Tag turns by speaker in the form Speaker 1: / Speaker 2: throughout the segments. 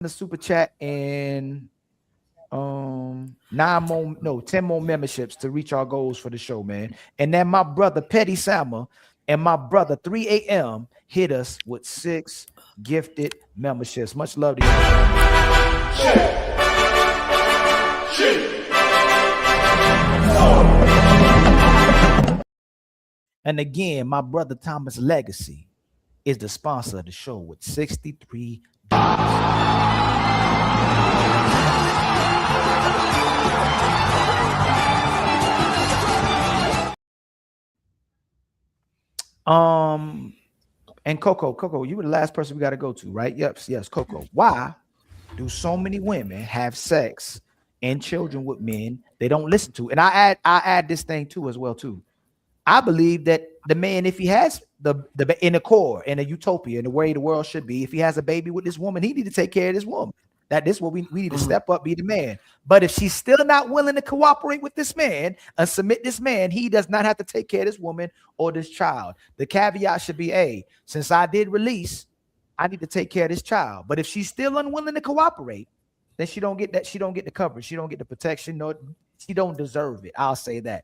Speaker 1: the super chat and 10 more memberships to reach our goals for the show, man. And then my brother Petty Sammer and my brother 3 a.m. hit us with 6 gifted memberships. Much love to y'all. And again, my brother Thomas Legacy is the sponsor of the show with $63. And Coco, you were the last person we got to go to, right? Yes, Coco. Why do so many women have sex and children with men they don't listen to? And I add this thing too as well too. I believe that the man, if he has the in the core, in a utopia, in the way the world should be, if he has a baby with this woman, he need to take care of this woman. This what we need to step up, be the man. But if she's still not willing to cooperate with this man and submit this man, he does not have to take care of this woman or this child. The caveat should be, hey, since I did release, I need to take care of this child. But if she's still unwilling to cooperate, then she don't get that. She don't get the coverage. She don't get the protection. No, she don't deserve it. I'll say that.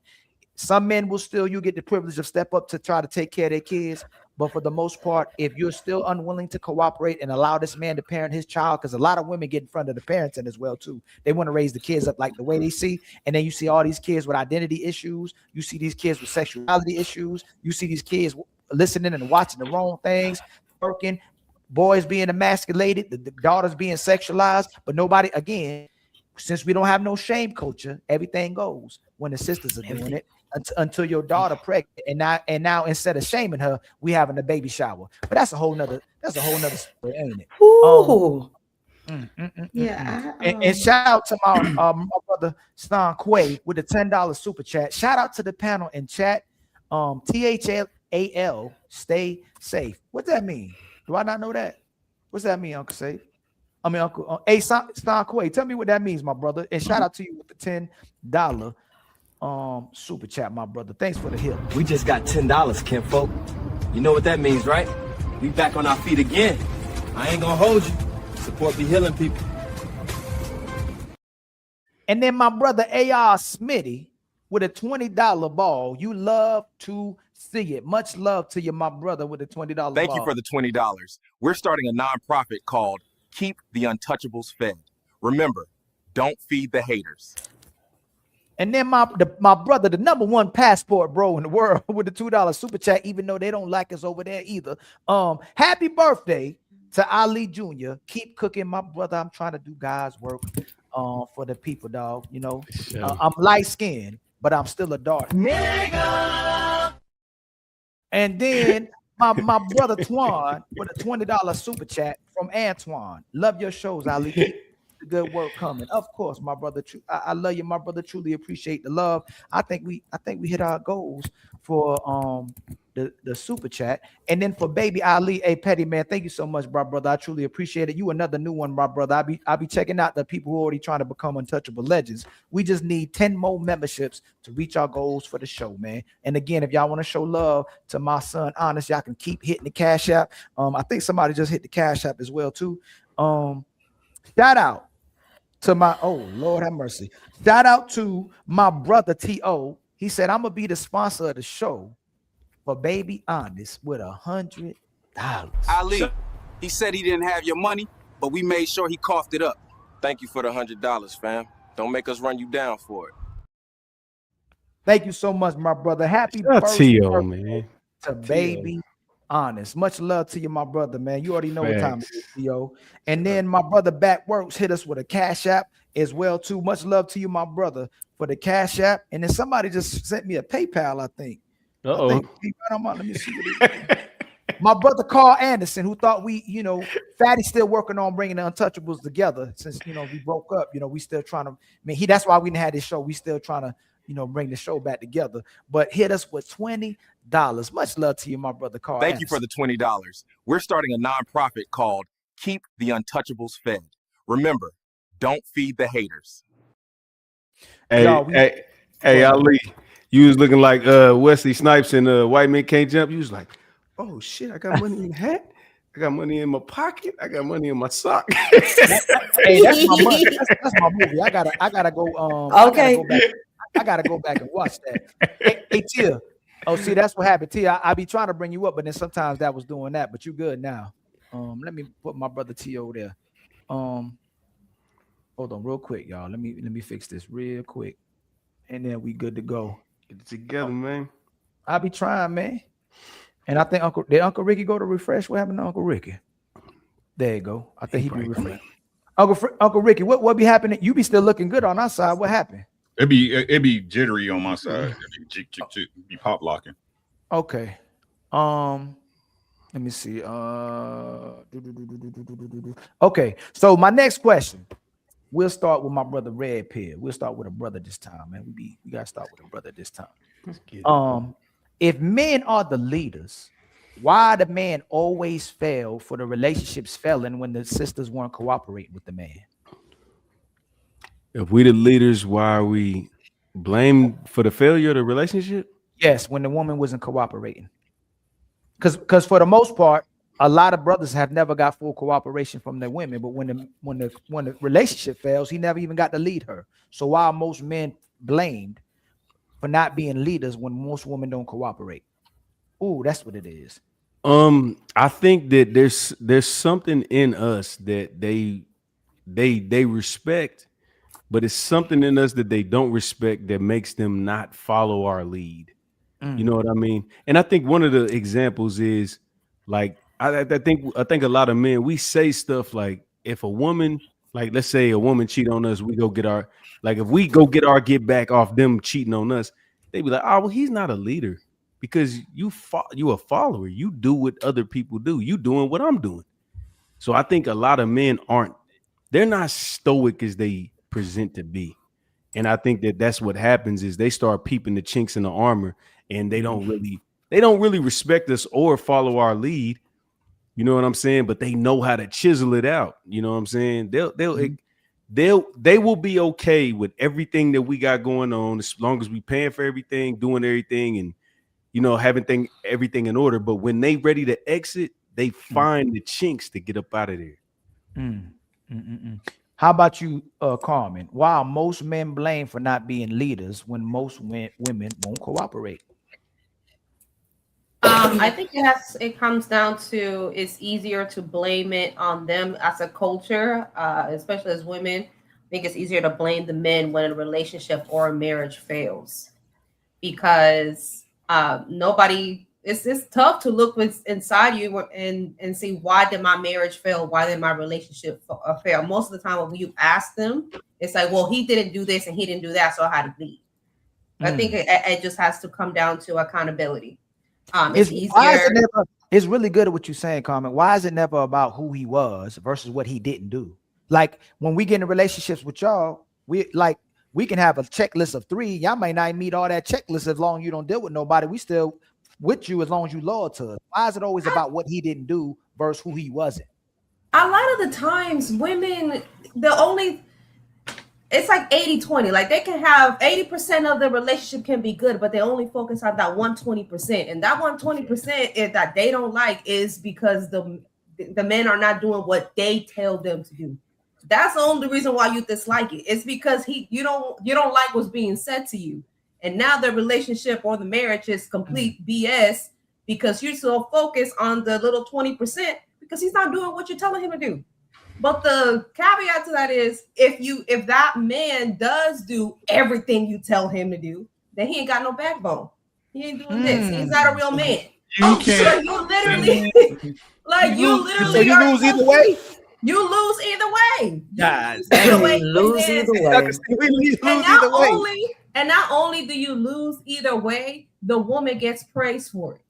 Speaker 1: Some men will still, you get the privilege of step up to try to take care of their kids. But for the most part, if you're still unwilling to cooperate and allow this man to parent his child, because a lot of women get in front of the parents and as well too. They want to raise the kids up like the way they see. And then you see all these kids with identity issues. You see these kids with sexuality issues. You see these kids listening and watching the wrong things, working, boys being emasculated, the daughters being sexualized. But nobody, again, since we don't have no shame culture, everything goes when the sisters are doing it. Until your daughter pregnant, and now instead of shaming her, we having a baby shower. But that's a whole nother story, ain't it?
Speaker 2: Yeah.
Speaker 1: And shout out to my brother Stan Quay with the $10 super chat. Shout out to the panel in chat. THAL, stay safe. What that mean? Do I not know that? What's that mean, Uncle Safe? I mean, Uncle. Hey, Stan Quay, tell me what that means, my brother. And shout out to you with the $10 super chat, my brother. Thanks for the help.
Speaker 3: We just got $10, kinfolk. You know what that means, right? We back on our feet again. I ain't gonna hold you. Support be healing people.
Speaker 1: And then my brother AR Smitty with a $20 ball. You love to see it. Much love to you, my brother, with a $20 ball.
Speaker 4: Thank you for the $20. We're starting a nonprofit called Keep the Untouchables Fed. Remember, don't feed the haters.
Speaker 1: And then my brother, the number one passport bro in the world, with the $2 super chat, even though they don't like us over there either. Happy birthday to Ali Jr. Keep cooking, my brother. I'm trying to do God's work for the people, dog. You know, I'm light skinned, but I'm still a dark nigga. And then my brother Twan with a $20 super chat from Antoine. Love your shows, Ali. The good work coming, of course, my brother. I love you, my brother. Truly appreciate the love. I think we hit our goals for the super chat. And then for baby Ali, a Petty man, thank you so much, brother. I truly appreciate it. You another new one, my brother. I'll be checking out the people who are already trying to become untouchable legends. We just need 10 more memberships to reach our goals for the show, man. And again, if y'all want to show love to my son, Honest, y'all can keep hitting the Cash App. I think somebody just hit the Cash App as well too. Shout out to my, oh Lord have mercy. Shout out to my brother T.O. He said, I'm gonna be the sponsor of the show for baby Honest with $100.
Speaker 5: Ali, he said he didn't have your money, but we made sure he coughed it up.
Speaker 4: Thank you for the $100, fam. Don't make us run you down for it.
Speaker 1: Thank you so much, my brother. Happy birthday
Speaker 6: man.
Speaker 1: to baby Honest. Much love to you, my brother, man. You already know what time it is, Theo. And then my brother Backworks hit us with a Cash App as well, too. Much love to you, my brother, for the Cash App. And then somebody just sent me a PayPal, I think. Let me see what it is. My brother Carl Anderson, who thought Fatty's still working on bringing the Untouchables together since, we broke up. We still trying to, that's why we didn't have this show. We still trying to, bring the show back together. But hit us with $20. Much love to you, my brother Carl.
Speaker 4: Thank you for the $20. We're starting a nonprofit called Keep the Untouchables Fed. Remember, don't feed the haters.
Speaker 6: Hey, Ali, you was looking like Wesley Snipes in White Men Can't Jump. You was like, oh shit, I got money in the hat. I got money in my pocket. I got money in my sock.
Speaker 1: Hey, that's my money. That's my movie. I gotta go.
Speaker 2: Okay.
Speaker 1: I gotta go back and watch that. Hey Tia. Oh, see, that's what happened. Tia, I be trying to bring you up, but then sometimes that was doing that. But you good now. Let me put my brother Tia over there. Hold on, real quick, y'all. Let me fix this real quick, and then we good to go.
Speaker 6: Get it together, man.
Speaker 1: I be trying, man. And I think Uncle Ricky go to refresh? What happened to Uncle Ricky? There you go. I think he be refreshed. Uncle Ricky, what be happening? You be still looking good on our side. What happened?
Speaker 7: It be jittery on my side. It be pop locking.
Speaker 1: Okay. Let me see. Okay. So my next question. We'll start with my brother Red Pill. We'll start with a brother this time, man. We gotta start with a brother this time.
Speaker 6: Let's get it.
Speaker 1: If men are the leaders, why the man always fail for the relationships failing when the sisters weren't cooperating with the man?
Speaker 6: If we the leaders, why are we blamed for the failure of the relationship?
Speaker 1: Yes, when the woman wasn't cooperating. Because for the most part, a lot of brothers have never got full cooperation from their women, but when the relationship fails, he never even got to lead her. So why are most men blamed for not being leaders when most women don't cooperate? Ooh, that's what it is.
Speaker 6: I think that there's something in us that they respect, but it's something in us that they don't respect that makes them not follow our lead. You know what I mean? And I think one of the examples is like I think a lot of men, we say stuff like, if a woman, like let's say a woman cheat on us, we go get our, like if we go get our get back off them cheating on us, they be like, oh well, he's not a leader because you a follower. You do what other people do. You doing what I'm doing. So I think a lot of men they're not stoic as they present to be. And I think that's what happens is they start peeping the chinks in the armor, and they don't really respect us or follow our lead. You know what I'm saying? But they know how to chisel it out. You know what I'm saying? They will be okay with everything that we got going on as long as we paying for everything, doing everything, and you know, having everything in order. But when they ready to exit, they find the chinks to get up out of there.
Speaker 1: How about you, Carmen? Why are most men blamed for not being leaders when most women won't cooperate?
Speaker 2: I think it comes down to it's easier to blame it on them as a culture, especially as women. I think it's easier to blame the men when a relationship or a marriage fails because it's tough to look inside you and see, why did my marriage fail? Why did my relationship fail? Most of the time when you ask them, it's like, well, he didn't do this and he didn't do that, so I had to leave. I think it just has to come down to accountability. It's easier.
Speaker 1: It's really good at what you're saying, Carmen. Why is it never about who he was versus what he didn't do? Like when we get in relationships with y'all, we can have a checklist of 3. Y'all might not meet all that checklist as long as you don't deal with nobody. We still with you as long as you loyal to us. Why is it always about what he didn't do versus who he wasn't?
Speaker 2: A lot of the times women, it's like 80-20. Like they can have 80% of the relationship can be good, but they only focus on that 120%. And that 120% that they don't like is because the men are not doing what they tell them to do. That's the only reason why you dislike it. It's because you don't like what's being said to you. And now the relationship or the marriage is complete BS because you're so focused on the little 20% because he's not doing what you're telling him to do. But the caveat to that is if that man does do everything you tell him to do, then he ain't got no backbone. He ain't doing this. He's not a real man.
Speaker 7: You can't.
Speaker 2: So you literally
Speaker 1: So you lose either way.
Speaker 2: You lose either way.
Speaker 1: God,
Speaker 2: lose either way. And not only do you lose either way, the woman gets praised for it.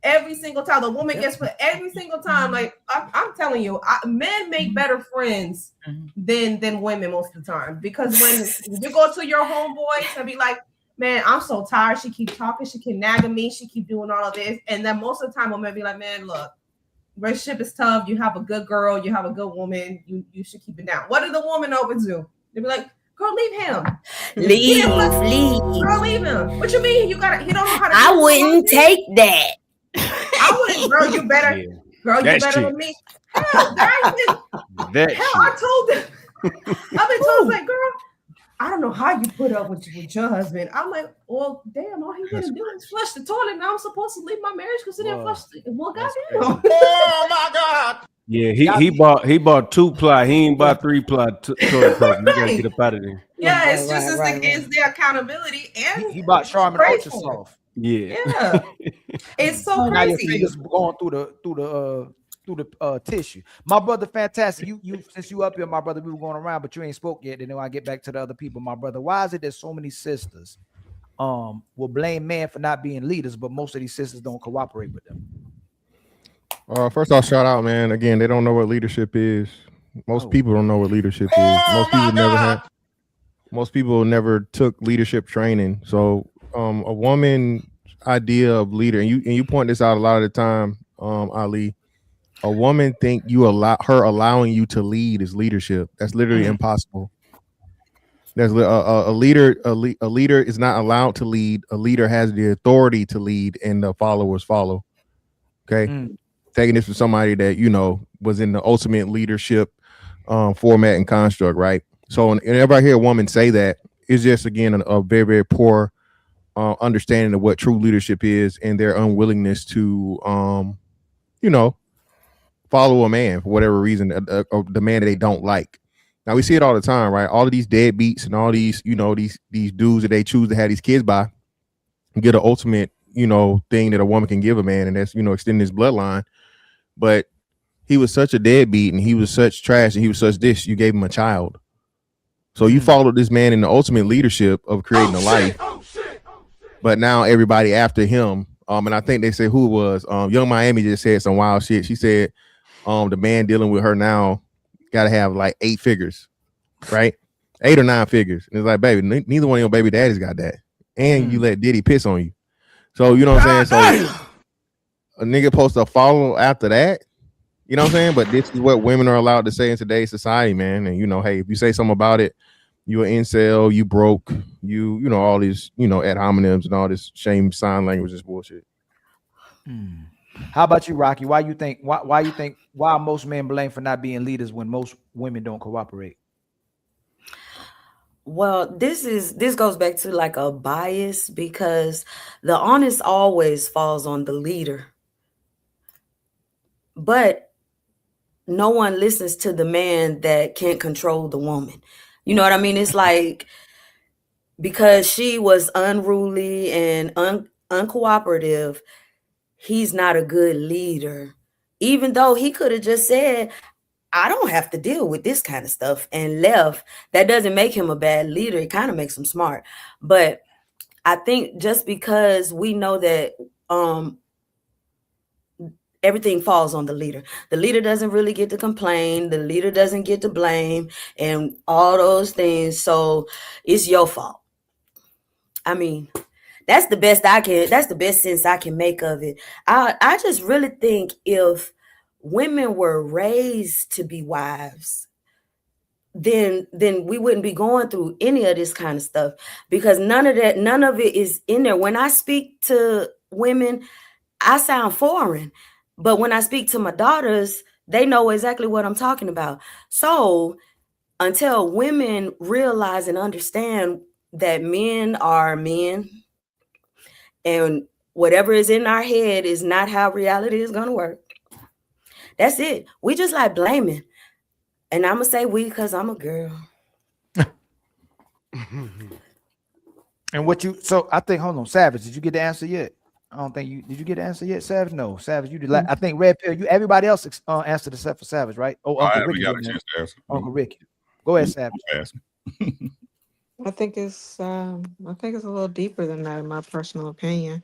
Speaker 2: Every single time, the woman gets put every single time. Like I'm telling you, men make better friends than women most of the time. Because when you go to your homeboys and be like, man, I'm so tired. She keep talking. She keep nagging me. She keep doing all of this. And then most of the time, women be like, man, look, relationship is tough. You have a good girl. You have a good woman. You should keep it down. What do the woman always do? They be like, girl, leave him.
Speaker 8: Leave.
Speaker 2: Girl, leave him. What you mean? He don't know how to.
Speaker 8: I wouldn't take that.
Speaker 2: I wouldn't, girl. You better. Girl, you
Speaker 6: That
Speaker 2: better
Speaker 6: shit.
Speaker 2: than me. Hell, guys,
Speaker 6: That
Speaker 2: hell,
Speaker 6: shit.
Speaker 2: I told them. I've been told, like, girl, I don't know how you put up with your husband. I'm like, well, damn, all he
Speaker 7: That's
Speaker 2: didn't do is flush the toilet. Now I'm supposed to leave my marriage because he didn't
Speaker 1: Well,
Speaker 2: flush the well,
Speaker 1: that's
Speaker 2: goddamn.
Speaker 6: Yeah,
Speaker 1: Y'all
Speaker 6: he
Speaker 1: be-
Speaker 6: bought 2-ply. He ain't bought 3-ply toilet paper. You gotta
Speaker 2: Right.
Speaker 6: get up out of there.
Speaker 2: Yeah, it's
Speaker 8: Right,
Speaker 2: just
Speaker 8: right, right,
Speaker 2: it's the accountability and
Speaker 1: he bought Charmin
Speaker 2: pray
Speaker 1: Ultra
Speaker 2: for it.
Speaker 1: Soft.
Speaker 6: Yeah.
Speaker 2: Yeah, it's so
Speaker 1: Now your
Speaker 2: crazy.
Speaker 1: fingers going through the tissue. My brother, fantastic. You since you up here, my brother, we were going around, but you ain't spoke yet. And then I get back to the other people, my brother. Why is it that so many sisters will blame men for not being leaders, but most of these sisters don't cooperate with them?
Speaker 9: First off, shout out, man. Again, they don't know what leadership is. Most
Speaker 1: Oh.
Speaker 9: people don't know what leadership is. Most people never took leadership training. So a woman idea of leader, and you point this out a lot of the time, Ali. A woman think allowing you to lead is leadership. That's literally impossible. There's a leader. A leader is not allowed to lead. A leader has the authority to lead, and the followers follow. Okay, taking this from somebody that was in the ultimate leadership format and construct, right? So whenever I hear a woman say that, it's just again a very, very poor understanding of what true leadership is, and their unwillingness to follow a man for whatever reason, the man that they don't like. Now we see it all the time, right? All of these deadbeats and all these, these dudes that they choose to have these kids by get an ultimate, thing that a woman can give a man, and that's extending his bloodline. But he was such a deadbeat, and he was such trash, and he was such this. You gave him a child, so you followed this man in the ultimate leadership of creating a life. But now everybody after him, and I think they said who it was. Young Miami just said some wild shit. She said, the man dealing with her now got to have like 8 figures, right? 8 or 9 figures. And it's like, baby, neither one of your baby daddies got that. And you let Diddy piss on you. So, you know what I'm saying? So a nigga supposed to follow after that. You know what I'm saying? But this is what women are allowed to say in today's society, man. And, hey, if you say something about it, you an incel, you broke, you know, all these, ad hominems and all this shame sign language is bullshit.
Speaker 1: How about you, Rocky? Why you think most men blame for not being leaders when most women don't cooperate?
Speaker 8: Well, this goes back to like a bias, because the onus always falls on the leader. But no one listens to the man that can't control the woman. You know what I mean? It's like, because she was unruly and uncooperative, he's not a good leader. Even though he could have just said, I don't have to deal with this kind of stuff, and left. That doesn't make him a bad leader. It kind of makes him smart. But I think just because we know that everything falls on the leader doesn't really get to complain. The leader doesn't get to blame and all those things. So it's your fault. I mean, that's the best sense I can make of it. I just really think if women were raised to be wives, then we wouldn't be going through any of this kind of stuff, because none of it is in there. When I speak to women, I sound foreign, but when I speak to my daughters, they know exactly what I'm talking about. So until women realize and understand that men are men, and whatever is in our head is not how reality is going to work, that's it. We just like blaming. And I'm going to say we because I'm a girl.
Speaker 1: And I think, hold on, Savage, did you get the answer yet? I don't think did you get the answer yet, Savage? No, Savage, you did. I think Red Pill, everybody else answered except for Savage, right? Oh,
Speaker 7: I
Speaker 1: Uncle
Speaker 7: haven't
Speaker 1: Ricky.
Speaker 7: got a chance to ask.
Speaker 1: Uncle Ricky. Go ahead, Savage.
Speaker 10: I think it's a little deeper than that, in my personal opinion.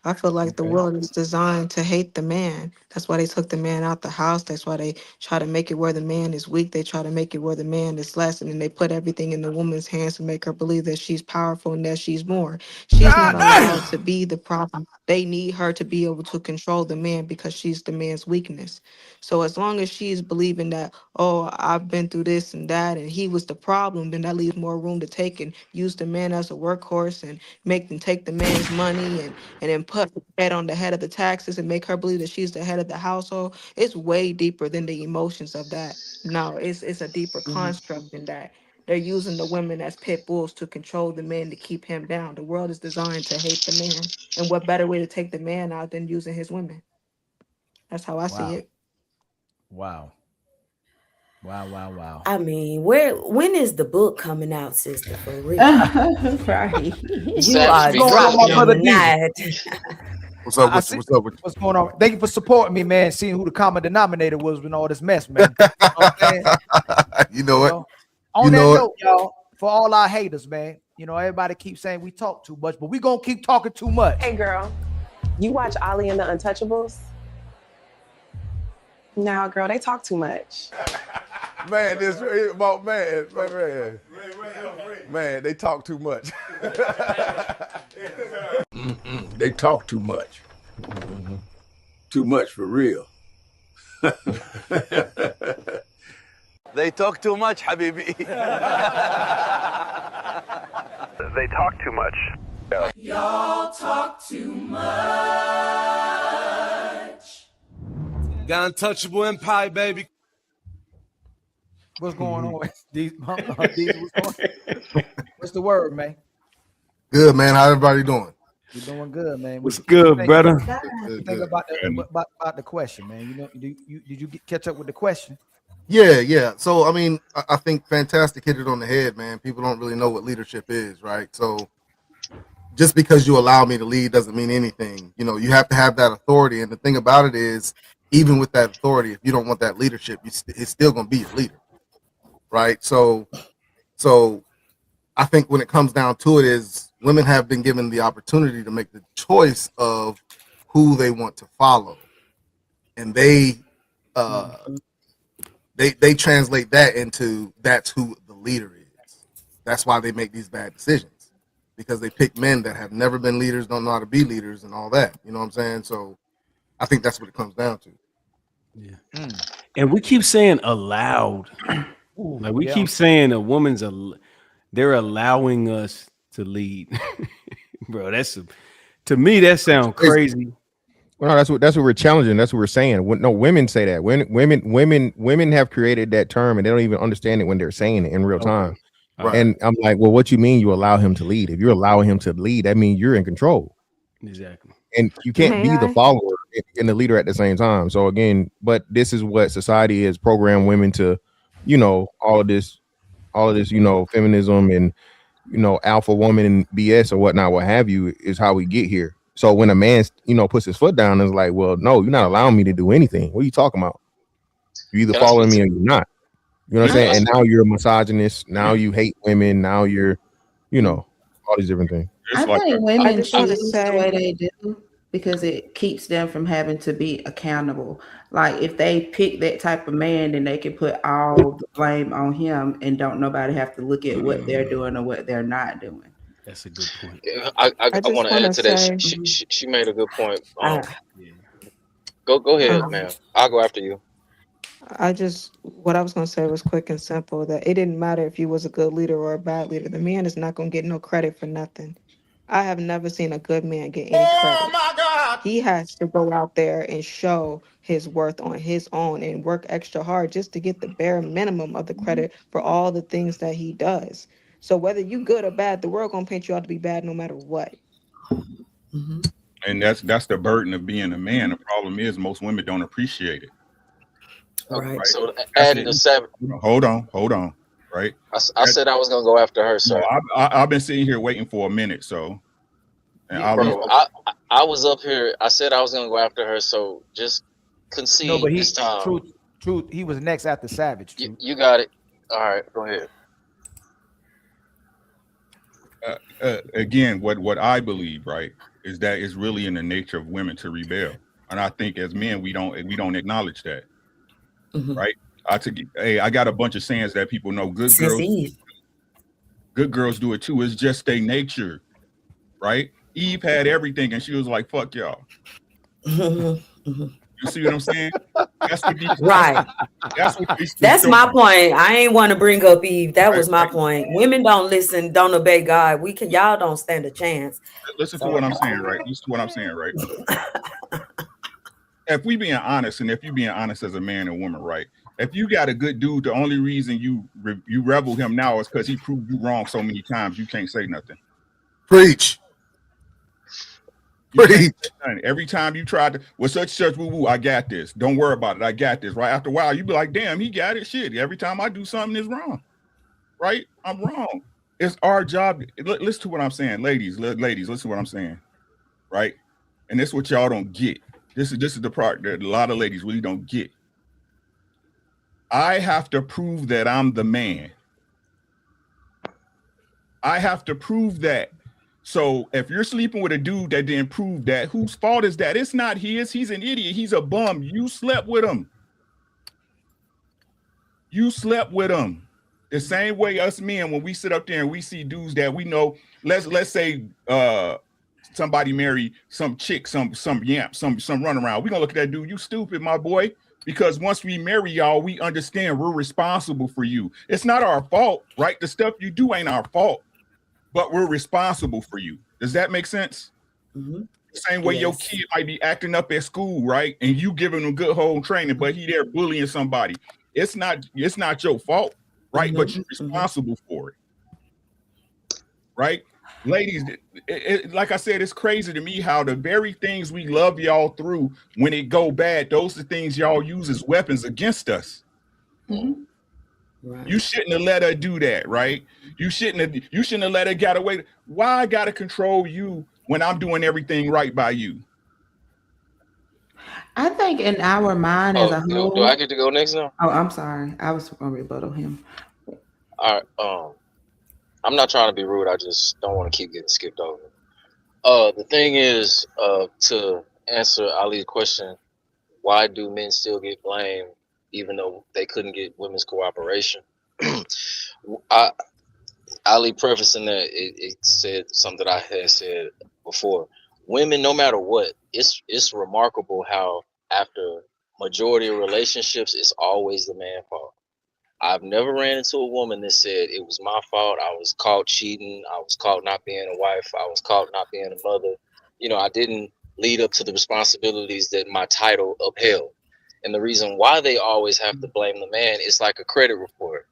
Speaker 10: I feel like the world is designed to hate the man. That's why they took the man out the house. That's why they try to make it where the man is weak. They try to make it where the man is less. And then they put everything in the woman's hands to make her believe that she's powerful and that she's more. She's not allowed to be the problem. They need her to be able to control the man because she's the man's weakness. So as long as she's believing that, oh, I've been through this and that, and he was the problem, then that leaves more room to take and use the man as a workhorse and make them take the man's money and then put her head on the head of the taxes and make her believe that she's the head of the household. It's way deeper than the emotions of that. No, it's a deeper construct than that. They're using the women as pit bulls to control the men to keep him down. The world is designed to hate the man. And what better way to take the man out than using his women? That's how I see
Speaker 1: Wow.
Speaker 10: it.
Speaker 1: Wow. Wow.
Speaker 8: I mean, when is the book coming out, sister? For real,
Speaker 2: Right.
Speaker 8: you are
Speaker 1: What's going on, my brother
Speaker 8: dropping
Speaker 1: D?
Speaker 8: that.
Speaker 9: What's up
Speaker 1: I
Speaker 9: with
Speaker 1: see
Speaker 9: you? What's up with
Speaker 1: what's going on. Thank you for supporting me, man. Seeing who the common denominator was in all this mess, man. You know what I'm saying?
Speaker 9: you? You know what?
Speaker 1: On
Speaker 9: You
Speaker 1: that
Speaker 9: know what?
Speaker 1: note, y'all, for all our haters, man, you know, everybody keeps saying we talk too much, but we gonna keep talking too much.
Speaker 11: Hey, girl, you watch Ali and the Untouchables? Nah, girl, they talk too much.
Speaker 12: Man, man, they talk too much. They talk too much. Too much for real.
Speaker 3: They talk too much, Habibi.
Speaker 13: They talk too much.
Speaker 14: Y'all talk too much.
Speaker 3: Got Untouchable Empire, baby.
Speaker 1: What's going on? What's the word, man?
Speaker 13: Good, man. How everybody doing?
Speaker 1: You're doing good, man.
Speaker 6: What's good, brother?
Speaker 1: Think about the question, man. You know, did you catch up with the question?
Speaker 13: Yeah. So, I mean, I think Fantastic hit it on the head, man. People don't really know what leadership is, right? So, just because you allow me to lead doesn't mean anything. You know, you have to have that authority. And the thing about it is, even with that authority, if you don't want that leadership, it's still going to be your leader, right? So I think when it comes down to it is women have been given the opportunity to make the choice of who they want to follow. And they translate that into that's who the leader is. That's why they make these bad decisions, because they pick men that have never been leaders, don't know how to be leaders and all that. You know what I'm saying? So I think that's what it comes down to.
Speaker 6: Yeah. And we keep saying allowed. Like we keep saying a woman's they're allowing us to lead. Bro, to me that sounds crazy.
Speaker 9: Well, no, that's what we're challenging. That's what we're saying. No, women say that. Women have created that term, and they don't even understand it when they're saying it in real time. Right. And I'm like, well, what you mean you allow him to lead? If you're allowing him to lead, that means you're in control.
Speaker 6: Exactly.
Speaker 9: And you can't be the follower and the leader at the same time. So again, but this is what society has programmed women to, you know, all of this, you know, feminism and, you know, alpha woman and BS or whatnot, what have you, is how we get here. So when a man, you know, puts his foot down and is like, well, no, you're not allowing me to do anything. What are you talking about? You're either following me or you're not. You know what I'm saying? And now you're a misogynist. Now you hate women. Now you're, you know, all these different things.
Speaker 15: I think women choose
Speaker 10: say,
Speaker 15: the way they do because it keeps them from having to be accountable. Like if they pick that type of man, then they can put all the blame on him and don't nobody have to look at what they're doing or what they're not doing.
Speaker 6: That's a good point.
Speaker 16: I want to add to that. She made a good point. Go ahead, man. I'll go after you.
Speaker 10: What I was going to say was quick and simple, that it didn't matter if you was a good leader or a bad leader. The man is not going to get no credit for nothing. I have never seen a good man get any credit. Oh my God! He has to go out there and show his worth on his own and work extra hard just to get the bare minimum of the credit for all the things that he does. So whether you good or bad, the world going to paint you out to be bad no matter what.
Speaker 7: And that's the burden of being a man. The problem is most women don't appreciate it.
Speaker 16: Right. So adding the 7.
Speaker 7: Hold on. Right.
Speaker 16: I said I was gonna go after her, sir.
Speaker 7: I've been sitting here waiting for a minute, so. And
Speaker 16: I was up here. I said I was gonna go after her, so just concede.
Speaker 1: No, but
Speaker 16: this time.
Speaker 1: Truth. He was next after Savage.
Speaker 16: You got it. All right, go ahead.
Speaker 7: Again, what I believe, right, is that it's really in the nature of women to rebel, and I think as men we don't acknowledge that. Right. I got a bunch of sayings that people know. Good girls do it too. It's just their nature, right? Eve had everything and she was like, fuck y'all. You know You see what I'm saying? That's what these,
Speaker 8: Right.
Speaker 7: That's what these
Speaker 8: That's my
Speaker 7: stories-
Speaker 8: point. I ain't want to bring up Eve. That was my
Speaker 7: Right.
Speaker 8: point. Women don't listen, don't obey God. Y'all don't stand a chance.
Speaker 7: Listen to
Speaker 8: So-
Speaker 7: what I'm saying, right? Listen to what I'm saying, right? If we being honest, and if you being honest as a man and woman, right? If you got a good dude, the only reason you rebel him now is because he proved you wrong so many times you can't say nothing.
Speaker 13: Preach.
Speaker 7: You can't say nothing. Every time you tried to, well, such woo woo, I got this. Don't worry about it. I got this. Right after a while, you be like, damn, he got it. Shit. Every time I do something is wrong. Right? I'm wrong. It's our job. Listen to what I'm saying, ladies. Ladies, listen to what I'm saying. Right? And this is what y'all don't get. This is the part that a lot of ladies really don't get. I have to prove that I'm the man. I have to prove that. So if you're sleeping with a dude that didn't prove that, whose fault is that? It's not his. He's an idiot. He's a bum. You slept with him. You slept with him. The same way us men, when we sit up there and we see dudes that we know, let's say somebody marry some chick, some yamp, some runaround. We're gonna look at that dude, you stupid, my boy. Because once we marry y'all, we understand we're responsible for you. It's not our fault, right? The stuff you do ain't our fault, but we're responsible for you. Does that make sense?
Speaker 8: Mm-hmm.
Speaker 7: The same way your kid might be acting up at school, right? And you giving them good home training, but he there bullying somebody. It's not your fault, right?
Speaker 8: Mm-hmm.
Speaker 7: But you're responsible for it, right? Ladies, like I said, it's crazy to me how the very things we love y'all through, when it go bad, those are things y'all use as weapons against us.
Speaker 8: Mm-hmm. Right.
Speaker 7: You shouldn't have let her do that, right? You shouldn't have let her get away. Why I gotta control you when I'm doing everything right by you?
Speaker 15: I think in our mind as a whole.
Speaker 16: Do I get to go next now?
Speaker 15: Oh, I'm sorry. I was going to rebuttal him.
Speaker 16: All right. I'm not trying to be rude. I just don't want to keep getting skipped over. The thing is, to answer Ali's question, why do men still get blamed even though they couldn't get women's cooperation? Ali prefacing that it said something that I had said before. Women, no matter what, it's remarkable how after majority of relationships, it's always the man's fault. I've never ran into a woman that said it was my fault. I was caught cheating. I was caught not being a wife. I was caught not being a mother. You know, I didn't lead up to the responsibilities that my title upheld. And the reason why they always have to blame the man is like a credit report.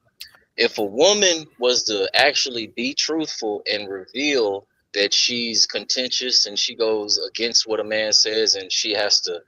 Speaker 16: If a woman was to actually be truthful and reveal that she's contentious and she goes against what a man says and she has to,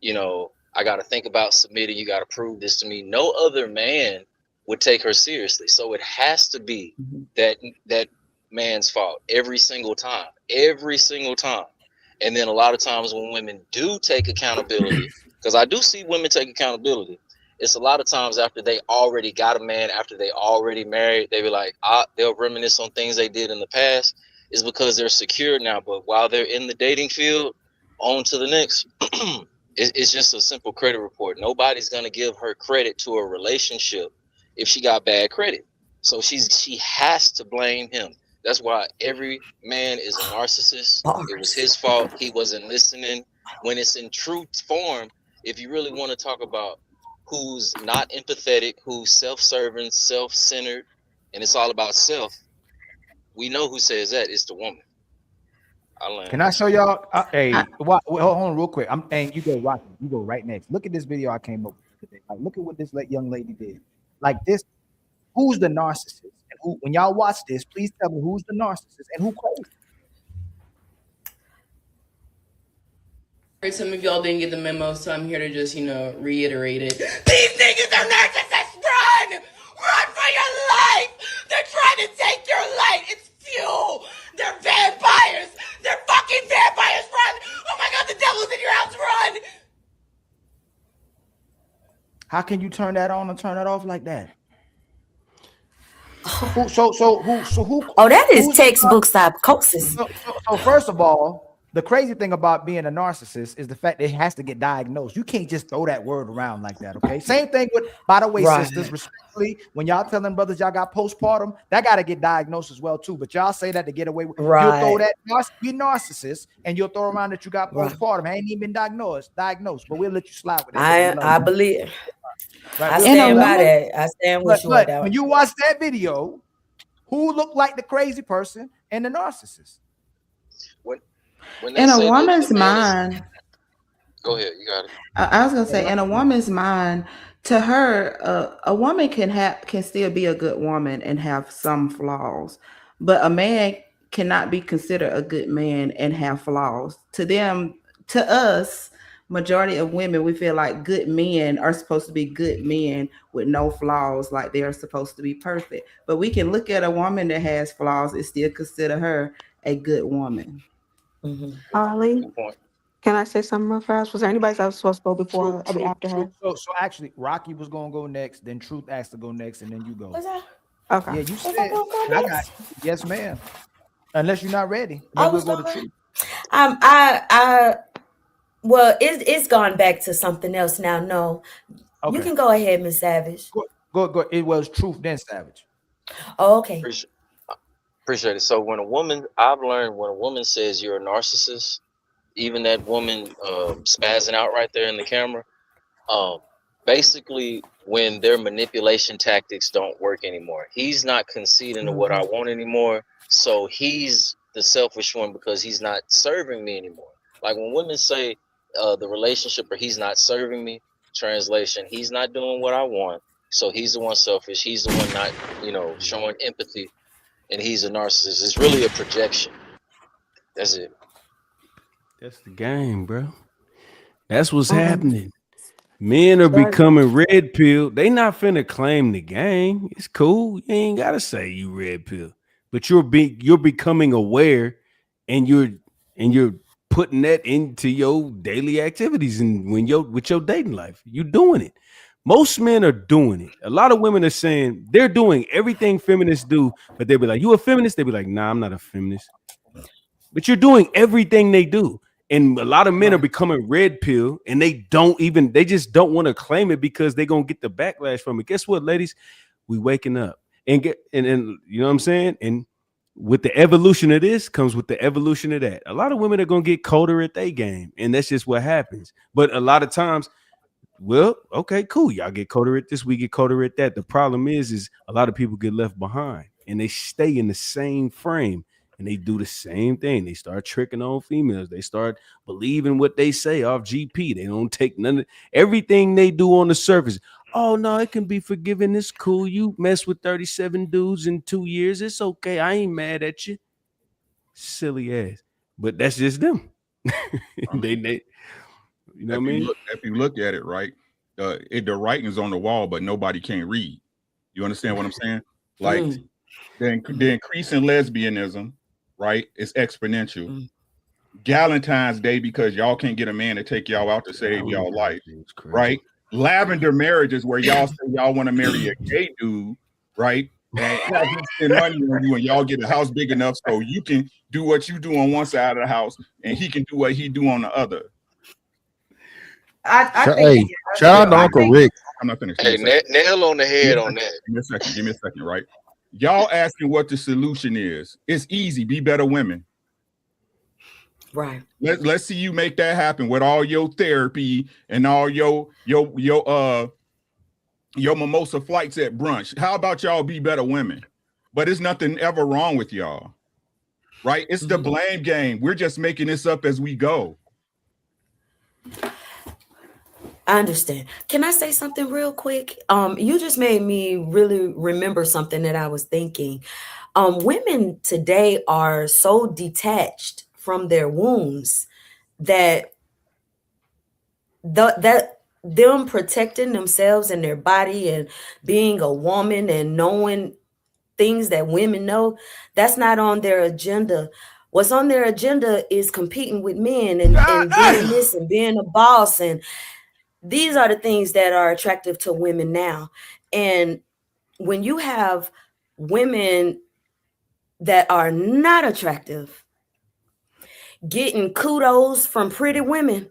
Speaker 16: you know, I got to think about submitting, you got to prove this to me, no other man would take her seriously. So it has to be that man's fault every single time. And then a lot of times when women do take accountability, because I do see women take accountability, it's a lot of times after they already got a man, after they already married, they be like, they'll reminisce on things they did in the past. Is because they're secure now. But while they're in the dating field, on to the next. It's just a simple credit report. Nobody's gonna give her credit to a relationship if she got bad credit. So she has to blame him. That's why every man is a narcissist. It was his fault. He wasn't listening. When it's in true form, if you really want to talk about who's not empathetic, who's self-serving, self-centered, and it's all about self, we know who says that. It's the woman.
Speaker 1: Can I show y'all? Hold on real quick. And you go watch it. You go right next. Look at this video I came up with today. Like, look at what this young lady did. Like this, who's the narcissist? And who, when y'all watch this, please tell me who's the narcissist and who crazy.
Speaker 17: Some of y'all didn't get the memo, so I'm here to just, reiterate it.
Speaker 14: These niggas are narcissists. Run! Run for your life! They're trying to take your light. It's fuel. They're vampires. They're fucking vampires. Run! Oh my God, the devil's in your house. Run!
Speaker 1: How can you turn that on and turn that off like that? Who?
Speaker 8: Oh, that is textbook psychosis.
Speaker 1: So first of all, the crazy thing about being a narcissist is the fact that it has to get diagnosed. You can't just throw that word around like that. Okay. Same thing with, by the way, sisters, respectfully, when y'all telling brothers y'all got postpartum, that got to get diagnosed as well too. But y'all say that to get away with, you'll throw that be narcissist and you'll throw around that you got postpartum. Ain't even been diagnosed, but we'll let you slide with that.
Speaker 8: I believe.
Speaker 1: Right.
Speaker 8: I stand by that. I stand with you on
Speaker 1: But
Speaker 8: that.
Speaker 1: when you watch that video, who looked like the crazy person and the narcissist?
Speaker 16: When they
Speaker 15: In a
Speaker 16: say
Speaker 15: woman's
Speaker 16: the man is,
Speaker 15: mind,
Speaker 16: go ahead, you got it.
Speaker 15: I was gonna say, in a woman's mind, to her, a woman can still be a good woman and have some flaws, but a man cannot be considered a good man and have flaws. To them, to us, majority of women, we feel like good men are supposed to be good men with no flaws, like they are supposed to be perfect. But we can look at a woman that has flaws and still consider her a good woman.
Speaker 10: Ollie,
Speaker 16: Good point.
Speaker 10: can I say something real fast? Was there anybody else supposed to go before her? I mean, after her?
Speaker 1: So actually, Rocky was gonna go next, then Truth asked to go next, and then you go.
Speaker 10: Okay.
Speaker 1: Yeah, you said I got yes, ma'am. Unless you're not ready, then we'll go to Truth.
Speaker 8: Well, it's gone back to something else now. No, you
Speaker 1: Okay.
Speaker 8: can go ahead, Miss Savage.
Speaker 1: Go. It was Truth, then Savage.
Speaker 8: Oh, okay.
Speaker 16: Appreciate it. So I've learned when a woman says you're a narcissist, even that woman spazzing out right there in the camera, basically when their manipulation tactics don't work anymore. He's not conceding to what I want anymore, so he's the selfish one because he's not serving me anymore. Like when women say the relationship or he's not serving me, translation, he's not doing what I want, so he's the one selfish. He's the one not, showing empathy, and he's a narcissist. It's really a projection. That's it.
Speaker 6: That's the game, bro. That's what's happening. Men are becoming red pill. They not finna claim the gang. It's cool. You ain't gotta say you red pill, but you're becoming aware, and you're putting that into your daily activities and with your dating life. You're doing it. Most men are doing it. A lot of women are saying they're doing everything feminists do, but they'll be like, "You a feminist?" They be like, "Nah, I'm not a feminist." But you're doing everything they do. And a lot of men are becoming red pill, and they just don't want to claim it because they're gonna get the backlash from it. Guess what, ladies? We waking up and you know what I'm saying? And with the evolution of this comes with the evolution of that. A lot of women are gonna get colder at their game, and that's just what happens. But a lot of times, well, okay, cool. Y'all get colder at this, we get colder at that. The problem is a lot of people get left behind and they stay in the same frame. And they do the same thing. They start tricking on females. They start believing what they say off GP. They don't take none of everything they do on the surface. Oh no, it can be forgiven. It's cool. You mess with 37 dudes in 2 years. It's okay. I ain't mad at you. Silly ass. But that's just them. they you know what I mean?
Speaker 7: If you look at it, right, the writing is on the wall, but nobody can read. You understand what I'm saying? Like the increase in lesbianism, right, is exponential. Valentine's Day, because y'all can't get a man to take y'all out to save y'all life, right? Lavender marriages, where y'all say y'all want to marry a gay dude, right? And have him spend money on you, and y'all get a house big enough so you can do what you do on one side of the house, and he can do what he do on the other.
Speaker 2: I think.
Speaker 7: Shout out to Uncle Rick. I'm not finished.
Speaker 16: Hey, nail on the head on that.
Speaker 7: Give me a second, right? Y'all asking what the solution is. It's easy. Be better women.
Speaker 8: Right.
Speaker 7: Let's see you make that happen with all your therapy and all your mimosa flights at brunch. How about y'all be better women? But it's nothing ever wrong with y'all, right? It's the blame game. We're just making this up as we go.
Speaker 8: I understand. Can I say something real quick? You just made me really remember something that I was thinking. Women today are so detached from their wounds that them protecting themselves and their body and being a woman and knowing things that women know, that's not on their agenda. What's on their agenda is competing with men and doing this and being a boss. And these are the things that are attractive to women now. And when you have women that are not attractive, getting kudos from pretty women.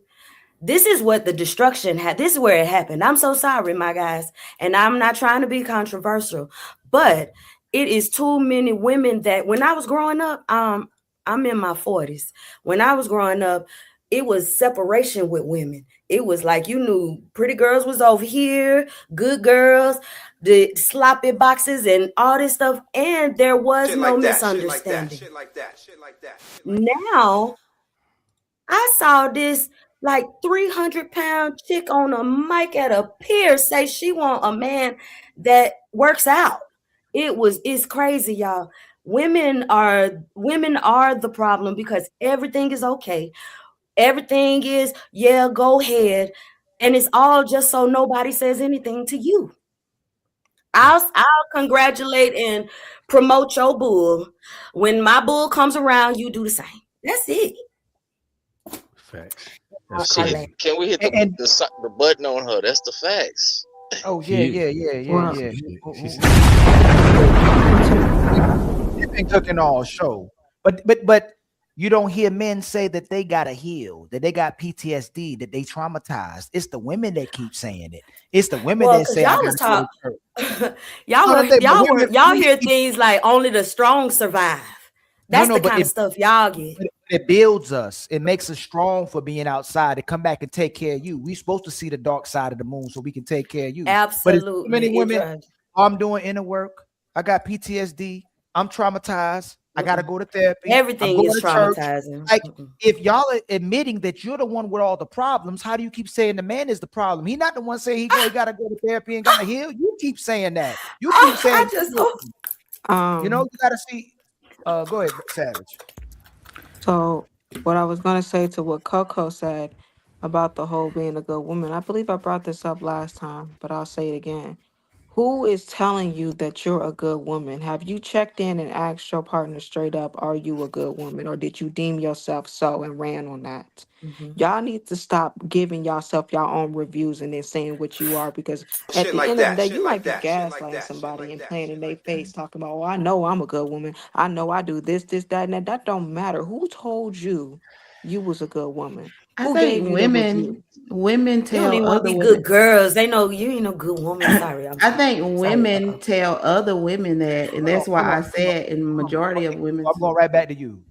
Speaker 8: This is what the destruction had. This is where it happened. I'm so sorry, my guys. And I'm not trying to be controversial, but it is too many women that when I was growing up, I'm in my 40s. When I was growing up, it was separation with women. It was like you knew pretty girls was over here, good girls, the sloppy boxes and all this stuff, and there was no misunderstanding. Now I saw this like 300-pound chick on a mic at a pier say she want a man that works out. It's crazy, y'all. Women are the problem because everything is okay. Everything is, yeah, go ahead. And it's all just so nobody says anything to you. I'll congratulate and promote your bull. When my bull comes around, you do the same. That's it.
Speaker 6: Facts.
Speaker 16: Shit, can we hit the button on her? That's the facts.
Speaker 1: Oh yeah. You've been cooking all show, but you don't hear men say that they gotta heal, that they got PTSD, that they traumatized. It's the women that keep saying it. It's the women that say
Speaker 8: y'all was talk, y'all hear things like only the strong survive. That's the kind of stuff y'all get.
Speaker 1: It builds us. It makes us strong for being outside to come back and take care of you. We're supposed to see the dark side of the moon so we can take care of you.
Speaker 8: Absolutely.
Speaker 1: But many women, I'm doing inner work. I got PTSD. I'm traumatized. I got to go to therapy.
Speaker 8: Everything is traumatizing.
Speaker 1: Like, if y'all are admitting that you're the one with all the problems, how do you keep saying the man is the problem? He's not the one saying he got to go to therapy and got to heal. You keep saying that. You keep saying you know, you got to see. Go ahead, Savage.
Speaker 10: So what I was going to say to what Coco said about the whole being a good woman, I believe I brought this up last time, but I'll say it again. Who is telling you that you're a good woman? Have you checked in and asked your partner straight up, are you a good woman? Or did you deem yourself so and ran on that? Y'all need to stop giving yourself your own reviews and then saying what you are, because at the end of the day, you might be gaslighting somebody and playing in their face, talking about, oh, I know I'm a good woman. I know I do this, that, and that. That don't matter. Who told you you was a good woman?
Speaker 15: I
Speaker 10: Who
Speaker 15: think
Speaker 10: gave you the review?
Speaker 15: women
Speaker 8: They don't
Speaker 15: tell
Speaker 8: even want
Speaker 15: other
Speaker 8: to be
Speaker 15: women.
Speaker 8: good girls. They know you ain't no good woman. Sorry,
Speaker 15: I think women tell other women that, and that's why I said in majority of women.
Speaker 1: I'm going right back to you.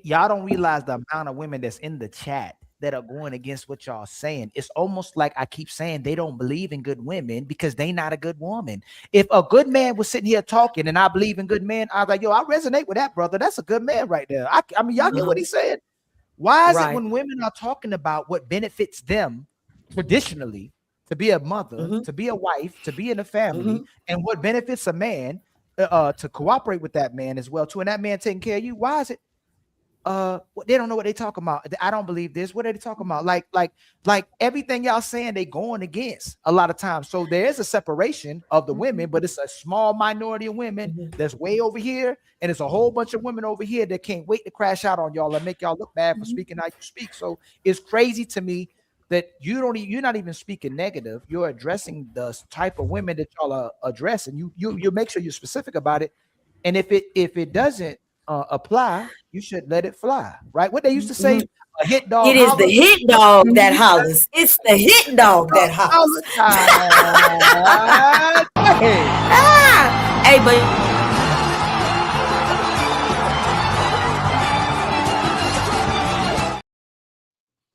Speaker 1: Y'all don't realize the amount of women that's in the chat that are going against what y'all saying. It's almost like I keep saying they don't believe in good women because they not a good woman. If a good man was sitting here talking and I believe in good men, I was like, yo, I resonate with that, brother. That's a good man right there. I mean, y'all get what he said? Why is it when women are talking about what benefits them traditionally to be a mother, to be a wife, to be in a family, and what benefits a man to cooperate with that man as well too, and that man taking care of you? Why is it they don't know what they talking about? I don't believe this. What are they talking about? Like everything y'all saying they going against a lot of times. So there is a separation of the women, but it's a small minority of women that's way over here, and it's a whole bunch of women over here that can't wait to crash out on y'all and make y'all look bad for speaking how you speak. So it's crazy to me that you're not even speaking negative. You're addressing the type of women that y'all are addressing. You make sure you're specific about it, and if it doesn't apply, you should let it fly, right? What they used to say, a hit dog.
Speaker 8: It is the hit dog that hollers. It's the hit dog that hollers. Hey, but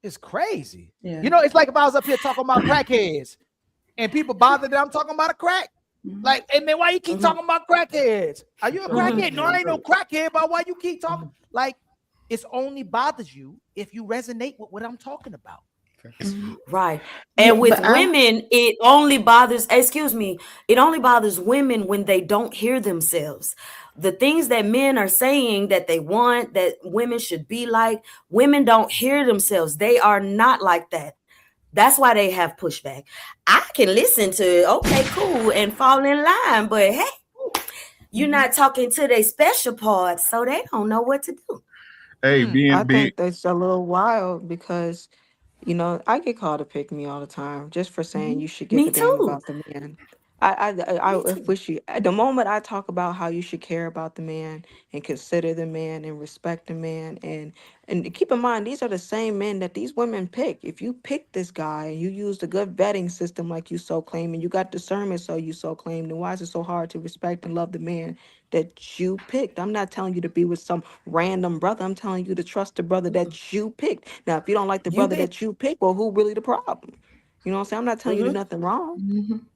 Speaker 1: it's crazy.
Speaker 15: Yeah.
Speaker 1: You know, it's like if I was up here talking about crackheads and people bothered that I'm talking about a crack. Like, hey man, why you keep talking about crackheads? Are you a crackhead? No, I ain't no crackhead, but why you keep talking? Like, it's only bothers you if you resonate with what I'm talking about.
Speaker 8: Right. And with women, it only bothers, it only bothers women when they don't hear themselves. The things that men are saying that they want, that women should be like, women don't hear themselves. They are not like that. That's why they have pushback. I can listen to, okay, cool, and fall in line, but hey, you're not talking to their special parts, so they don't know what to do.
Speaker 7: Hey,
Speaker 10: I think that's a little wild because, you know, I get called a pick me all the time just for saying you should give
Speaker 8: Me
Speaker 10: a damn
Speaker 8: too.
Speaker 10: about the man. If we should, at the moment I talk about how you should care about the man and consider the man and respect the man, and keep in mind these are the same men that these women pick. If you pick this guy and you used a good vetting system like you so claim, and you got discernment so you so claim, then why is it so hard to respect and love the man that you picked? I'm not telling you to be with some random brother. I'm telling you to trust the brother that you picked. Now, if you don't like the
Speaker 15: You
Speaker 10: brother
Speaker 15: bet.
Speaker 10: that you picked, well, who really the problem? You know what I'm saying? I'm not telling you to do nothing wrong.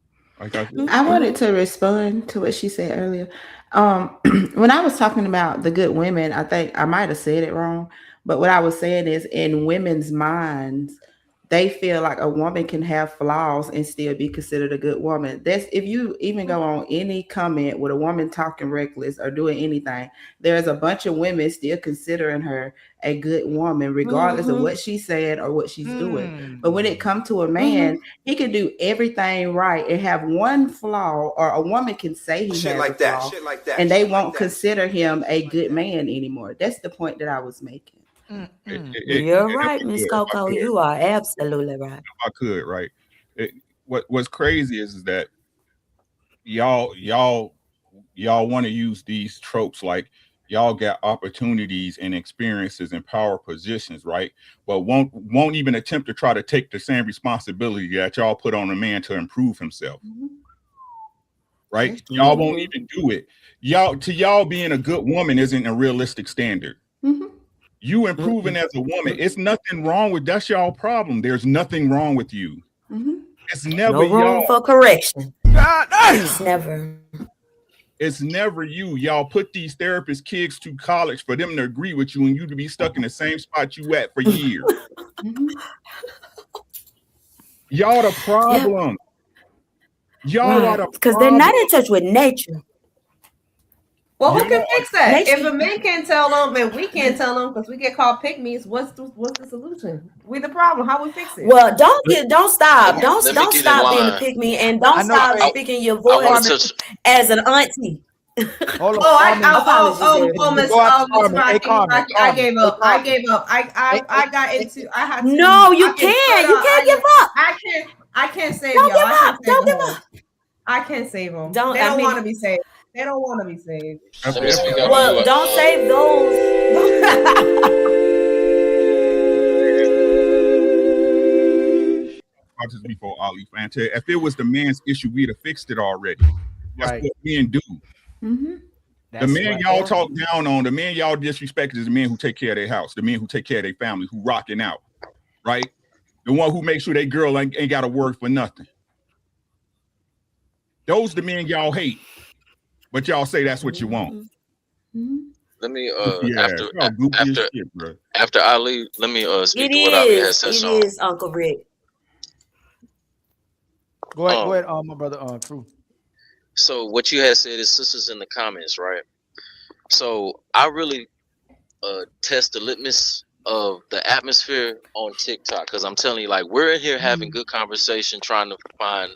Speaker 7: Like I
Speaker 15: I wanted to respond to what she said earlier. When I was talking about the good women, I think I might have said it wrong, but what I was saying is in women's minds, they feel like a woman can have flaws and still be considered a good woman. That's if you even go on any comment with a woman talking reckless or doing anything, there's a bunch of women still considering her a good woman, regardless of what she said or what she's doing. But when it comes to a man, he can do everything right and have one flaw, or a woman can say he has a flaw, and they won't consider him a good man anymore. That's the point that I was making.
Speaker 8: You're
Speaker 7: If
Speaker 8: right,
Speaker 7: I
Speaker 8: Miss
Speaker 7: could, if I
Speaker 8: Coco.
Speaker 7: could,
Speaker 8: You are absolutely right.
Speaker 7: if I could, right? What's crazy is that y'all want to use these tropes like y'all got opportunities and experiences and power positions, right? But won't even attempt to try to take the same responsibility that y'all put on a man to improve himself. Right? Y'all won't even do it. Y'all being a good woman isn't a realistic standard. You improving as a woman, it's nothing wrong with that's y'all problem. There's nothing wrong with you. It's never
Speaker 8: No room
Speaker 7: y'all.
Speaker 8: for correction. It's never.
Speaker 7: It's never you. Y'all put these therapist kids to college for them to agree with you and you to be stuck in the same spot you at for years. Y'all the problem. Y'all are the
Speaker 8: Because they're not in
Speaker 7: problem.
Speaker 8: touch with nature.
Speaker 2: Well, who
Speaker 7: Y'all
Speaker 2: can
Speaker 7: are
Speaker 2: fix that?
Speaker 8: Nature.
Speaker 2: If a man can't tell them and we can't tell them because we get called pygmies, what's the solution? We the problem. How we fix it?
Speaker 8: Well, don't stop. Don't
Speaker 16: let me get in
Speaker 8: stop being a
Speaker 16: line.
Speaker 8: pick me, and don't
Speaker 1: I know.
Speaker 8: stop
Speaker 1: Hey,
Speaker 8: speaking your
Speaker 16: I want
Speaker 8: voice
Speaker 16: to touch.
Speaker 8: as an auntie.
Speaker 1: hold on, Carmen.
Speaker 8: Apologies,
Speaker 1: Before you go out to
Speaker 2: Miss
Speaker 1: Carmen, hey,
Speaker 2: Rocky,
Speaker 1: Carmen,
Speaker 2: I
Speaker 1: Carmen,
Speaker 2: gave
Speaker 1: hey,
Speaker 2: up. I
Speaker 1: Carmen.
Speaker 2: gave up.
Speaker 1: Hey,
Speaker 2: I got into. I had to.
Speaker 8: No, you
Speaker 2: I've been put
Speaker 8: can't. You
Speaker 2: on.
Speaker 8: can't give up.
Speaker 2: I can't save
Speaker 8: Don't
Speaker 2: y'all.
Speaker 8: give
Speaker 2: I can't
Speaker 8: up.
Speaker 2: save
Speaker 8: Don't
Speaker 2: the
Speaker 8: give
Speaker 2: home.
Speaker 8: up.
Speaker 2: I can't save them.
Speaker 8: Don't.
Speaker 2: They
Speaker 8: I
Speaker 2: don't
Speaker 8: mean,
Speaker 2: want to be saved. They don't want to be saved.
Speaker 16: Let me speak up.
Speaker 8: well, don't save those.
Speaker 7: Just before Ali Fante. If it was the man's issue, we'd have fixed it already. That's
Speaker 1: Right.
Speaker 7: what men do. The
Speaker 1: That's
Speaker 7: man
Speaker 1: right.
Speaker 7: y'all talk down on, the man y'all disrespect is the men who take care of their house, the men who take care of their family, who rocking out, right? The one who makes sure their girl ain't got to work for nothing. Those the men y'all hate, but y'all say that's what you want.
Speaker 16: Let me
Speaker 7: Yeah, y'all goofy as shit, bro.
Speaker 16: after Ali, let me speak
Speaker 8: It
Speaker 16: to what Ali has
Speaker 8: is.
Speaker 16: said.
Speaker 8: It
Speaker 16: So
Speaker 8: is, Uncle Rick.
Speaker 1: Go ahead, my brother, True.
Speaker 16: so what you had said is sisters in the comments, right? So I really test the litmus of the atmosphere on TikTok because I'm telling you, like, we're in here having good conversation, trying to find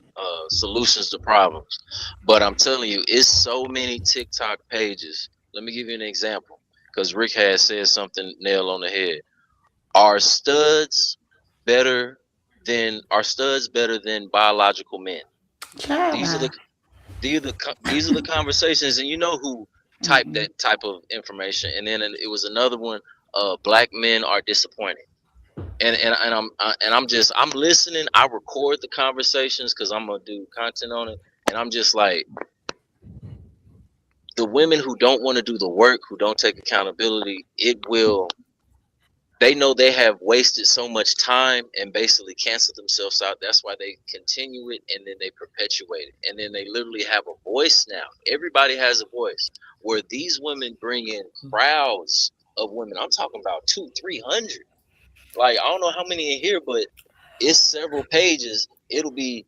Speaker 16: solutions to problems. But I'm telling you, it's so many TikTok pages. Let me give you an example because Rick has said something nail on the head. Are studs better than biological men? These are the these are the conversations, and you know who typed that type of information. And then it was another one. Black men are disappointed, and I'm listening. I record the conversations because I'm gonna do content on it, and I'm just like, the women who don't want to do the work, who don't take accountability, they know they have wasted so much time and basically canceled themselves out. That's why they continue it, and then they perpetuate it. And then they literally have a voice now. Everybody has a voice. Where these women bring in crowds of women. I'm talking about 200-300. Like, I don't know how many in here, but it's several pages. It'll be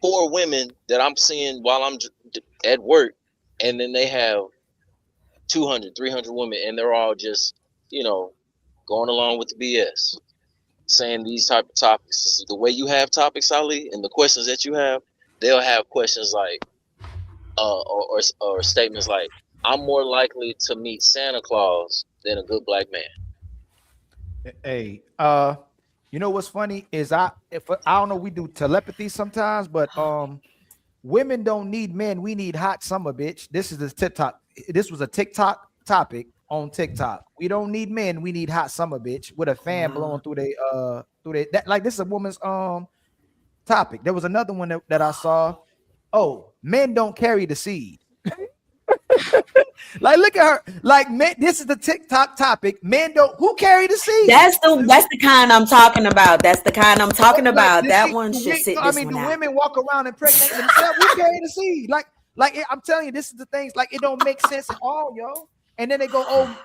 Speaker 16: 4 women that I'm seeing while I'm at work. And then they have 200-300 women, and they're all just, going along with the BS, saying these type of topics. The way you have topics, Ali, and the questions that you have, they'll have questions like, or statements like, "I'm more likely to meet Santa Claus than a good black man."
Speaker 1: Hey, you know what's funny is I don't know, we do telepathy sometimes, but women don't need men. We need hot summer, bitch. This is the TikTok. This was a TikTok topic on TikTok. We don't need men. We need hot summer, bitch, with a fan blowing through that. Like, this is a woman's topic. There was another one that I saw. Oh, men don't carry the seed. Like, look at her. Like, men, this is the TikTok topic. Men don't. Who carry the seed?
Speaker 8: That's the kind I'm talking about. That's the kind I'm talking about. That one should sit.
Speaker 1: I mean, do women walk around impregnate themselves? Who carry the seed? Like I'm telling you, this is the things. Like, it don't make sense at all, yo. And then they go,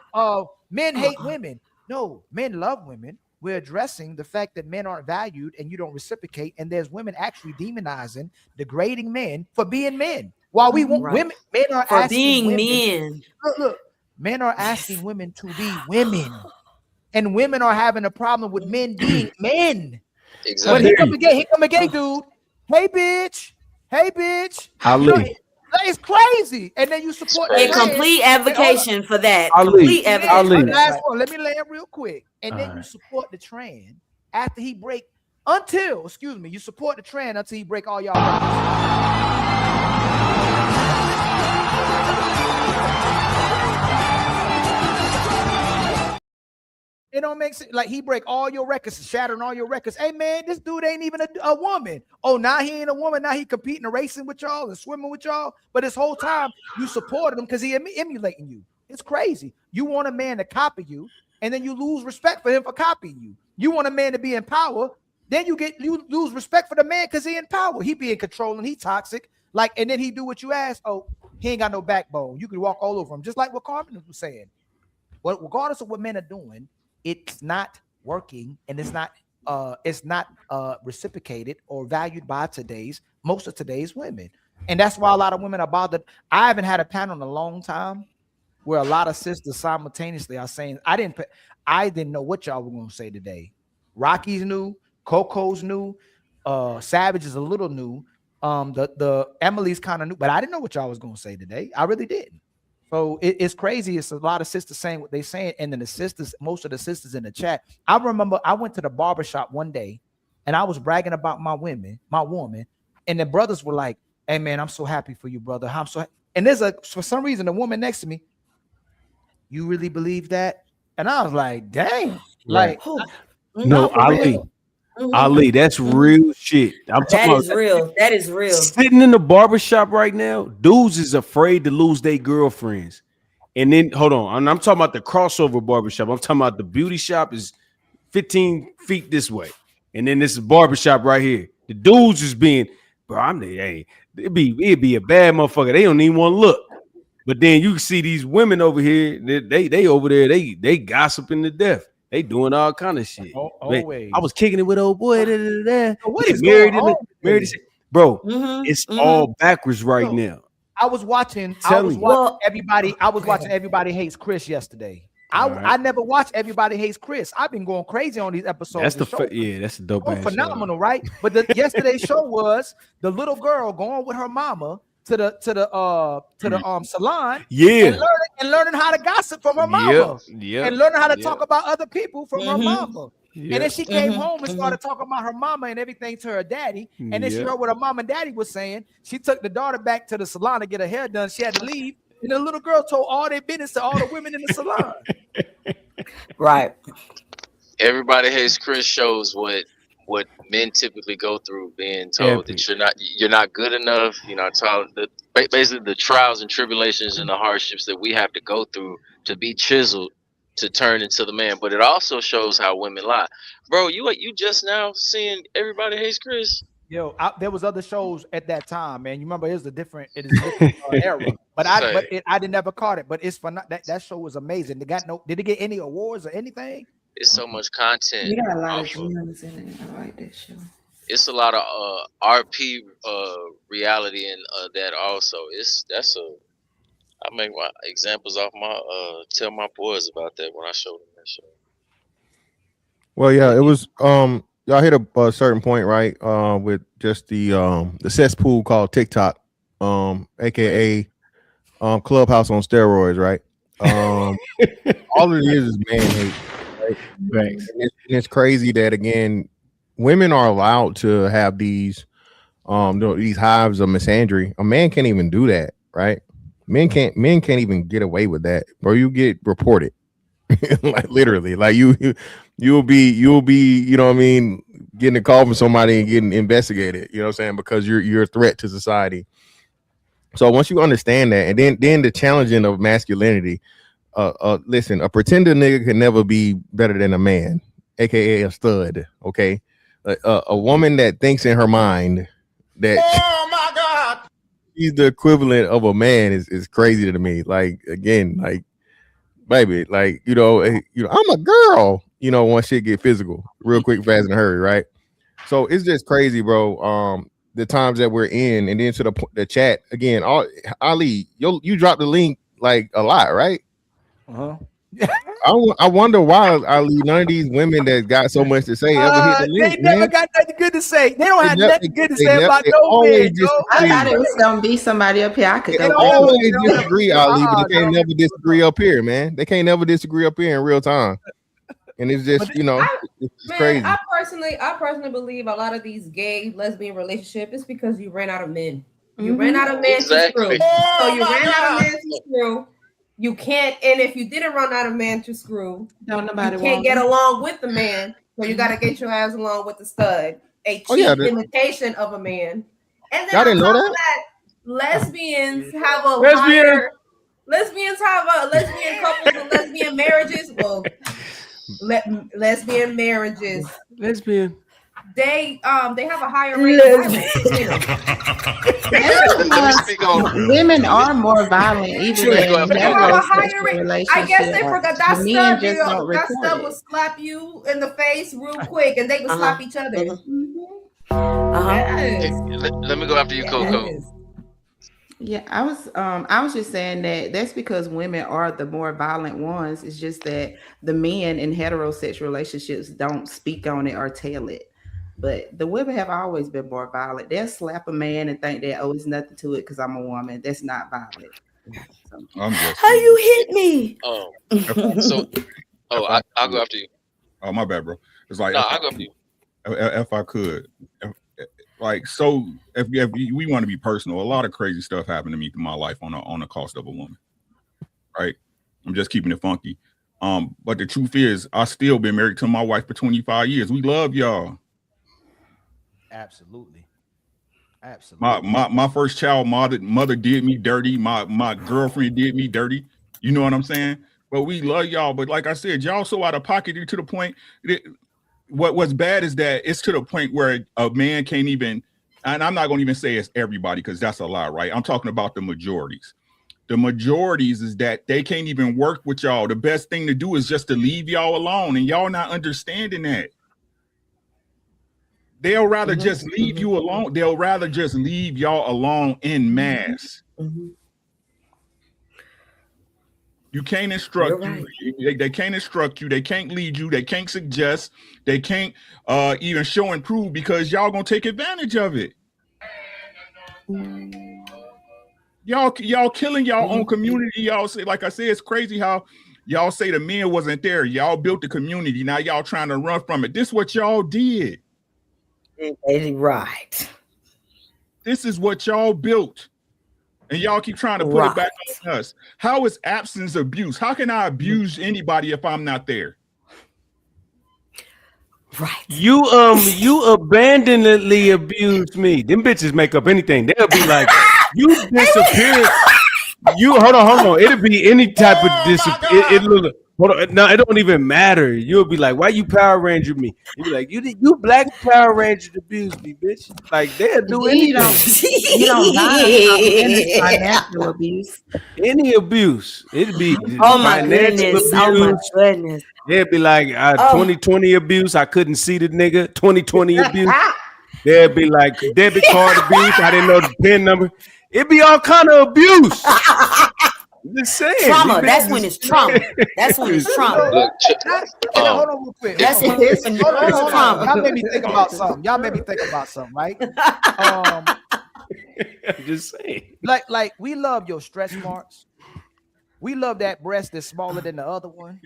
Speaker 1: men hate women. No, men love women. We're addressing the fact that men aren't valued and you don't reciprocate. And there's women actually demonizing, degrading men for being men. While we want women, men are
Speaker 8: for
Speaker 1: asking
Speaker 8: being
Speaker 1: women,
Speaker 8: men.
Speaker 1: Look, men are asking women to be women, and women are having a problem with men being men.
Speaker 16: Exactly.
Speaker 1: But here come a gay dude. Hey, bitch.
Speaker 6: Ali.
Speaker 1: It's crazy. And then you support
Speaker 8: a complete advocation for that. Complete advocation.
Speaker 1: Last one. Let me lay it real quick. And then you support the trend after he break you support the trend until he break all y'all records. It don't make sense. Like, he break all your records, shattering all your records. Hey, man, this dude ain't even a woman. Oh, now he ain't a woman. Now he competing and racing with y'all and swimming with y'all. But this whole time you supported him because he emulating you. It's crazy. You want a man to copy you, and then you lose respect for him for copying you. You want a man to be in power, then you lose respect for the man because he in power. He being controlling. He toxic. Like, and then he do what you ask. Oh, he ain't got no backbone. You can walk all over him, just like what Carmen was saying. Well, regardless of what men are doing, it's not working, and it's not reciprocated or valued by most of today's women. And that's why a lot of women are bothered. I haven't had a panel in a long time where a lot of sisters simultaneously are saying, I didn't know what y'all were going to say today. Rocky's new, Coco's new, Savage is a little new, the Emily's kind of new, but I didn't know what y'all was going to say today. I really didn't. So it's crazy. It's a lot of sisters saying what they're saying. And then most of the sisters in the chat. I remember I went to the barbershop one day and I was bragging about my woman. And the brothers were like, hey, man, I'm so happy for you, brother. And for some reason, the woman next to me, you really believe that? And I was like, dang.
Speaker 6: Right. No, Ali, that's real shit.
Speaker 8: That is real. That is real.
Speaker 6: Sitting in the barbershop right now, dudes is afraid to lose their girlfriends. And then, hold on, I'm talking about the crossover barbershop. I'm talking about the beauty shop is 15 feet this way. And then this is barbershop right here. The dudes is being, bro, it'd be a bad motherfucker. They don't even want to look. But then you see these women over here, they over there, they gossiping to death. They doing all kind of shit.
Speaker 1: Always.
Speaker 6: I was kicking it with old boy.
Speaker 1: What is married going on?
Speaker 6: Bro, it's all backwards right now.
Speaker 1: I was watching everybody. I was watching Everybody Hates Chris yesterday. I never watched Everybody Hates Chris. I've been going crazy on these episodes.
Speaker 6: That's that's a dope.
Speaker 1: Phenomenal, right? But yesterday's show was the little girl going with her mama to the salon, and learning how to gossip from her mama, and learning how to talk about other people from her mama. And then she came home and started talking about her mama and everything to her daddy. And then she heard what her mom and daddy was saying. She took the daughter back to the salon to get her hair done. She had to leave, and the little girl told all their business to all the women in the salon.
Speaker 8: Right.
Speaker 16: Everybody Hates Chris shows what men typically go through, being told that you're not good enough. You're not told basically the trials and tribulations and the hardships that we have to go through to be chiseled to turn into the man. But it also shows how women lie. Bro, you just now seeing Everybody Hates Chris.
Speaker 1: Yo, there was other shows at that time, man. You remember it is a different era. But I didn't never caught it. But it's fun. That show was amazing. Did it get any awards or anything?
Speaker 16: It's so much content.
Speaker 15: You got a lot of gems in it. I like that show.
Speaker 16: It's a lot of RP reality in that also. I make my examples off my tell my boys about that when I show them that show.
Speaker 9: Well, yeah, it was y'all hit a certain point, right? With just the cesspool called TikTok, aka Clubhouse on steroids, right? All it is man hate. Right? And it's crazy that again, women are allowed to have these these hives of misandry. A man can't even do that, right? Men can't even get away with that, bro. You get reported. Like literally, like you'll be, you know what I mean, getting a call from somebody and getting investigated, you know what I'm saying, because you're a threat to society. So once you understand that, and then the challenging of masculinity, listen, a pretender nigga can never be better than a man, aka a stud. Okay, a woman that thinks in her mind that she's the equivalent of a man is crazy to me. Like again, like baby, like I'm a girl. Once shit get physical, real quick, fast, and hurry, right? So it's just crazy, bro. The times that we're in, and then to the chat again. Ali, you dropped the link like a lot, right? I wonder why Ali, none of these women that got so much to say ever hit the link.
Speaker 1: They never got nothing good to say. They don't have nothing good to say about no man, Joe.
Speaker 15: I thought it was gonna be somebody up here. I could
Speaker 9: They
Speaker 15: go.
Speaker 9: always disagree, Ali, but they can't never disagree up here, man. They can't never disagree up here in real time. And it's just, it's crazy.
Speaker 2: I personally believe a lot of these gay lesbian relationships is because you ran out of men. You ran out of men to screw. So you ran out of men to screw. You can't, and if you didn't run out of men to screw, you can't get along with the man. So you got to get your ass along with the stud, a cheap imitation of a man. And then on top of that, lesbians have a lesbian couples and lesbian marriages. Well, lesbian marriages. They have a higher rate of
Speaker 15: Women are more violent, even in heterosexual relationships.
Speaker 2: I guess they forgot that
Speaker 15: men just don't
Speaker 2: that
Speaker 15: report
Speaker 2: stud
Speaker 15: it.
Speaker 2: would slap you in the face real quick, and they would slap each other.
Speaker 16: Hey, let me go after you, Coco.
Speaker 15: Yeah, I was just saying that's because women are the more violent ones. It's just that the men in heterosexual relationships don't speak on it or tell it. But the women have always been more violent. They'll slap a man and think that, it's nothing to it because I'm a woman. That's not violent. So,
Speaker 8: how you hit me?
Speaker 16: I'll go after you.
Speaker 7: Oh, my bad, bro. It's like,
Speaker 16: I'll go after you.
Speaker 7: If I could, if we want to be personal, a lot of crazy stuff happened to me through my life on the cost of a woman. Right? I'm just keeping it funky. But the truth is, I still been married to my wife for 25 years. We love y'all.
Speaker 1: Absolutely.
Speaker 7: My first child mother did me dirty. My girlfriend did me dirty. You know what I'm saying? But we love y'all. But like I said, y'all so out of pocket to the point that what's bad is that it's to the point where a man can't even, and I'm not going to even say it's everybody because that's a lie, right? I'm talking about the majorities. The majorities is that they can't even work with y'all. The best thing to do is just to leave y'all alone, and y'all not understanding that. They'll rather just leave you alone. They'll rather just leave y'all alone en masse. You can't instruct you. They can't instruct you. They can't lead you. They can't suggest. They can't even show and prove because y'all gonna take advantage of it. Y'all killing y'all own community. Y'all say, like I said, it's crazy how y'all say the men wasn't there. Y'all built the community. Now y'all trying to run from it. This is what y'all did.
Speaker 8: Right.
Speaker 7: This is what y'all built. And y'all keep trying to put it back on us. How is absence abuse? How can I abuse anybody if I'm not there?
Speaker 8: Right.
Speaker 6: You abandonedly abused me. Them bitches make up anything. They'll be like, you disappeared. Hold on. It'll be any type of disappear. Hold on. No, it don't even matter. You'll be like, why you Power Ranger me? You'll be like, you black Power Ranger abused me, bitch. Like they'll do anything.
Speaker 15: You don't violate financial abuse.
Speaker 6: Any abuse. It'd be
Speaker 8: my
Speaker 6: financial
Speaker 8: goodness.
Speaker 6: abuse.
Speaker 8: Oh my goodness.
Speaker 6: They'd be like 2020 abuse. I couldn't see the nigga. 2020 abuse. They'd be like debit card abuse. I didn't know the PIN number. It'd be all kind of abuse. Just saying.
Speaker 8: Trauma. That's when it's trauma. That's when it's trauma.
Speaker 16: Look,
Speaker 1: Hold on real quick.
Speaker 8: That's when it's trauma.
Speaker 1: Y'all made me think about something. Right?
Speaker 6: Just saying.
Speaker 1: Like we love your stretch marks. We love that breast that's smaller than the other one.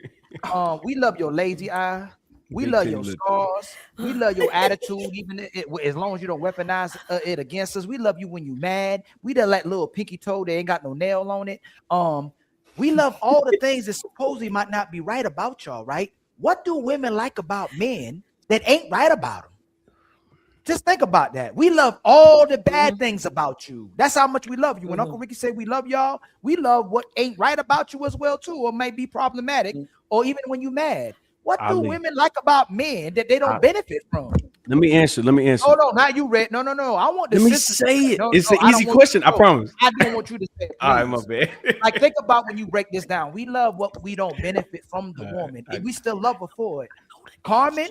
Speaker 1: We love your lazy eye. We
Speaker 6: Big
Speaker 1: love
Speaker 6: titty
Speaker 1: your
Speaker 6: look.
Speaker 1: scars. We love your attitude, even as long as you don't weaponize it against us. We love you when you mad. We done like little pinky toe that ain't got no nail on it. We love all the things that supposedly might not be right about y'all, right? What do women like about men that ain't right about them? Just think about that. We love all the bad things about you. That's how much we love you. When Uncle Ricky said we love y'all, we love what ain't right about you as well too, or may be problematic, or even when you mad. What do
Speaker 6: Ali.
Speaker 1: women like about men that they don't benefit from?
Speaker 6: Let me answer.
Speaker 1: Hold on, now you read. No. I want the
Speaker 6: Let me
Speaker 1: sisters to
Speaker 6: say it.
Speaker 1: No,
Speaker 6: It's
Speaker 1: no,
Speaker 6: an
Speaker 1: I don't
Speaker 6: easy
Speaker 1: want
Speaker 6: question.
Speaker 1: you-
Speaker 6: I promise.
Speaker 1: I don't want you to say it,
Speaker 6: All right, my
Speaker 1: please.
Speaker 6: bad.
Speaker 1: Like, think about when you break this down. We love what we don't benefit from the woman. We still love her for it. Carmen,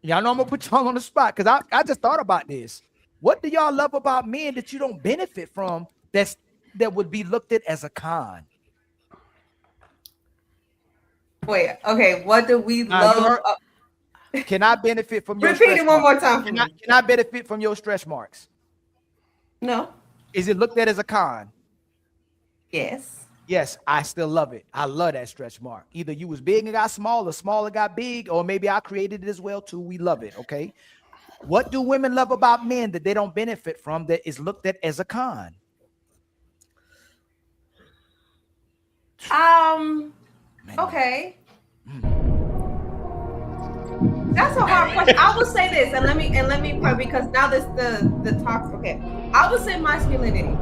Speaker 1: y'all know I'm gonna put y'all on the spot because I just thought about this. What do y'all love about men that you don't benefit from that would be looked at as a con?
Speaker 2: Wait, okay. What do we
Speaker 1: Now, you
Speaker 2: love?
Speaker 1: heard- Can I benefit from your
Speaker 2: Repeat
Speaker 1: stretch
Speaker 2: it one
Speaker 1: marks?
Speaker 2: more time for
Speaker 1: Can
Speaker 2: me.
Speaker 1: I benefit from your stretch marks?
Speaker 2: No.
Speaker 1: Is it looked at as a con?
Speaker 2: Yes.
Speaker 1: Yes, I still love it. I love that stretch mark. Either you was big and got small, or small and got big, or maybe I created it as well too. We love it. Okay. What do women love about men that they don't benefit from that is looked at as a con?
Speaker 2: Okay. That's a hard question. I would say this, and let me put, because now this the talk. Okay, I would say masculinity,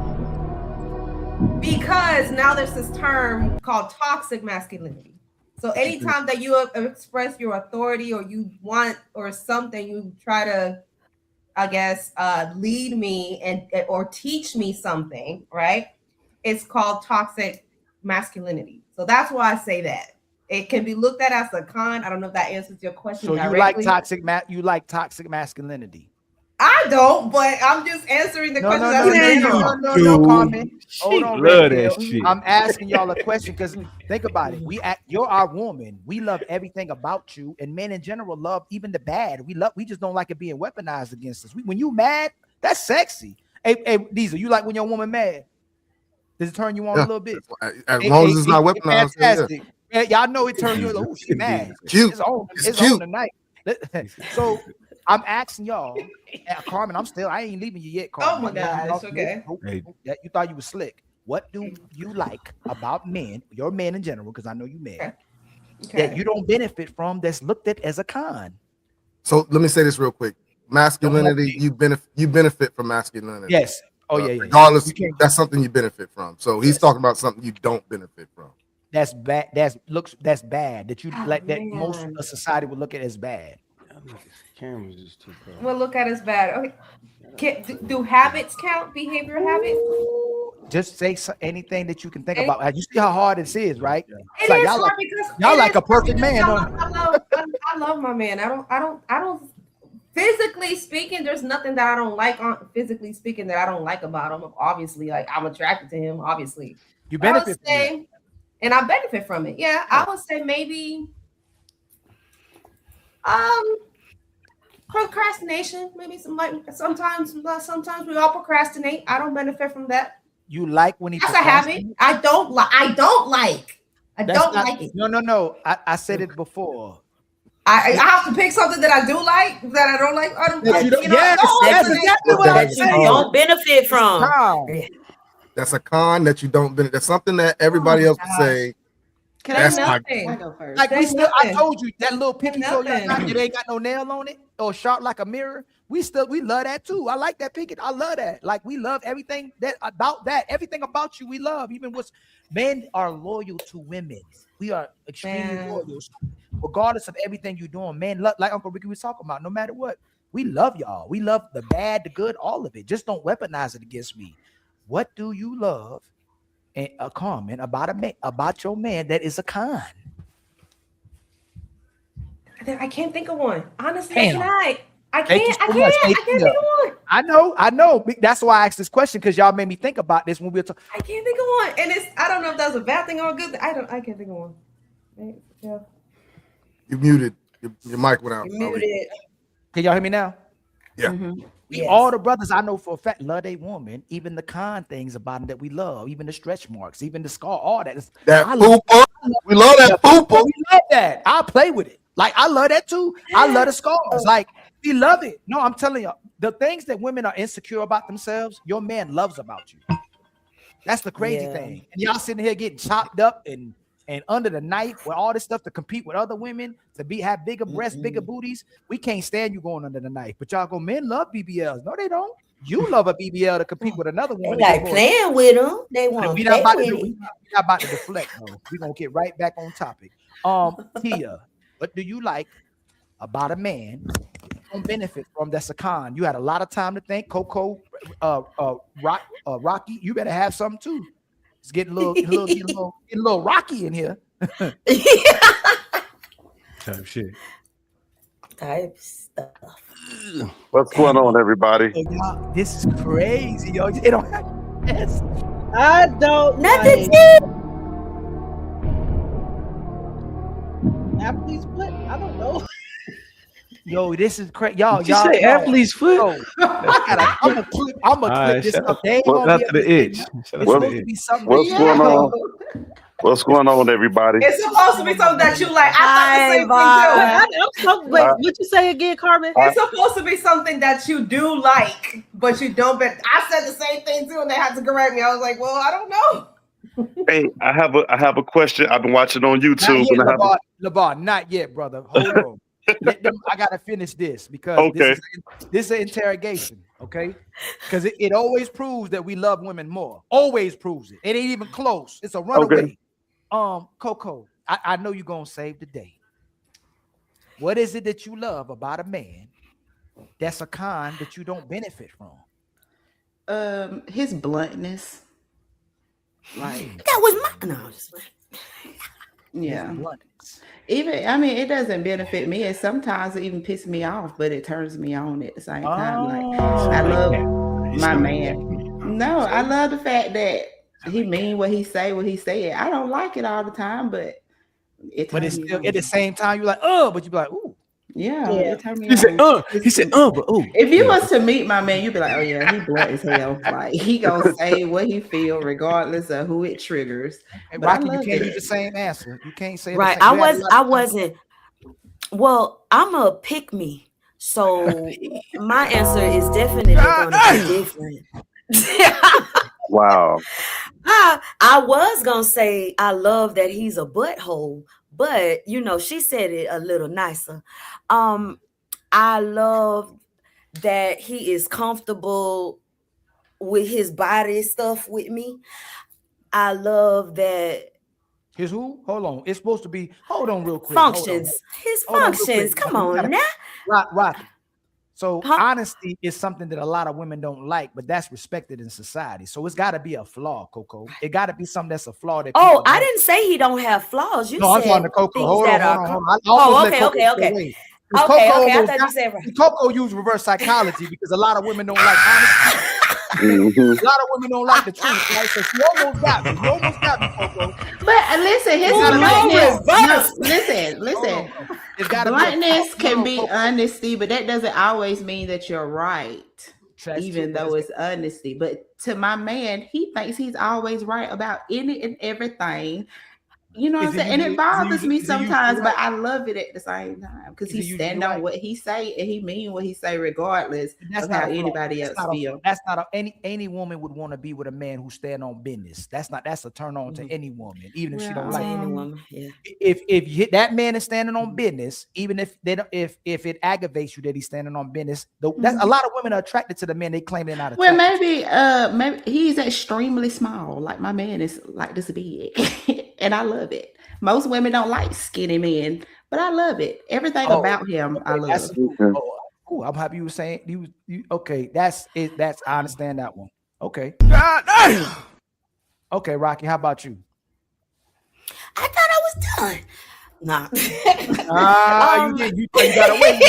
Speaker 2: because now there's this term called toxic masculinity. So anytime that you express your authority or you want or something, you try to, I guess, lead me and or teach me something, right? It's called toxic masculinity. So that's why I say that. It can be looked at as a con. I don't know if that answers your question
Speaker 1: So
Speaker 2: directly.
Speaker 1: you like toxic masculinity.
Speaker 2: I don't, but I'm just answering the question.
Speaker 1: No, Carmen. Hold on,
Speaker 6: love
Speaker 1: Red
Speaker 6: that
Speaker 1: Pill.
Speaker 6: shit.
Speaker 1: I'm asking y'all a question because think about it. You're our woman. We love everything about you, and men in general love even the bad. We just don't like it being weaponized against us. When you mad, that's sexy. Hey, Diesel, you like when your woman mad? Does it turn you on a little bit?
Speaker 13: As long as it's not weaponized.
Speaker 1: Fantastic. Yeah, y'all know it turns you on. Oh, she mad.
Speaker 13: Cute.
Speaker 1: It's on tonight. So I'm asking y'all, Carmen. I ain't leaving you yet, Carmen.
Speaker 2: Oh my gosh. Okay.
Speaker 1: You thought you were slick. What do you like about men, your men in general, because I know you men, that you don't benefit from that's looked at as a con?
Speaker 13: So let me say this real quick. Masculinity, you benefit from masculinity.
Speaker 1: Yes. Oh yeah.
Speaker 13: Regardless, that's something you benefit from. So he's talking about something you don't benefit from.
Speaker 1: That's bad. That's bad. That you like that most of society would look at as bad.
Speaker 6: Cameras is too far.
Speaker 2: We'll look at as bad. Okay. Do habits count? Behavioral habits?
Speaker 1: Just say anything that you can think about. You see how hard this is, right?
Speaker 2: It is hard because
Speaker 1: y'all like a perfect man.
Speaker 2: I love my man. I don't. Physically speaking, there's nothing that I don't like. Physically speaking, that I don't like about him. Obviously, like I'm attracted to him. Obviously,
Speaker 1: you benefit from it,
Speaker 2: and I benefit from it. Yeah, I would say maybe, procrastination. Maybe sometimes we all procrastinate. I don't benefit from that.
Speaker 1: You like when he?
Speaker 2: That's a habit. I don't like. I don't like it.
Speaker 1: No. I said it before.
Speaker 2: I have to pick something that I do like, that I don't like.
Speaker 1: That's exactly what I'm saying.
Speaker 8: Don't benefit from.
Speaker 13: That's a con that you don't benefit. That's something that everybody else would say.
Speaker 2: That's nothing.
Speaker 1: I go first. Like I told you that little pinky toe you got, it ain't got no nail on it or sharp like a mirror. We love that too. I like that pinky. I love that. Like we love everything about that. Everything about you, we love. Even men are loyal to women. We are extremely loyal, regardless of everything you're doing. Man, like Uncle Ricky was talking about. No matter what, we love y'all. We love the bad, the good, all of it. Just don't weaponize it against me. What do you love? And a comment about your man that is a con.
Speaker 2: I can't think of one. Honestly,
Speaker 1: Damn.
Speaker 2: I can't
Speaker 1: Thank
Speaker 2: think
Speaker 1: you so much.
Speaker 2: of one.
Speaker 1: I know. That's why I asked this question, because y'all made me think about this when we were talking.
Speaker 2: I can't think of one, and I don't know if that's a bad thing or a good thing. I can't think of one. Yeah.
Speaker 13: You muted. Your mic went out.
Speaker 2: You muted.
Speaker 1: Can y'all hear me now?
Speaker 13: Yeah.
Speaker 2: Mm-hmm.
Speaker 1: Yes. All the brothers I know for a fact love a woman, even the con things about them that we love, even the stretch marks, even the scar, all that.
Speaker 13: We love that pooper.
Speaker 1: We love that. I'll play with it. Like I love that too. I love the scars. Like we love it. No, I'm telling you, the things that women are insecure about themselves, your man loves about you. That's the crazy thing. And y'all sitting here getting chopped up and under the knife with all this stuff to compete with other women to have bigger breasts, bigger booties. We can't stand you going under the knife. But y'all go, men love BBLs. No, they don't. You love a BBL to compete with another
Speaker 8: They
Speaker 1: one.
Speaker 8: like playing with them. They want
Speaker 1: We
Speaker 8: to
Speaker 1: not
Speaker 8: play
Speaker 1: about to
Speaker 8: with
Speaker 1: do.
Speaker 8: it.
Speaker 1: We not about to deflect though. We're gonna get right back on topic. Tia, what do you like about a man don't benefit from that's a con? You had a lot of time to think. Coco, Rocky, you better have something too. It's getting a little rocky in here.
Speaker 6: Type shit.
Speaker 8: Type stuff.
Speaker 18: What's going on, everybody?
Speaker 1: Oh, y'all, this is crazy, yo. It don't have
Speaker 19: I don't
Speaker 8: Nothing.
Speaker 19: Athlete's foot. I don't know.
Speaker 1: Yo, this is crazy. Y'all,
Speaker 6: You say athlete's foot?
Speaker 1: I'm gonna clip this up. They ain't
Speaker 6: Shout
Speaker 1: gonna
Speaker 6: out
Speaker 1: be
Speaker 6: to the itch.
Speaker 1: It's supposed to be something.
Speaker 18: What's going on? What's going on, everybody?
Speaker 2: It's supposed to be something that you like. I thought the same thing too.
Speaker 19: Wait, what you say again, Carmen?
Speaker 2: It's supposed to be something that you do like, but you don't. But I said the same thing too, and they had to correct me. I was like, well, I don't know.
Speaker 18: Hey, I have a question. I've been watching on YouTube.
Speaker 1: Not yet, LeBar, not yet, brother. Hold on. I gotta finish this because this is an interrogation, okay? Because it always proves that we love women more. Always proves it. It ain't even close. It's a runaway.
Speaker 18: Okay.
Speaker 1: Coco, I know you're gonna save the day. What is it that you love about a man that's a con that you don't benefit from?
Speaker 15: His bluntness. Like
Speaker 8: that was my no.
Speaker 15: Yeah. Even I mean, it doesn't benefit me, and sometimes it even pisses me off, but it turns me on at the same time. Like I love my man. No, I love the fact that he mean what he say, what he said. I don't like it all the time, but
Speaker 1: it's still at the same time you're like, oh, but you be like, ooh.
Speaker 15: Yeah. It turned me
Speaker 6: He said,
Speaker 15: on.
Speaker 6: he said, but oh.
Speaker 15: If you was to meet my man, you'd be like, oh yeah, he blunt as hell. Like he gonna say what he feel regardless of who it triggers.
Speaker 1: Hey,
Speaker 15: But I
Speaker 1: Rocky, you
Speaker 15: love
Speaker 1: can't
Speaker 15: it.
Speaker 1: use the same answer. You can't say
Speaker 8: Right.
Speaker 1: The same.
Speaker 8: I wasn't. Well, I'm a pick me. So my answer is definitely gonna be different.
Speaker 18: Wow.
Speaker 8: I was gonna say I love that he's a butthole, but you know, she said it a little nicer. I love that he is comfortable with his body stuff with me. I love that
Speaker 1: his who? Hold on. It's supposed to be. Hold on, real quick.
Speaker 8: functions. His functions. Come on now.
Speaker 1: Rocky. So honesty is something that a lot of women don't like, but that's respected in society. So it's got to be a flaw, Coco. It got to be something that's a flaw. That
Speaker 8: oh, I didn't say he don't have flaws. You
Speaker 1: no, I'm
Speaker 8: said
Speaker 1: talking to Coco. Hold on.
Speaker 8: Oh, okay. I thought you said right.
Speaker 1: Coco used reverse psychology because a lot of women don't like honesty. A lot of women don't like the truth, right? So you almost got me. Coco.
Speaker 15: But listen, his bluntness. No, listen. Bluntness can be honesty, but that doesn't always mean that you're right. Even though it's honesty. But to my man, he thinks he's always right about any and everything. You know what I'm saying? And it bothers me sometimes, but I love it at the same time because he stand on what he say and he mean what he say regardless of how anybody else feel.
Speaker 1: That's not any woman would want to be with a man who stand on business. That's a turn on to any woman, even if she don't like
Speaker 8: any
Speaker 1: it.
Speaker 8: woman. Yeah.
Speaker 1: If that man is standing on business, even if they don't, if it aggravates you that he's standing on business, that's a lot of women are attracted to the men they claim they're not attracted.
Speaker 15: Well, maybe he's extremely small. Like my man is like this big, and I love it. Most women don't like skinny men, but I love it. Everything about him, I love.
Speaker 1: I'm happy you were saying you okay. That's it. I understand that one. Okay. Okay, Rocky. How about you?
Speaker 8: I thought I was done. Nah.
Speaker 1: You gotta wait.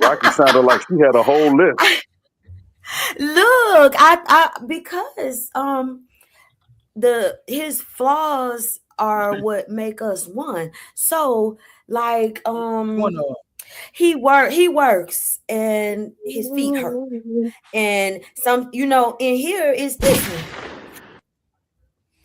Speaker 18: Rocky sounded like she had a whole list.
Speaker 8: Look, I because his flaws are what make us one. So like he works and his feet hurt. And some, you know, in here is different.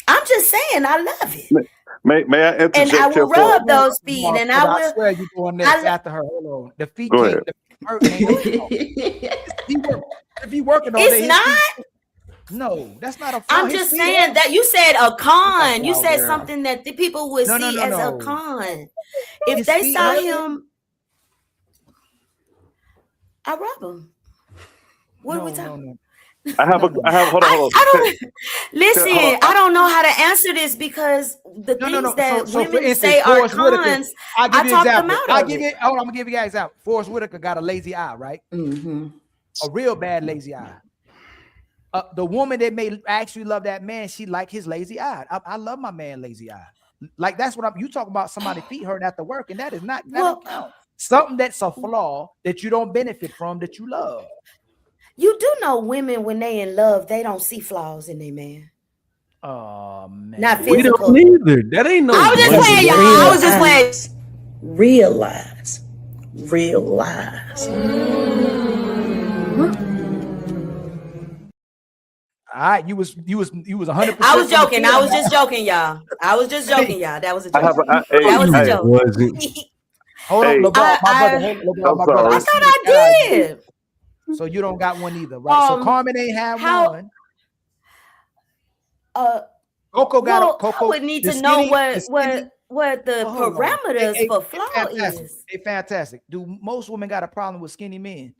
Speaker 8: I'm just saying I love it.
Speaker 18: May I interject
Speaker 8: and I will
Speaker 18: here for?
Speaker 8: rub those feet, and I will.
Speaker 1: swear you going next
Speaker 8: I,
Speaker 1: after her. Hold on. The feet
Speaker 18: Go
Speaker 1: can't.
Speaker 18: ahead.
Speaker 1: The feet hurt. If he working all day,
Speaker 8: it's
Speaker 1: his
Speaker 8: not.
Speaker 1: feet, no, that's not a flaw.
Speaker 8: I'm
Speaker 1: His
Speaker 8: just
Speaker 1: feet
Speaker 8: saying
Speaker 1: hurt.
Speaker 8: that you said a con. You
Speaker 1: Oh,
Speaker 8: said
Speaker 1: girl.
Speaker 8: something that the people would
Speaker 1: No,
Speaker 8: see as a
Speaker 1: no.
Speaker 8: con. If
Speaker 1: His
Speaker 8: they
Speaker 1: feet
Speaker 8: saw
Speaker 1: hurt.
Speaker 8: him, I rub him. What are we talking?
Speaker 1: No.
Speaker 18: I have hold on.
Speaker 8: I don't listen. I don't know how to answer this because the things that
Speaker 1: So for
Speaker 8: women
Speaker 1: instance,
Speaker 8: say are
Speaker 1: Forrest Whitaker,
Speaker 8: cons,
Speaker 1: I'll give
Speaker 8: I
Speaker 1: you an
Speaker 8: talk them
Speaker 1: example.
Speaker 8: out of it.
Speaker 1: I'm gonna give you an example. Forrest Whitaker got a lazy eye, right? A real bad lazy eye. The woman that may actually love that man, she like his lazy eye. I love my man lazy eye. Like that's what you talk about. Somebody feet hurt after work, and that is not that don't count. Something that's a flaw that you don't benefit from that you love.
Speaker 8: You do know women when they in love, they don't see flaws in their man.
Speaker 1: Oh man,
Speaker 8: not
Speaker 6: We
Speaker 8: physical.
Speaker 6: don't either. That ain't no.
Speaker 8: I was just playing, y'all. I was just playing.
Speaker 20: Realize.
Speaker 1: All right, you was 100%.
Speaker 8: I was joking. I was just joking, y'all. I was just joking, y'all. That was a joke. That was a joke.
Speaker 1: Hold on, LeBron, my brother. LeBron, my brother.
Speaker 8: I thought I did.
Speaker 1: So you don't got one either, right? So Carmen ain't have one. Coco got Coco.
Speaker 8: I would need to know what the parameters for flaw is.
Speaker 1: Hey, fantastic. Do most women got a problem with skinny men?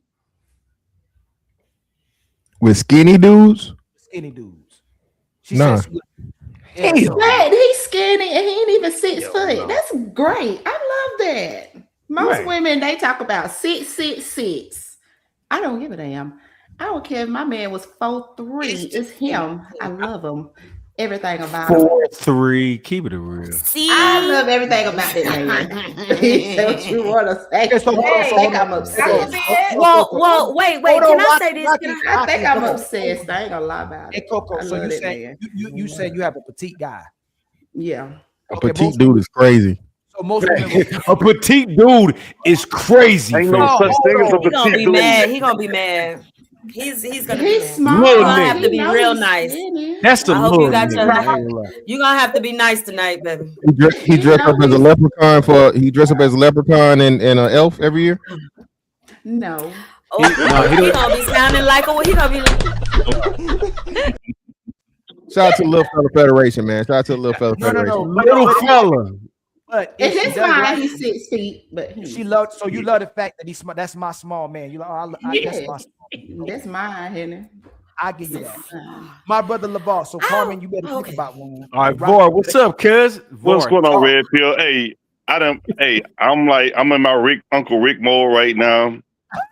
Speaker 9: With skinny dudes?
Speaker 1: Skinny dudes.
Speaker 9: Nah.
Speaker 15: Dad, he's skinny and he ain't even 6 foot. That's great. I love that. Most women, they talk about 6'6". I don't give a damn. I don't care if my man was 4'3". It's him. I love him. Everything about him.
Speaker 6: 4'3". Keep it real.
Speaker 8: See,
Speaker 15: I love everything about that man. That's what you want to say. I think I'm obsessed.
Speaker 8: Well, wait. Can I say this?
Speaker 15: I think I'm obsessed. I ain't gonna lie about it.
Speaker 1: Hey, Coco,
Speaker 15: I
Speaker 1: so
Speaker 15: love
Speaker 1: you
Speaker 15: that
Speaker 1: say
Speaker 15: man.
Speaker 1: you said you have a petite guy.
Speaker 15: Yeah.
Speaker 9: A petite dude is crazy.
Speaker 1: So most women
Speaker 6: A petite dude is crazy.
Speaker 18: Ain't no such thing as a
Speaker 8: He gonna
Speaker 18: petite
Speaker 8: be
Speaker 18: dude.
Speaker 8: mad. He gonna be mad. He's gonna be mad.
Speaker 15: small.
Speaker 8: You're
Speaker 6: Little
Speaker 8: gonna have to
Speaker 6: nigga.
Speaker 8: be real nice.
Speaker 6: That's the
Speaker 8: I hope
Speaker 6: little
Speaker 8: you got
Speaker 6: nigga.
Speaker 8: your.
Speaker 6: I ain't gonna lie.
Speaker 8: You're gonna have to be nice tonight, baby.
Speaker 9: He dressed up as a leprechaun he dressed up as a leprechaun and an elf every year.
Speaker 15: No.
Speaker 8: Oh, he gonna be sounding like a. He gonna be.
Speaker 9: Shout out to the Little Fella Federation, man. Shout out to the Little Fella Federation.
Speaker 6: Little fella.
Speaker 1: But
Speaker 15: If
Speaker 1: if
Speaker 15: it's
Speaker 1: she does
Speaker 15: fine,
Speaker 1: like
Speaker 15: he's 6 feet, but
Speaker 1: she loved. So you love the fact that he's small. That's my small man. You know,
Speaker 15: that's mine, Henry.
Speaker 1: I give you that. My brother LeVar. So Carmen, you better think about one.
Speaker 6: All right, Var, what's up, cuz?
Speaker 18: What's
Speaker 6: Var,
Speaker 18: going on,
Speaker 6: talk.
Speaker 18: Red Pill? Hey, I'm in my Uncle Rick mode right now.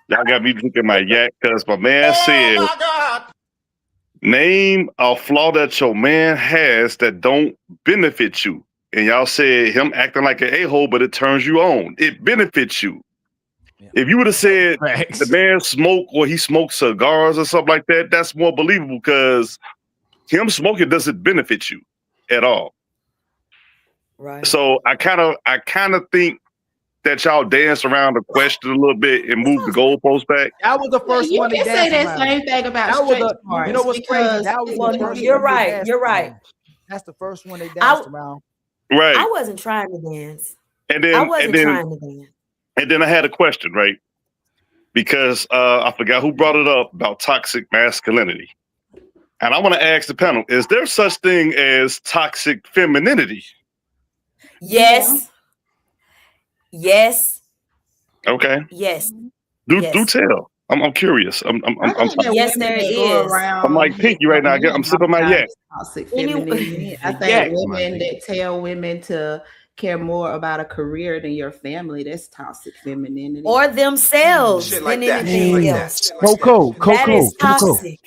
Speaker 18: Y'all got me drinking my yak because my man said, name a flaw that your man has that don't benefit you. And y'all said him acting like an a-hole, but it turns you on. It benefits you. If you would have said the man smoke or he smokes cigars or something like that, that's more believable because him smoking doesn't benefit you at all.
Speaker 8: Right.
Speaker 18: So I kind of think that y'all danced around the question a little bit and moved the goalpost back.
Speaker 1: That was the first
Speaker 15: You
Speaker 1: one.
Speaker 15: can say that same thing about straight bars.
Speaker 1: You know what's crazy? That was the first
Speaker 8: You're
Speaker 1: one they
Speaker 8: right.
Speaker 1: danced
Speaker 8: You're right.
Speaker 1: around. That's the first one they danced around.
Speaker 18: Right.
Speaker 8: I wasn't trying to dance.
Speaker 18: And then
Speaker 8: I wasn't trying to dance.
Speaker 18: And then I had a question, right? Because I forgot who brought it up about toxic masculinity. And I want to ask the panel, is there such thing as toxic femininity?
Speaker 8: Yes. Yes.
Speaker 18: Okay.
Speaker 8: Yes.
Speaker 18: Do tell. I'm curious.
Speaker 8: Yes, there is.
Speaker 18: I'm like Pinky right now. I'm sipping my yak.
Speaker 15: Toxic femininity. I think women that tell women to care more about a career than your family, that's toxic femininity.
Speaker 8: Or themselves than anything else.
Speaker 6: Coco,
Speaker 8: That is toxic.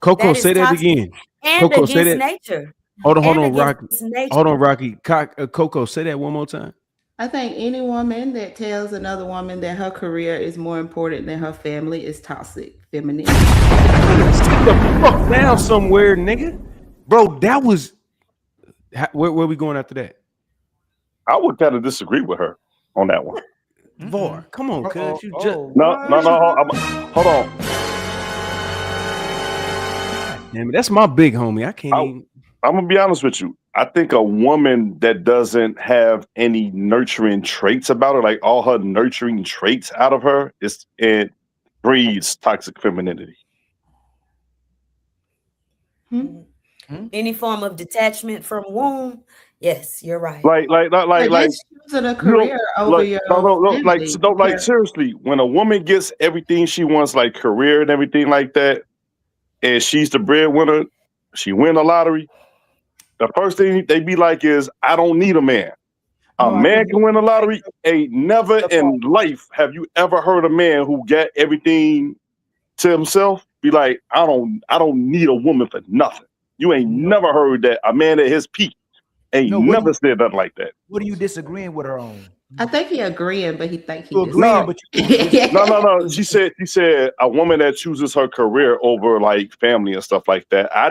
Speaker 6: Coco,
Speaker 8: That is
Speaker 6: say that
Speaker 8: toxic.
Speaker 6: again.
Speaker 8: And
Speaker 6: Coco, say
Speaker 8: against
Speaker 6: that.
Speaker 8: nature.
Speaker 6: Hold on,
Speaker 8: And
Speaker 6: Rocky.
Speaker 8: against nature.
Speaker 6: Hold on, Rocky. Coco, say that one more time.
Speaker 15: I think any woman that tells another woman that her career is more important than her family is toxic femininity.
Speaker 6: Sit the fuck down somewhere, nigga. Bro, that was where we going after that?
Speaker 18: I would kind of disagree with her on that one.
Speaker 6: Var, come on, cuz you just
Speaker 18: No. Hold on.
Speaker 6: Damn it, that's my big homie. I can't even.
Speaker 18: I'm gonna be honest with you. I think a woman that doesn't have any nurturing traits about her, like all her nurturing traits out of her, it breeds toxic femininity.
Speaker 8: Any form of detachment from womb. Yes, you're right.
Speaker 18: Like
Speaker 15: choosing a
Speaker 18: you
Speaker 15: career
Speaker 18: don't,
Speaker 15: over
Speaker 18: like,
Speaker 15: your
Speaker 18: like seriously, when a woman gets everything she wants, like career and everything like that, and she's the breadwinner, she win the lottery. The first thing they be like is, I don't need a man. A man can win the lottery. Never in life have you ever heard a man who got everything to himself be like, I don't need a woman for nothing. You ain't never heard that. A man at his peak ain't never said nothing like that.
Speaker 1: What are you disagreeing with her on?
Speaker 15: I think he agreeing, but he think he
Speaker 1: agreeing, but
Speaker 18: No. She said a woman that chooses her career over like family and stuff like that. I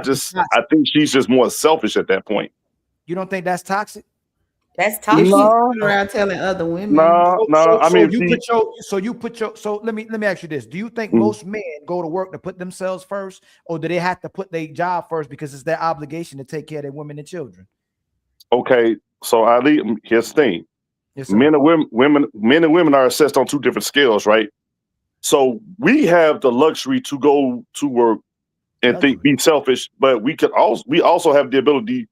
Speaker 18: think she's just more selfish at that point.
Speaker 1: You don't think that's toxic?
Speaker 8: That's
Speaker 15: If she's
Speaker 18: No.
Speaker 15: going around telling other women.
Speaker 18: No. I mean,
Speaker 1: so let me ask you this. Do you think most men go to work to put themselves first, or do they have to put their job first because it's their obligation to take care of their women and children?
Speaker 18: Okay, so here's the thing.
Speaker 1: Yes, sir.
Speaker 18: Men and women are assessed on two different scales, right? So we have the luxury to go to work and be selfish, but we also have the ability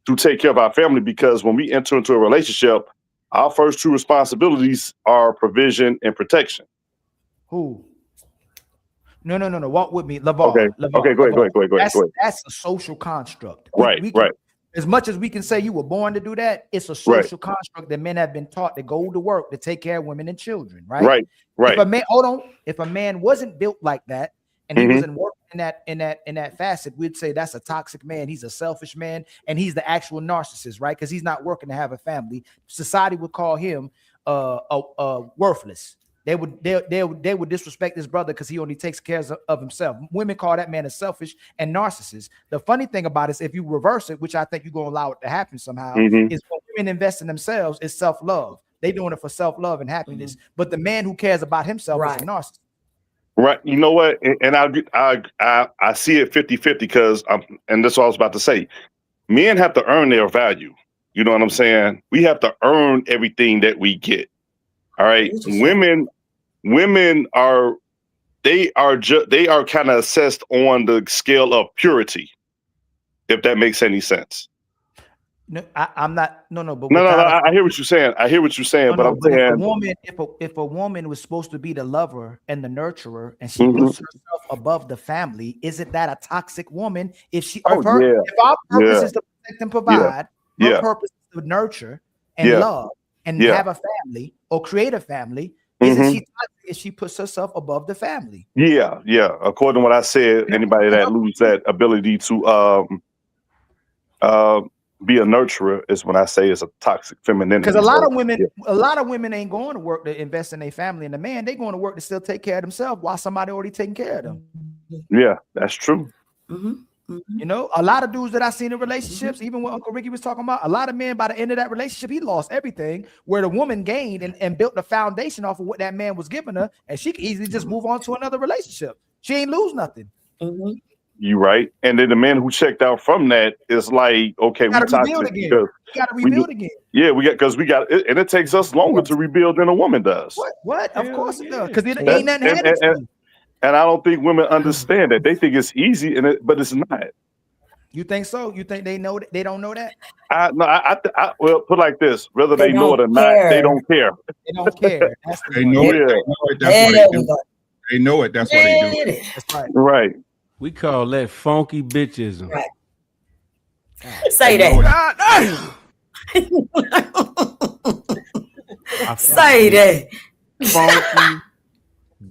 Speaker 18: to take care of our family, because when we enter into a relationship, our first two responsibilities are provision and protection.
Speaker 1: Who? No. Walk with me, LaVar.
Speaker 18: Okay. Okay. Go ahead.
Speaker 1: That's a social construct.
Speaker 18: Right.
Speaker 1: As much as we can say you were born to do that, it's a social construct that men have been taught to go to work to take care of women and children. Right. If a man wasn't built like that and he wasn't working in that facet, we'd say that's a toxic man. He's a selfish man, and he's the actual narcissist, right? Because he's not working to have a family. Society would call him worthless. They would disrespect his brother because he only takes care of himself. Women call that man a selfish and narcissist. The funny thing about it is, if you reverse it, which I think you're going to allow it to happen somehow, is when women invest in themselves, it's self-love. They doing it for self-love and happiness. But the man who cares about himself is a narcissist.
Speaker 18: Right. You know what? And I see it 50-50 because and that's what I was about to say. Men have to earn their value. You know what I'm saying? We have to earn everything that we get. All right. Women are kind of assessed on the scale of purity, if that makes any sense.
Speaker 1: No, I'm not. No. But
Speaker 18: I hear what you're saying. But I'm saying,
Speaker 1: if a woman was supposed to be the lover and the nurturer, and she puts herself above the family, isn't that a toxic woman? If our purpose is to protect and provide, her purpose is to nurture and love and have a family or create a family, isn't she toxic if she puts herself above the family?
Speaker 18: Yeah. According to what I said, anybody that loses that ability to be a nurturer is when I say it's a toxic femininity.
Speaker 1: Because a lot of women ain't going to work to invest in their family, and the man, they going to work to still take care of themselves while somebody already taking care of them.
Speaker 18: Yeah, that's true.
Speaker 1: You know, a lot of dudes that I seen in relationships, even what Uncle Ricky was talking about, a lot of men by the end of that relationship, he lost everything, where the woman gained and built the foundation off of what that man was giving her, and she could easily just move on to another relationship. She ain't lose nothing.
Speaker 18: You right. And then the man who checked out from that is like, okay, we toxic because
Speaker 1: gotta rebuild again.
Speaker 18: Yeah, we got it, and it takes us longer to rebuild than a woman does.
Speaker 1: What? Of course it does, because it ain't nothing happening.
Speaker 18: And I don't think women understand that. They think it's easy, but it's not.
Speaker 1: You think so? You think they know that? They don't know that?
Speaker 18: Well, put it like this: whether they know it or not, they don't care.
Speaker 1: They don't care.
Speaker 7: They know it. That's what they do. They know it. That's what they do.
Speaker 1: That's right.
Speaker 18: Right.
Speaker 6: We call that funky bitchism.
Speaker 8: Right. Say that. Say that.
Speaker 6: Funky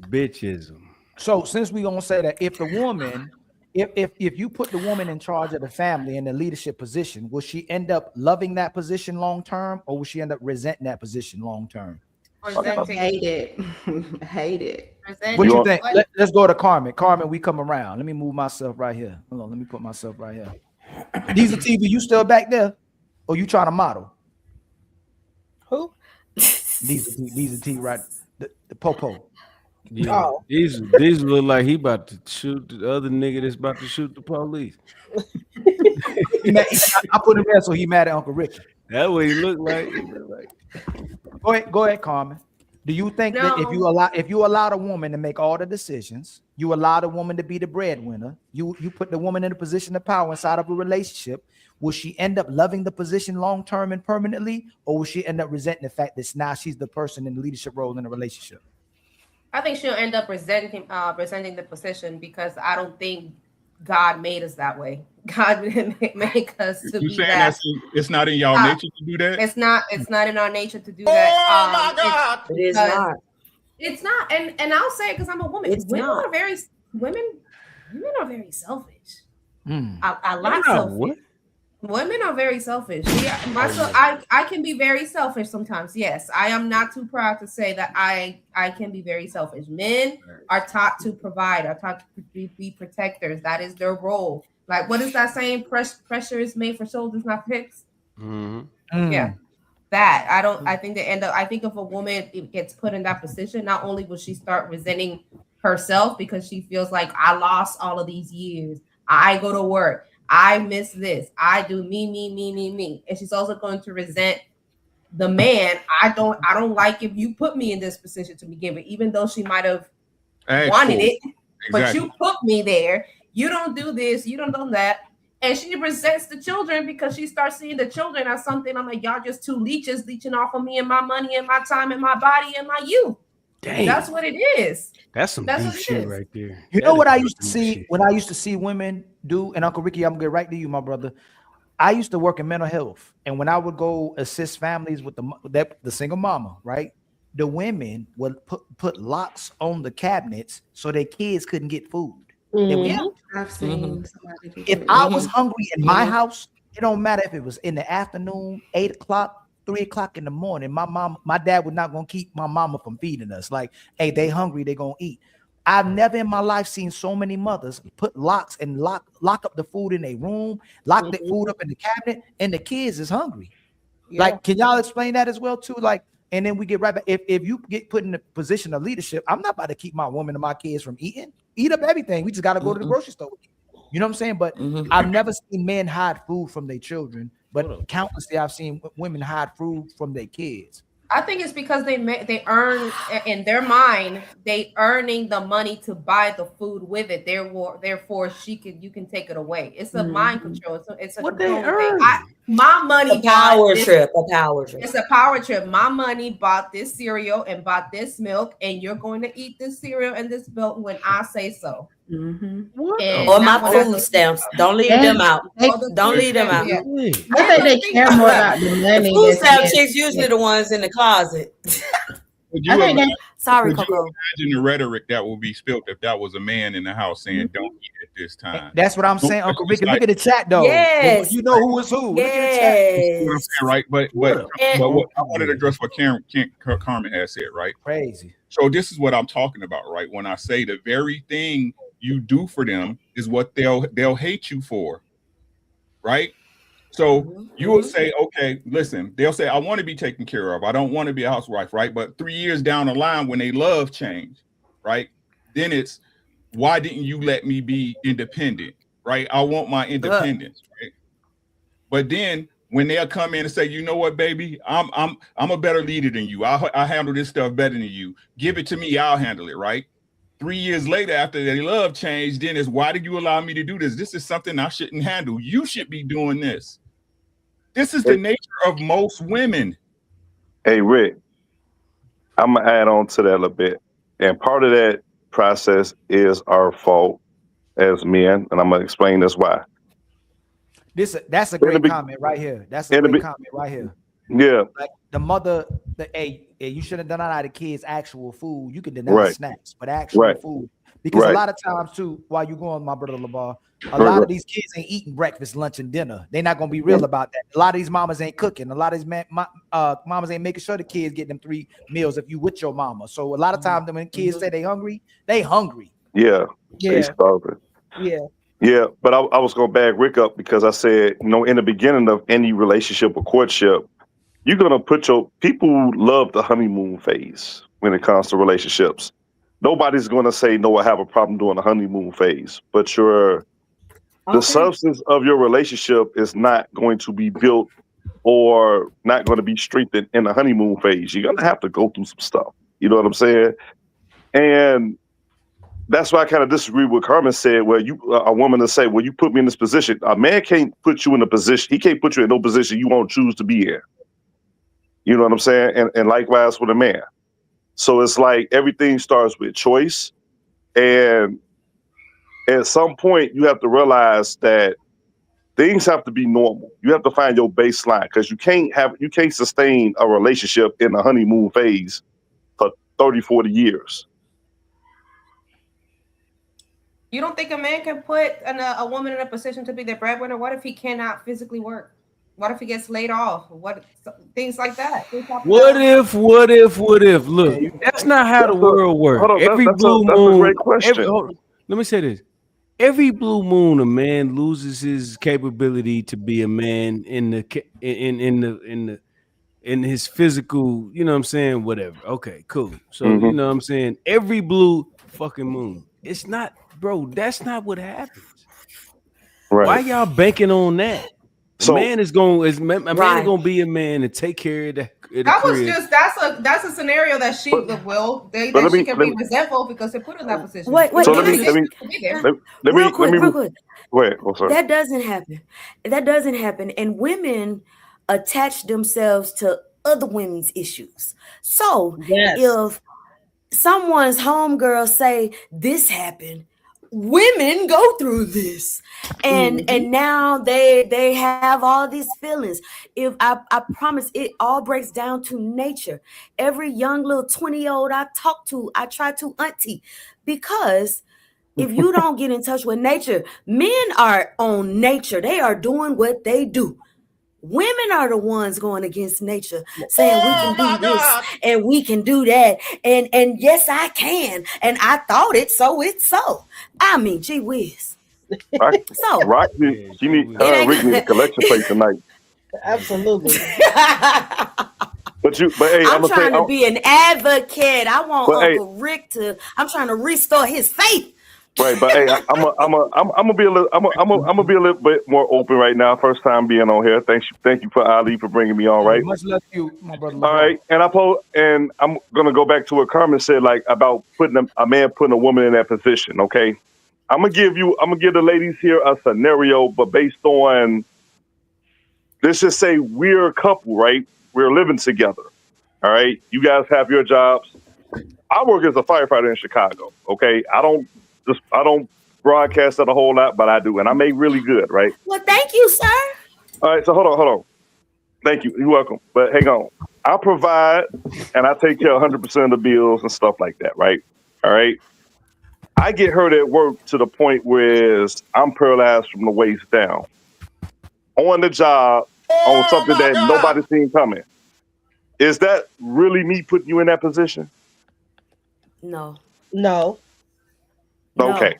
Speaker 6: bitchism.
Speaker 1: So since we gonna say that, if the woman, if you put the woman in charge of the family in the leadership position, will she end up loving that position long term, or will she end up resenting that position long term?
Speaker 15: Hate it. Hate it.
Speaker 1: What you think? Let's go to Carmen. Carmen, we come around. Let me move myself right here. Hold on, let me put myself right here. These are TV. You still back there, or you trying to model?
Speaker 8: Who?
Speaker 1: These are T right. The popo.
Speaker 6: Yeah,
Speaker 19: Oh.
Speaker 6: these look like he about to shoot the other nigga that's about to shoot the police.
Speaker 1: I put him there so he mad at Uncle Ricky.
Speaker 6: That way he look like. He look like.
Speaker 1: Go ahead, Carmen. Do you think that if you allow a woman to make all the decisions, you allow the woman to be the breadwinner, you put the woman in a position of power inside of a relationship, will she end up loving the position long term and permanently, or will she end up resenting the fact that now she's the person in the leadership role in a relationship?
Speaker 2: I think she'll end up resenting the position because I don't think God made us that way. God didn't make us to
Speaker 7: You
Speaker 2: be
Speaker 7: saying
Speaker 2: that.
Speaker 7: it's not in y'all nature to do that?
Speaker 2: It's not in our nature to do that.
Speaker 14: Oh my God!
Speaker 8: It is not.
Speaker 2: It's not, and I'll say it because I'm a woman.
Speaker 8: It's
Speaker 2: Women
Speaker 8: not.
Speaker 2: are very selfish.
Speaker 1: Mm.
Speaker 2: I like selfish.
Speaker 6: What?
Speaker 2: Women are very selfish. Yeah, I can be very selfish sometimes. Yes, I am not too proud to say that I can be very selfish. Men are taught to provide, are taught to be protectors. That is their role. Like, what is that saying? Pressure is made for shoulders, not for hips.
Speaker 6: Mm-hmm.
Speaker 2: Yeah, that I think I think if a woman gets put in that position, not only will she start resenting herself because she feels like I lost all of these years. I go to work. I miss this. I do me. And she's also going to resent the man. I don't like if you put me in this position to begin with, even though she might have wanted it, but you put me there. You don't do this, you don't do that. And she resents the children because she starts seeing the children as something. I'm like, y'all just two leeches leeching off of me and my money and my time and my body and my youth.
Speaker 6: Damn.
Speaker 2: That's what it is.
Speaker 6: That's some deep
Speaker 2: what it
Speaker 6: shit
Speaker 2: is.
Speaker 6: right there.
Speaker 1: You know what I used to see when I used to see women do, and Uncle Ricky, I'm gonna get right to you, my brother. I used to work in mental health, and when I would go assist families with the single mama, right? The women would put locks on the cabinets so their kids couldn't get food.
Speaker 2: Yeah,
Speaker 15: I've seen somebody do
Speaker 1: If
Speaker 15: that.
Speaker 1: I was hungry in my house, it don't matter if it was in the afternoon, 8 o'clock, 3 o'clock in the morning. My dad was not gonna keep my mama from feeding us. Like, hey, they hungry, they gonna eat. I've never in my life seen so many mothers put locks and lock up the food in their room, lock the food up in the cabinet, and the kids is hungry.
Speaker 2: Yeah.
Speaker 1: Like, can y'all explain that as well too? Like, and then we get right back. If you get put in a position of leadership, I'm not about to keep my woman and my kids from eating. Eat up everything. We just got to go to the grocery store. You know what I'm saying? But I've never seen men hide food from their children, but countlessly I've seen women hide food from their kids.
Speaker 2: I think it's because they earn in their mind, they earning the money to buy the food with it. Therefore you can take it away. It's a mind control. It's a
Speaker 6: What they
Speaker 2: control thing.
Speaker 6: earn?
Speaker 2: My money
Speaker 8: A power
Speaker 2: bought
Speaker 8: trip.
Speaker 2: It's a power trip. My money bought this cereal and bought this milk, and you're going to eat this cereal and this milk when I say so.
Speaker 6: What?
Speaker 2: And
Speaker 8: Or my
Speaker 2: that's what
Speaker 8: food stamps. Don't leave them out. Don't leave them out.
Speaker 2: Yeah.
Speaker 15: I think they care more about the money.
Speaker 8: Food
Speaker 15: than
Speaker 8: stamp
Speaker 15: the-
Speaker 8: chicks usually the ones in the closet.
Speaker 7: I think
Speaker 8: Sorry,
Speaker 7: could you
Speaker 8: Coco.
Speaker 7: imagine the rhetoric that will be spilled if that was a man in the house saying, "Don't eat at this time"?
Speaker 1: That's what I'm saying, Uncle Ricky. Look at the chat though.
Speaker 8: Yes.
Speaker 1: You know who is who. Look at the chat.
Speaker 8: Yes.
Speaker 7: You know what I'm saying, right? But what I wanted to address what Carmen has said, right?
Speaker 1: Crazy.
Speaker 7: So this is what I'm talking about, right? When I say the very thing you do for them is what they'll hate you for, right? So you will say, okay, listen, they'll say, I want to be taken care of. I don't want to be a housewife, right? But 3 years down the line, when they love change, right? Then it's, why didn't you let me be independent, right? I want my independence, right? But then when they'll come in and say, you know what, baby, I'm a better leader than you. I handle this stuff better than you. Give it to me, I'll handle it, right? 3 years later, after they love changed, then it's, why did you allow me to do this? This is something I shouldn't handle. You should be doing this. This is the nature of most women.
Speaker 18: Hey, Rick, I'm going to add on to that a little bit. And part of that process is our fault as men. And I'm going to explain this why.
Speaker 1: That's a great comment right here. That's a great comment right here.
Speaker 18: Yeah.
Speaker 1: Like the mother, hey, you should have done out of the kids' actual food. You can deny snacks, but actual food. Because a lot of times too, while you going, my brother LeBar, a lot of these kids ain't eating breakfast, lunch, and dinner. They're not gonna be real about that. A lot of these mamas ain't cooking. A lot of these mamas ain't making sure the kids get them 3 meals if you with your mama. So a lot of times when kids say they hungry, they hungry.
Speaker 18: Yeah. They starving. Yeah, but I was gonna bag Rick up because I said, in the beginning of any relationship or courtship, you're gonna put people love the honeymoon phase when it comes to relationships. nobody's going to say no, I have a problem during the honeymoon phase, but the substance of your relationship is not going to be built or not going to be strengthened in the honeymoon phase. You're going to have to go through some stuff. You know what I'm saying? And that's why I kind of disagree with Carmen said, where a woman to say, well, you put me in this position. A man can't put you in a position. He can't put you in no position you won't choose to be in. You know what I'm saying? And likewise with a man. So it's like everything starts with choice. And at some point you have to realize that things have to be normal. You have to find your baseline, because you can't sustain a relationship in the honeymoon phase for 30, 40 years.
Speaker 2: You don't think a man can put a woman in a position to be the breadwinner? What if he cannot physically work? What if he gets laid off? Things like that?
Speaker 6: What if? Look, that's not how the world works. Every blue moon.
Speaker 18: A great question.
Speaker 6: Let me say this. Every blue moon, a man loses his capability to be a man in his physical, you know what I'm saying? Whatever. Okay, cool. So, you know what I'm saying? Every blue fucking moon. It's not, bro, that's not what happens.
Speaker 18: Right.
Speaker 6: Why y'all banking on that? A man is gonna be a man and take care of the
Speaker 2: That was
Speaker 6: crib.
Speaker 2: just that's a scenario that she can be resentful because they put her in that position.
Speaker 8: Wait,
Speaker 18: So let me
Speaker 8: real quick.
Speaker 18: Go ahead. Oh, sorry.
Speaker 8: That doesn't happen. And women attach themselves to other women's issues. So if someone's homegirl say this happened, women go through this, and now they have all these feelings. If I promise, it all breaks down to nature. Every young little 20-year-old I talk to, I try to auntie, because if you don't get in touch with nature, men are on nature. They are doing what they do. Women are the ones going against nature, saying we can do this and we can do that. And yes, I can. And I thought it, so it's so. I mean, gee whiz.
Speaker 18: Rocky, she need Rick need a collection plate tonight.
Speaker 19: Absolutely.
Speaker 18: But hey,
Speaker 8: I'm trying to be an advocate. I want Uncle Rick I'm trying to restore his faith.
Speaker 18: Right, but hey, I'm gonna be a little bit more open right now. First time being on here. Thank you for Ali for bringing me on. Right,
Speaker 1: much love to you, my brother.
Speaker 18: All right, and I'm gonna go back to what Carmen said, like about putting a man putting a woman in that position. Okay, I'm gonna give the ladies here a scenario, but based on, let's just say we're a couple, right? We're living together. All right, you guys have your jobs. I work as a firefighter in Chicago. Okay, I don't broadcast it a whole lot, but I do, and I make really good, right?
Speaker 8: Well, thank you, sir.
Speaker 18: All right, so hold on. Thank you. You're welcome. But hang on. I provide and I take care of 100% of the bills and stuff like that, right? All right. I get hurt at work to the point where I'm paralyzed from the waist down. On the job, on something that nobody's seen coming. Is that really me putting you in that position?
Speaker 8: No.
Speaker 18: Okay.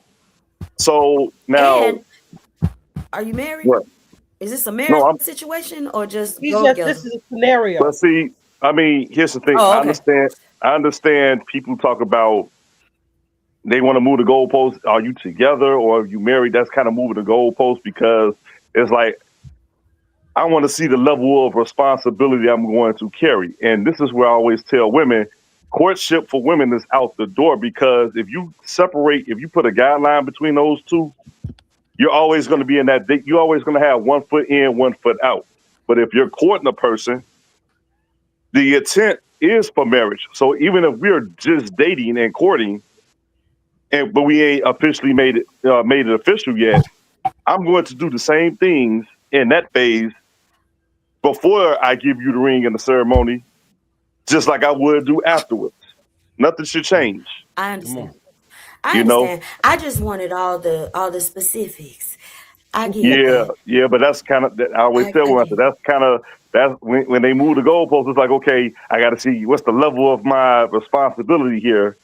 Speaker 18: So now,
Speaker 8: and are you married?
Speaker 18: What?
Speaker 8: Is this a marriage situation or just
Speaker 19: this is a scenario?
Speaker 18: But see, I mean, here's the thing.
Speaker 8: Oh, okay.
Speaker 18: I understand people talk about they want to move the goalposts. Are you together or are you married? That's kind of moving the goalposts, because it's like, I want to see the level of responsibility I'm going to carry. And this is where I always tell women, courtship for women is out the door, because if you put a guideline between those two, you're always going to be in that. You're always going to have 1 foot in, 1 foot out. But if you're courting a person, the intent is for marriage. So even if we're just dating and courting, but we ain't officially made it official yet, I'm going to do the same things in that phase before I give you the ring in the ceremony, just like I would do afterwards. Nothing should change.
Speaker 8: I understand. I just wanted all the specifics. I get that.
Speaker 18: Yeah, but that's kind of, I always tell women, that's when they move the goalposts, it's like, okay, I got to see what's the level of my responsibility here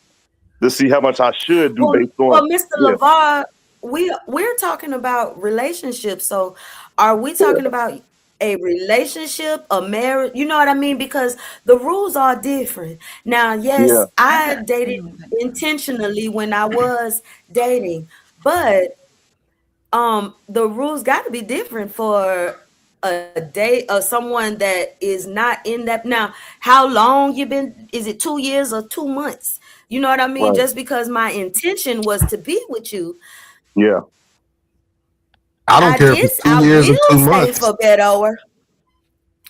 Speaker 18: to see how much I should do based on.
Speaker 8: Well, Mr. LeVar, we're talking about relationships. So are we talking about a relationship, a marriage, you know what I mean? Because the rules are different. Now,
Speaker 18: Yeah.
Speaker 8: yes, I dated intentionally when I was dating, but the rules got to be different for a date or someone that is not in that. Now, how long you been? Is it 2 years or 2 months? You know what I mean?
Speaker 18: Right.
Speaker 8: Just because my intention was to be with you,
Speaker 18: Yeah.
Speaker 13: I don't care if it's 2 years or
Speaker 8: will stay
Speaker 13: 2 months.
Speaker 8: for better or worse.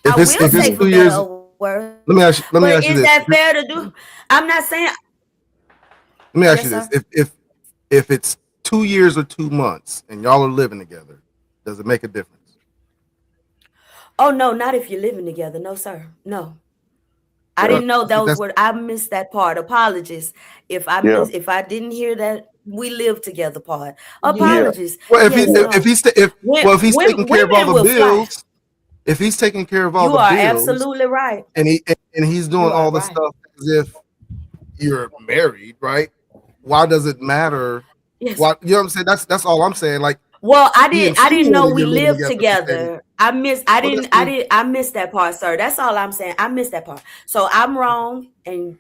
Speaker 13: If
Speaker 8: I
Speaker 13: it's
Speaker 8: will
Speaker 13: if it's
Speaker 8: stay for
Speaker 13: 2
Speaker 8: better
Speaker 13: years,
Speaker 8: or worse.
Speaker 13: let me
Speaker 8: But
Speaker 13: ask you
Speaker 8: is
Speaker 13: this.
Speaker 8: that fair to do? I'm not saying.
Speaker 13: Let me ask
Speaker 8: Yes,
Speaker 13: you this:
Speaker 8: sir.
Speaker 13: if it's 2 years or 2 months and y'all are living together, does it make a difference?
Speaker 8: Oh no, not if you're living together. No, sir. No. I
Speaker 13: Well,
Speaker 8: didn't know
Speaker 13: see,
Speaker 8: those were. I missed that part. Apologies if
Speaker 18: Yeah.
Speaker 8: if I didn't hear that we live together part.
Speaker 18: Yeah.
Speaker 8: Apologies.
Speaker 13: well, if he
Speaker 8: Yes,
Speaker 13: if
Speaker 8: no.
Speaker 13: he's if he's taking care of all
Speaker 8: Women
Speaker 13: the
Speaker 8: will fly.
Speaker 13: bills, if he's taking care of all
Speaker 8: You
Speaker 13: the
Speaker 8: are
Speaker 13: bills,
Speaker 8: absolutely right.
Speaker 13: and he's
Speaker 8: You
Speaker 13: doing
Speaker 8: are
Speaker 13: all the
Speaker 8: right.
Speaker 13: stuff as if you're married, right? Why does it matter?
Speaker 8: Yes.
Speaker 13: Why, you know what I'm saying? That's all I'm saying. Like
Speaker 8: Well,
Speaker 13: he and
Speaker 8: I
Speaker 13: she
Speaker 8: didn't
Speaker 13: know
Speaker 8: know
Speaker 13: that
Speaker 8: we
Speaker 13: you're living
Speaker 8: lived
Speaker 13: together for 10 years.
Speaker 8: together.
Speaker 13: Well,
Speaker 8: I missed that part, sir. That's all I'm saying. I missed that part. So I'm wrong, and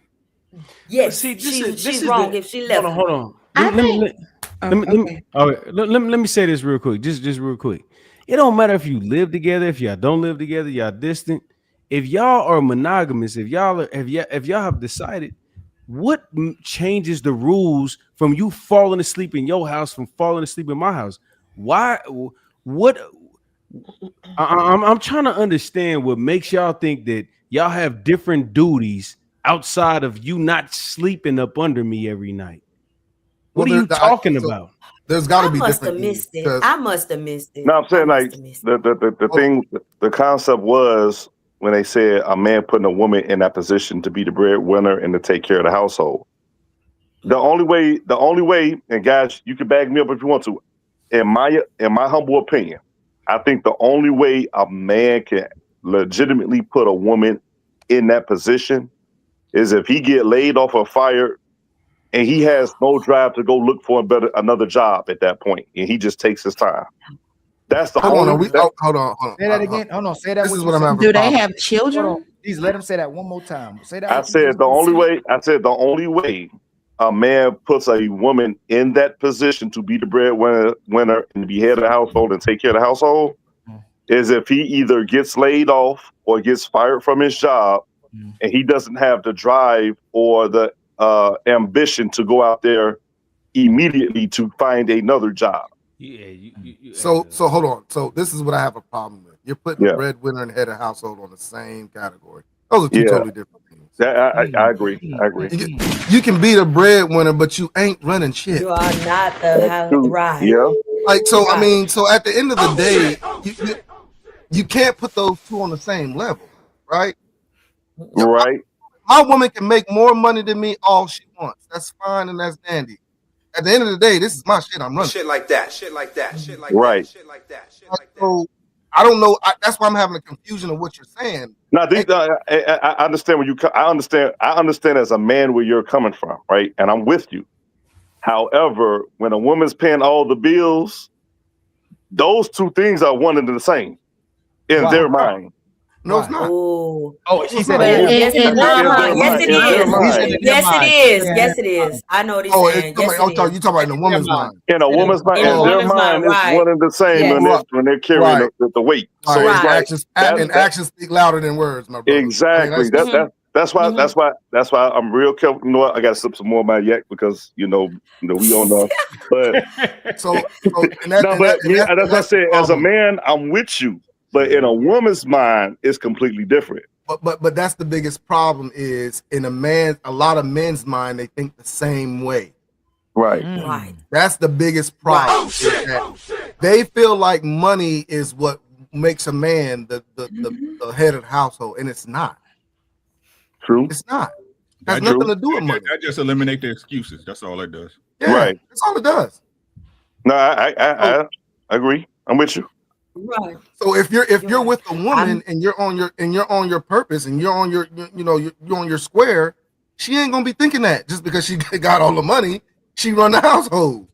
Speaker 6: But
Speaker 8: yes,
Speaker 6: see, this
Speaker 8: she's
Speaker 6: is
Speaker 8: wrong
Speaker 6: the
Speaker 8: if she
Speaker 6: hold
Speaker 8: left
Speaker 6: on,
Speaker 8: me.
Speaker 6: hold on.
Speaker 15: I
Speaker 6: Let me
Speaker 15: think.
Speaker 6: let me
Speaker 15: Okay.
Speaker 6: all right, let me say this real quick. Just real quick. It don't matter if you live together, if y'all don't live together, y'all distant. If y'all are monogamous, if y'all have decided, what changes the rules from you falling asleep in your house from falling asleep in my house? Why? What? I'm trying to understand what makes y'all think that y'all have different duties outside of you not sleeping up under me every night. What
Speaker 13: well,
Speaker 6: are you talking about?
Speaker 13: there's got to
Speaker 8: I
Speaker 13: be
Speaker 8: must have
Speaker 13: different duties
Speaker 8: missed it.
Speaker 13: because
Speaker 8: I must have missed it.
Speaker 18: No, I'm
Speaker 8: I
Speaker 18: saying
Speaker 8: must
Speaker 18: like
Speaker 8: have missed
Speaker 18: the thing, the concept was when they said a man putting a woman in that position to be the breadwinner and to take care of the household. The only way, and guys, you can bag me up if you want to. In my humble opinion, I think the only way a man can legitimately put a woman in that position is if he get laid off or fired and he has no drive to go look for another job at that point, and he just takes his time. That's the
Speaker 13: hold on,
Speaker 18: only.
Speaker 13: hold on.
Speaker 1: Say that again. Hold on. Say that.
Speaker 13: This
Speaker 1: What
Speaker 13: is
Speaker 1: you
Speaker 13: what I'm
Speaker 1: said.
Speaker 13: having a
Speaker 15: Do they
Speaker 13: problem.
Speaker 15: have
Speaker 1: Hold on.
Speaker 15: children?
Speaker 1: Please let him say that one more time. Say that.
Speaker 18: I
Speaker 1: What you
Speaker 18: said
Speaker 1: just
Speaker 18: the
Speaker 1: said.
Speaker 18: only way. I said the only way a man puts a woman in that position to be the breadwinner and be head of the household and take care of the household is if he either gets laid off or gets fired from his job, and he doesn't have the drive or the ambition to go out there immediately to find another job.
Speaker 6: Yeah,
Speaker 13: So hold on. So this is what I have a problem with. You're putting the
Speaker 18: Yeah.
Speaker 13: breadwinner and head of household on the same category. Those are two
Speaker 18: Yeah.
Speaker 13: totally different things.
Speaker 18: I agree. I agree.
Speaker 13: You can be the breadwinner, but you ain't running shit.
Speaker 8: You are not the house, right?
Speaker 18: Yeah.
Speaker 13: Like so, I
Speaker 8: Right.
Speaker 13: mean, so at the end of the day, you can't put those two on the same level, right?
Speaker 18: Right.
Speaker 13: My woman can make more money than me all she wants. That's fine and that's dandy. At the end of the day, this is my shit. I'm running.
Speaker 3: Shit like that. Shit like that. Shit like
Speaker 18: Right.
Speaker 3: that. Shit like that. Shit
Speaker 13: Like,
Speaker 3: like that.
Speaker 13: so I don't know. That's why I'm having a confusion of what you're saying.
Speaker 18: Now, I understand where you. I understand as a man where you're coming from, right? And I'm with you. However, when a woman's paying all the bills, those two things are one and the same in their mind.
Speaker 13: No, it's not.
Speaker 8: Oh,
Speaker 1: she said
Speaker 8: well,
Speaker 1: in
Speaker 8: yes,
Speaker 18: In their
Speaker 8: yes, it
Speaker 18: mind.
Speaker 8: is. Yes, it is.
Speaker 1: Yeah.
Speaker 8: Yes, it is. I know what he's
Speaker 13: Oh,
Speaker 8: saying. Yes, it
Speaker 13: you
Speaker 8: is.
Speaker 13: talking about in the woman's mind.
Speaker 18: In a woman's mind,
Speaker 8: In a
Speaker 18: in their
Speaker 8: woman's mind,
Speaker 18: mind, it's
Speaker 8: right?
Speaker 18: one and the same
Speaker 8: Yes.
Speaker 18: when they're carrying the weight. So
Speaker 13: Right.
Speaker 18: it's
Speaker 13: And
Speaker 18: like
Speaker 13: actions
Speaker 18: that,
Speaker 13: and actions speak louder than words, my brother.
Speaker 18: exactly.
Speaker 13: I mean,
Speaker 18: That's why I'm real careful. You know what? I got to sip some more of my yak because we on but
Speaker 13: so
Speaker 18: no, but that's what I said. As a man, I'm with you, but in a woman's mind, it's completely different.
Speaker 13: But that's the biggest problem is in a lot of men's mind, they think the same way.
Speaker 18: Right.
Speaker 8: Right.
Speaker 13: That's the biggest problem. Is that they feel like money is what makes a man the head of the household, and it's not.
Speaker 18: True.
Speaker 13: It's not.
Speaker 7: That
Speaker 13: Has nothing to do with money.
Speaker 7: That just eliminate the excuses. That's all it does.
Speaker 13: Yeah,
Speaker 18: Right.
Speaker 13: that's all it does.
Speaker 18: No, I agree. I'm with you.
Speaker 8: Right.
Speaker 13: So if you're with a woman and you're on your purpose and you're on your you're on your square, she ain't gonna be thinking that just because she got all the money, she run the household.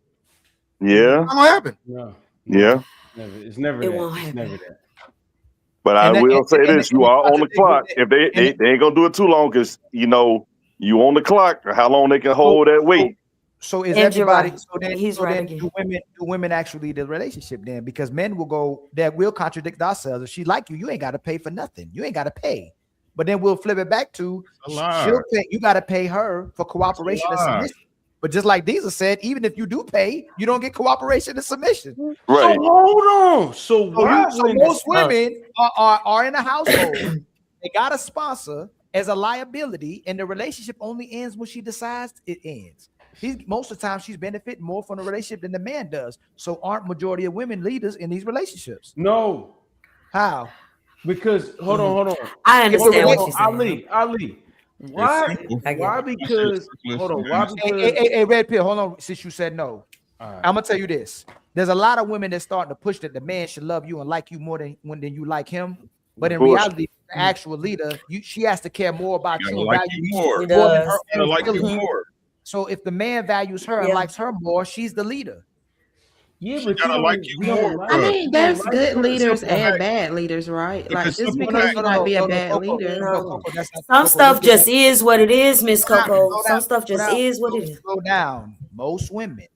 Speaker 18: Yeah.
Speaker 13: Not gonna happen.
Speaker 6: No.
Speaker 18: Yeah.
Speaker 6: Never. It's never
Speaker 8: It
Speaker 6: that.
Speaker 8: won't
Speaker 6: It's
Speaker 8: happen.
Speaker 6: never that.
Speaker 18: But I will say this: you are on the clock. If they ain't gonna do it too long, because you know you on the clock. Or how long they can hold that weight?
Speaker 1: So is
Speaker 8: And you're
Speaker 1: everybody?
Speaker 8: right.
Speaker 1: So then,
Speaker 8: He's
Speaker 1: so
Speaker 8: right
Speaker 1: then,
Speaker 8: again.
Speaker 1: do women actually the relationship then? Because men will go that will contradict ourselves. If she like you, you ain't got to pay for nothing. You ain't got to pay. But then we'll flip it back to she'll pay. You got to pay her for cooperation and submission. But just like Diesel said, even if you do pay, you don't get cooperation and submission.
Speaker 18: Right.
Speaker 6: So hold on. So why?
Speaker 1: So most women are in a household. They got a sponsor as a liability, and the relationship only ends when she decides it ends. Most of the time, she's benefiting more from the relationship than the man does. So aren't majority of women leaders in these relationships?
Speaker 6: No.
Speaker 1: How?
Speaker 6: Because hold on.
Speaker 8: I understand what you're saying.
Speaker 6: Ali. Why? Why? Because hold on. Why? Because
Speaker 1: Hey, Red Pill, hold on. Since you said no,
Speaker 6: right.
Speaker 1: I'm gonna tell you this. There's a lot of women that starting to push that the man should love you and like you more than you like him. But in reality, the actual leader, she has to care more about you and
Speaker 7: like
Speaker 1: value
Speaker 7: you more.
Speaker 1: than her
Speaker 7: Gotta
Speaker 1: own
Speaker 7: like you
Speaker 1: feelings.
Speaker 7: more.
Speaker 1: So if the man values her and likes her more, she's the leader.
Speaker 6: Yeah,
Speaker 7: but gotta like you more.
Speaker 15: I mean, there's
Speaker 6: like
Speaker 15: good
Speaker 6: her.
Speaker 15: leaders
Speaker 7: Simple
Speaker 15: and
Speaker 7: fact.
Speaker 15: bad leaders, right?
Speaker 7: It's
Speaker 15: Like
Speaker 7: a
Speaker 15: just
Speaker 7: simple
Speaker 15: because
Speaker 7: fact.
Speaker 15: you might be a
Speaker 1: No,
Speaker 15: bad
Speaker 1: Coco,
Speaker 15: leader.
Speaker 1: Coco, that's not-
Speaker 8: Some
Speaker 1: Coco,
Speaker 8: stuff
Speaker 1: let's get
Speaker 8: just
Speaker 1: back-
Speaker 8: is what it is, Miss
Speaker 1: Slow down,
Speaker 8: Coco.
Speaker 1: slow
Speaker 8: Some
Speaker 1: down,
Speaker 8: stuff
Speaker 1: slow
Speaker 8: just
Speaker 1: down,
Speaker 8: is what it is.
Speaker 1: Slow down. Most women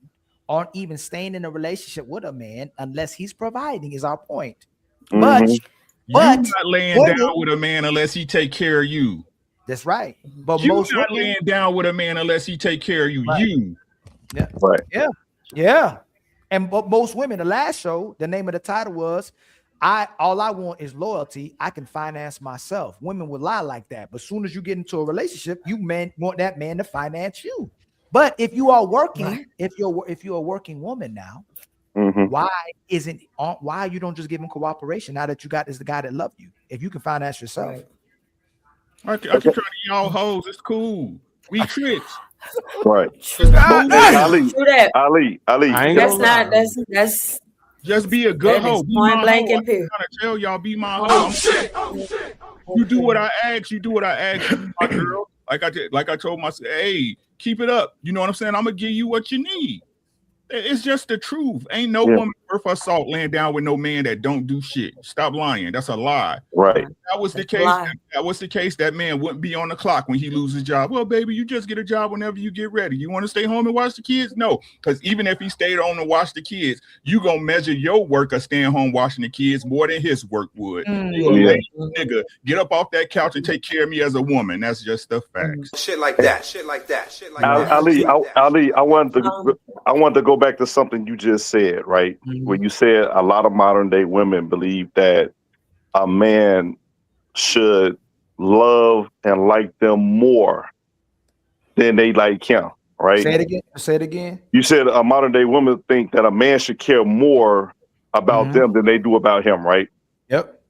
Speaker 1: aren't even staying in a relationship with a man unless he's providing, is our point. But
Speaker 7: You not laying
Speaker 1: women-
Speaker 7: down with a man unless he take care of you.
Speaker 1: That's right. But
Speaker 7: You
Speaker 1: most
Speaker 7: not
Speaker 1: women,
Speaker 7: laying down with a man unless he take care of you.
Speaker 1: Right.
Speaker 7: You.
Speaker 1: Yeah.
Speaker 18: Right.
Speaker 1: Yeah. And but most women, the last show, the name of the title was all I want is loyalty. I can finance myself. Women would lie like that. But as soon as you get into a relationship, you want that man to finance you. But if you are working, if you're a working woman now, why you don't just give him cooperation now that you got this the guy that love you? If you can finance yourself.
Speaker 7: I can try to eat all hoes. It's cool. We tricks.
Speaker 18: Right.
Speaker 8: Ali.
Speaker 18: Ali.
Speaker 8: That's
Speaker 7: just be a good hoe. Be
Speaker 8: Point
Speaker 7: my
Speaker 8: blank
Speaker 7: hoe.
Speaker 8: and period.
Speaker 7: I'm trying to tell y'all, be my hoe. You do what I ask. You do what I ask you, my girl. Like I told myself, hey, keep it up. You know what I'm saying? I'm gonna give you what you need. It's just the truth. Ain't no woman worth her salt laying down with no man that don't do shit. Stop lying. That's a lie.
Speaker 18: Right.
Speaker 7: That was the case. That was the case. That man wouldn't be on the clock when he loses his job. Well, baby, you just get a job whenever you get ready. You want to stay home and watch the kids? No, because even if he stayed on and watched the kids, you gonna measure your work of staying home watching the kids more than his work would. You a lazy nigga. Get up off that couch and take care of me as a woman. That's just the facts.
Speaker 3: Shit like that. Shit like that. Shit like that.
Speaker 18: Ali, I wanted to go back to something you just said, right? When you said a lot of modern day women believe that a man should love and like them more than they like him, right?
Speaker 1: Say it again.
Speaker 18: You said a modern day woman think that a man should care more about them than they do about him, right?
Speaker 1: Yep.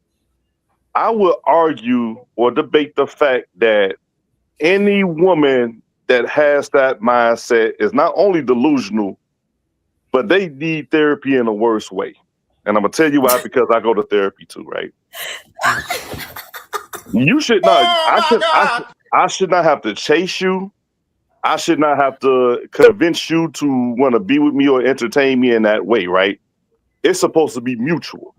Speaker 18: I would argue or debate the fact that any woman that has that mindset is not only delusional, but they need therapy in a worse way. And I'm gonna tell you why, because I go to therapy too, right? You should not. I should not have to chase you. I should not have to convince you to want to be with me or entertain me in that way, right? It's supposed to be mutual.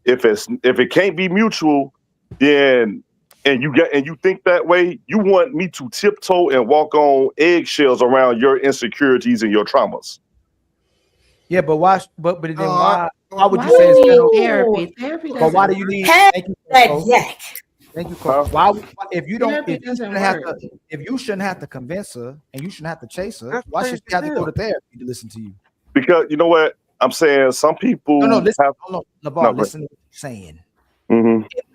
Speaker 18: If it can't be mutual, then and you think that way, you want me to tiptoe and walk on eggshells around your insecurities and your traumas.
Speaker 1: Yeah, but why? But then why would you say
Speaker 15: it's therapy? Therapy doesn't.
Speaker 1: But why do you need?
Speaker 8: Thank you,
Speaker 1: Coco. Why? If you don't,
Speaker 15: Therapy
Speaker 1: if you
Speaker 15: doesn't
Speaker 1: shouldn't have
Speaker 15: work.
Speaker 1: to, if you shouldn't have to convince her and you shouldn't have to chase her,
Speaker 10: That's
Speaker 1: why should she have to go
Speaker 10: crazy
Speaker 1: to therapy to listen to you?
Speaker 18: Because you know what I'm saying. Some people
Speaker 1: Listen,
Speaker 18: have.
Speaker 1: LeVar, listen to what you're saying.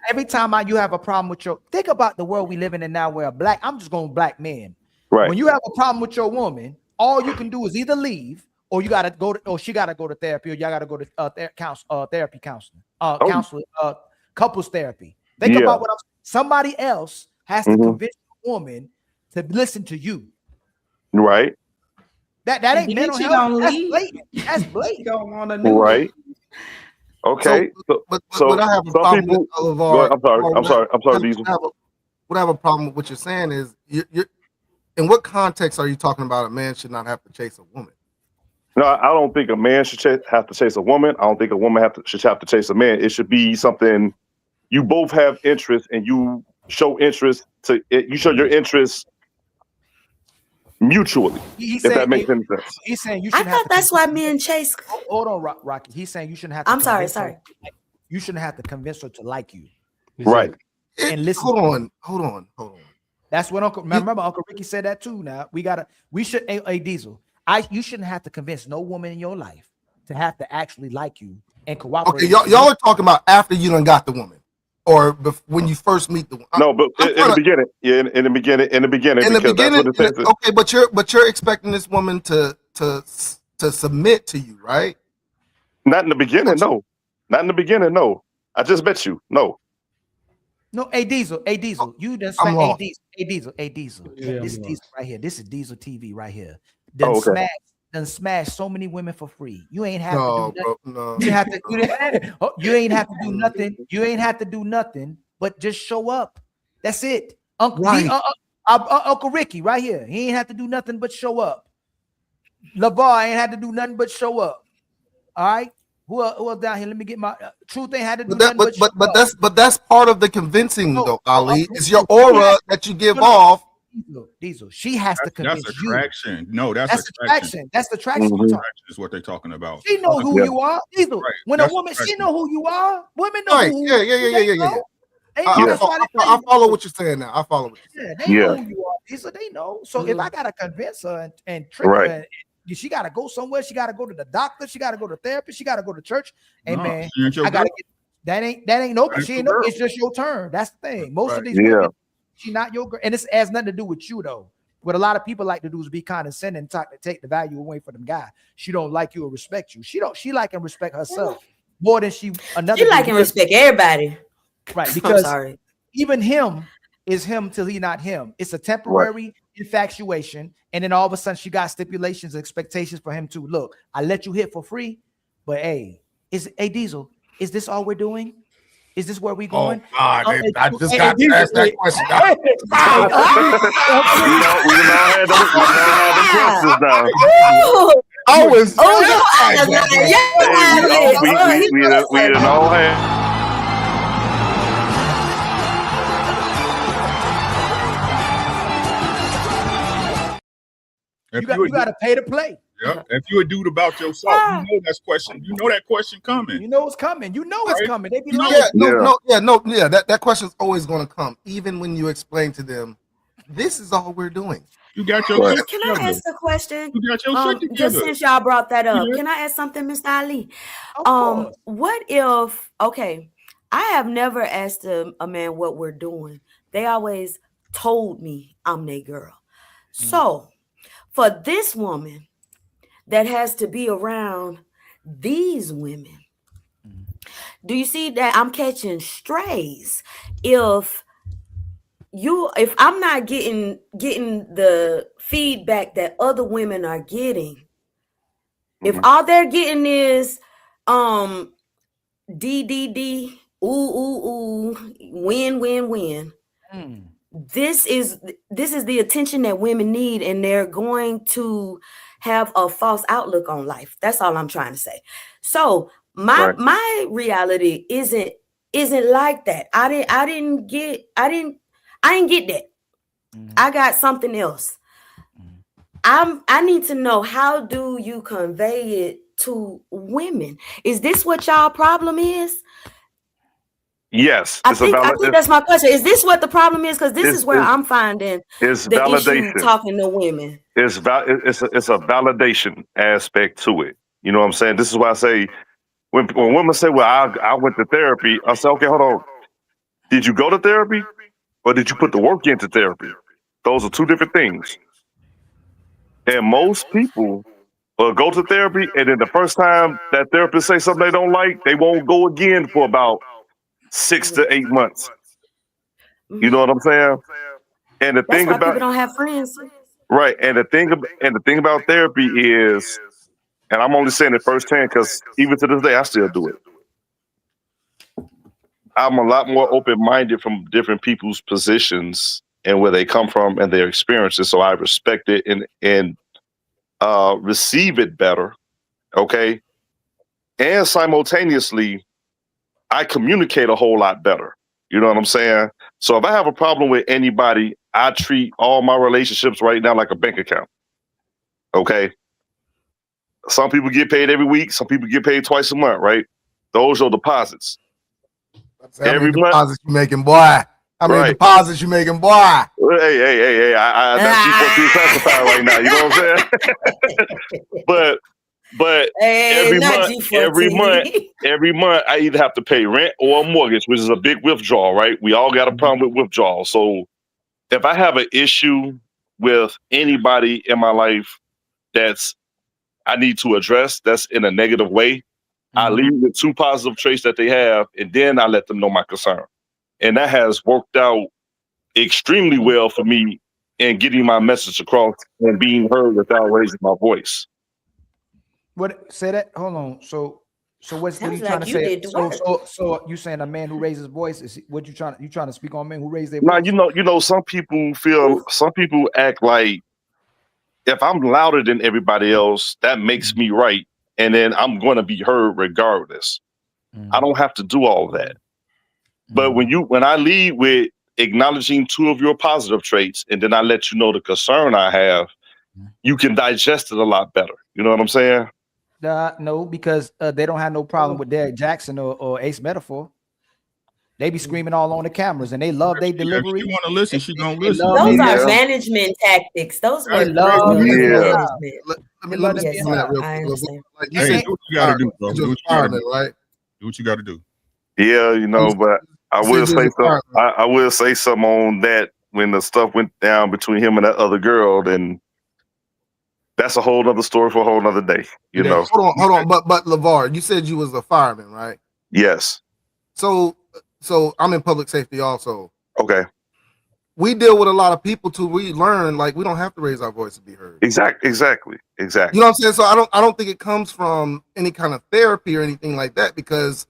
Speaker 1: Every time you have a problem with think about the world we living in now, where I'm just going black men.
Speaker 18: Right.
Speaker 1: When you have a problem with your woman, all you can do is either leave or you got to go to, or she got to go to therapy, or y'all got to go to therapy counseling, counseling, couples therapy. Think about what I'm saying. Somebody else has to convince the woman to listen to you.
Speaker 18: Right.
Speaker 15: And
Speaker 1: That ain't
Speaker 15: then
Speaker 1: mental
Speaker 15: she
Speaker 1: health.
Speaker 15: gonna
Speaker 1: That's
Speaker 15: leave.
Speaker 1: blatant. That's blatant.
Speaker 15: Don't want to know.
Speaker 18: Right. Okay.
Speaker 13: But
Speaker 18: So
Speaker 13: I have a
Speaker 18: some
Speaker 13: problem
Speaker 18: people.
Speaker 13: with
Speaker 18: Go ahead. I'm sorry, Diesel.
Speaker 13: What I have a problem with what you're saying is you're in what context are you talking about a man should not have to chase a woman?
Speaker 18: No, I don't think a man should have to chase a woman. I don't think a woman should have to chase a man. It should be something you both have interest and you show interest you show your interest mutually.
Speaker 1: He's
Speaker 18: If
Speaker 1: saying
Speaker 18: that makes any sense.
Speaker 1: he's saying you
Speaker 8: I
Speaker 1: shouldn't have
Speaker 8: thought
Speaker 1: to.
Speaker 8: that's why me and Chase.
Speaker 1: Hold on, Rocky. He's saying you shouldn't have to.
Speaker 8: I'm sorry,
Speaker 1: convince her
Speaker 8: sorry.
Speaker 1: to like- You shouldn't have to convince her to like you.
Speaker 18: Right.
Speaker 1: And listen.
Speaker 13: Hold on.
Speaker 1: That's what remember Uncle Ricky said that too. Now we should a Diesel. You shouldn't have to convince no woman in your life to have to actually like you and cooperate.
Speaker 13: Okay, y'all are talking about after you done got the woman, or when you first meet the woman.
Speaker 18: No, but in the beginning, in the beginning, because that's what it says.
Speaker 13: Okay, but you're expecting this woman to submit to you, right?
Speaker 18: Not in the beginning, no. Not in the beginning, no. I just bet you, no.
Speaker 1: No, a Diesel. You done
Speaker 13: I'm
Speaker 1: smash
Speaker 13: lost.
Speaker 1: a Diesel.
Speaker 6: Yeah,
Speaker 1: This is
Speaker 6: I'm
Speaker 1: Diesel right here. This is Diesel TV right here.
Speaker 18: Oh, okay.
Speaker 1: Smash so many women for free. You ain't have
Speaker 13: No,
Speaker 1: to do
Speaker 13: bro,
Speaker 1: nothing.
Speaker 13: no.
Speaker 1: You have to. You ain't have to do nothing. You ain't have to do nothing, but just show up. That's it. Uncle Ricky right here. He ain't have to do nothing but show up. LeVar ain't had to do nothing but show up. All right. Who else down here? Let me get my Truth ain't had to do nothing but show up.
Speaker 13: But that's part of the convincing though, Ali. It's your aura that you give off.
Speaker 1: Diesel. She has to convince
Speaker 7: That's attraction. No, that's
Speaker 1: attraction. That's the attraction.
Speaker 18: Mm-hmm.
Speaker 7: Attraction is what they're talking about.
Speaker 1: She know who you are. Diesel.
Speaker 7: Right.
Speaker 1: When
Speaker 7: That's
Speaker 1: a woman, she
Speaker 7: attraction.
Speaker 1: know who you are. Women know
Speaker 13: Right.
Speaker 1: who
Speaker 13: Yeah. I follow what you're saying now. I follow what you're saying.
Speaker 1: Yeah, they know who you are. Diesel, they know. So if I gotta convince her and trick her, and she gotta go somewhere. She gotta go to the doctor. She gotta go to therapy. She gotta go to church. Hey man, I gotta get that ain't no. She ain't no. It's just your turn. That's the thing. Most of these women, she not your girl, and this has nothing to do with you though. What a lot of people like to do is be condescending, take the value away from them guy. She don't like you or respect you. She like and respect herself more than she another.
Speaker 8: She like and respect everybody.
Speaker 1: Right, because even him is him till he not him. It's a temporary infatuation, and then all of a sudden she got stipulations, expectations for him to look. I let you hit for free, but hey, Diesel, is this all we're doing? Is this where we going?
Speaker 13: Oh God, I just got to ask that question.
Speaker 18: I
Speaker 13: was.
Speaker 18: We didn't all have.
Speaker 1: You got to pay to play.
Speaker 7: Yeah. If you a dude about yourself, you know that's question. You know that question coming.
Speaker 1: You know it's coming. You know it's coming. They be
Speaker 13: that question is always going to come, even when you explain to them, this is all we're doing.
Speaker 7: You got your.
Speaker 8: Can I ask a question?
Speaker 7: You got your shit
Speaker 8: just
Speaker 7: together.
Speaker 8: since y'all brought that up, can I ask something, Mr. Ali? What if? Okay, I have never asked a man what we're doing. They always told me I'm their girl. So for this woman that has to be around these women, do you see that I'm catching strays? If I'm not getting the feedback that other women are getting, if all they're getting is DDD, ooh, win. This is the attention that women need, and they're going to have a false outlook on life. That's all I'm trying to say. So my reality isn't like that. I didn't get that. I got something else. I need to know, how do you convey it to women? Is this what y'all problem is?
Speaker 18: Yes,
Speaker 8: I think that's my question. Is this what the problem is? Because this is where I'm finding the issue talking to women.
Speaker 18: It's a validation aspect to it. You know what I'm saying? This is why I say when women say, "Well, I went to therapy," I say, "Okay, hold on. Did you go to therapy, or did you put the work into therapy? Those are two different things." And most people will go to therapy, and then the first time that therapist say something they don't like, they won't go again for about 6 to 8 months. You know what I'm saying? And the thing about
Speaker 8: people don't have friends.
Speaker 18: Right. And the thing about therapy is, and I'm only saying it firsthand because even to this day I still do it. I'm a lot more open-minded from different people's positions and where they come from and their experiences. So I respect it and receive it better. Okay. And simultaneously, I communicate a whole lot better You know what I'm saying? So if I have a problem with anybody, I treat all my relationships right now like a bank account. Okay. Some people get paid every week. Some people get paid twice a month, right? Those are deposits.
Speaker 13: How many deposits you making, boy? How many deposits you making, boy?
Speaker 18: Hey! That's G14 classified right now. You know what I'm saying? but
Speaker 8: Hey, not G14.
Speaker 18: every month, I either have to pay rent or a mortgage, which is a big withdrawal, right? We all got a problem with withdrawal. So if I have an issue with anybody in my life that's I need to address, that's in a negative way, I leave with 2 positive traits that they have, and then I let them know my concern. And that has worked out extremely well for me in getting my message across and being heard without raising my voice.
Speaker 1: What say that? Hold on. So what are you trying to say? So you saying a man who raises voice is what you trying to speak on men who raise their voice?
Speaker 18: Now you know some people act like if I'm louder than everybody else, that makes me right, and then I'm going to be heard regardless. I don't have to do all that. But when I lead with acknowledging 2 of your positive traits, and then I let you know the concern I have, you can digest it a lot better. You know what I'm saying?
Speaker 1: No, because they don't have no problem with Derek Jackson or Ace Metaphor. They be screaming all on the cameras, and they love their delivery.
Speaker 7: If you want to listen, she gonna listen.
Speaker 8: Those are management tactics. Those were management.
Speaker 13: Let me speak on that real
Speaker 8: I
Speaker 13: quick.
Speaker 8: understand.
Speaker 13: Like you said,
Speaker 7: do what you gotta do, bro.
Speaker 13: Do
Speaker 7: what you gotta do.
Speaker 18: Yeah, you know, but I will say something on that when the stuff went down between him and that other girl, then that's a whole other story for a whole other day. You know.
Speaker 13: Hold on. But LeVar, you said you was a fireman, right?
Speaker 18: Yes.
Speaker 13: So I'm in public safety also.
Speaker 18: Okay.
Speaker 13: We deal with a lot of people too. We learn like we don't have to raise our voice to be heard.
Speaker 18: Exactly.
Speaker 13: You know what I'm saying? So I don't think it comes from any kind of therapy or anything like that, because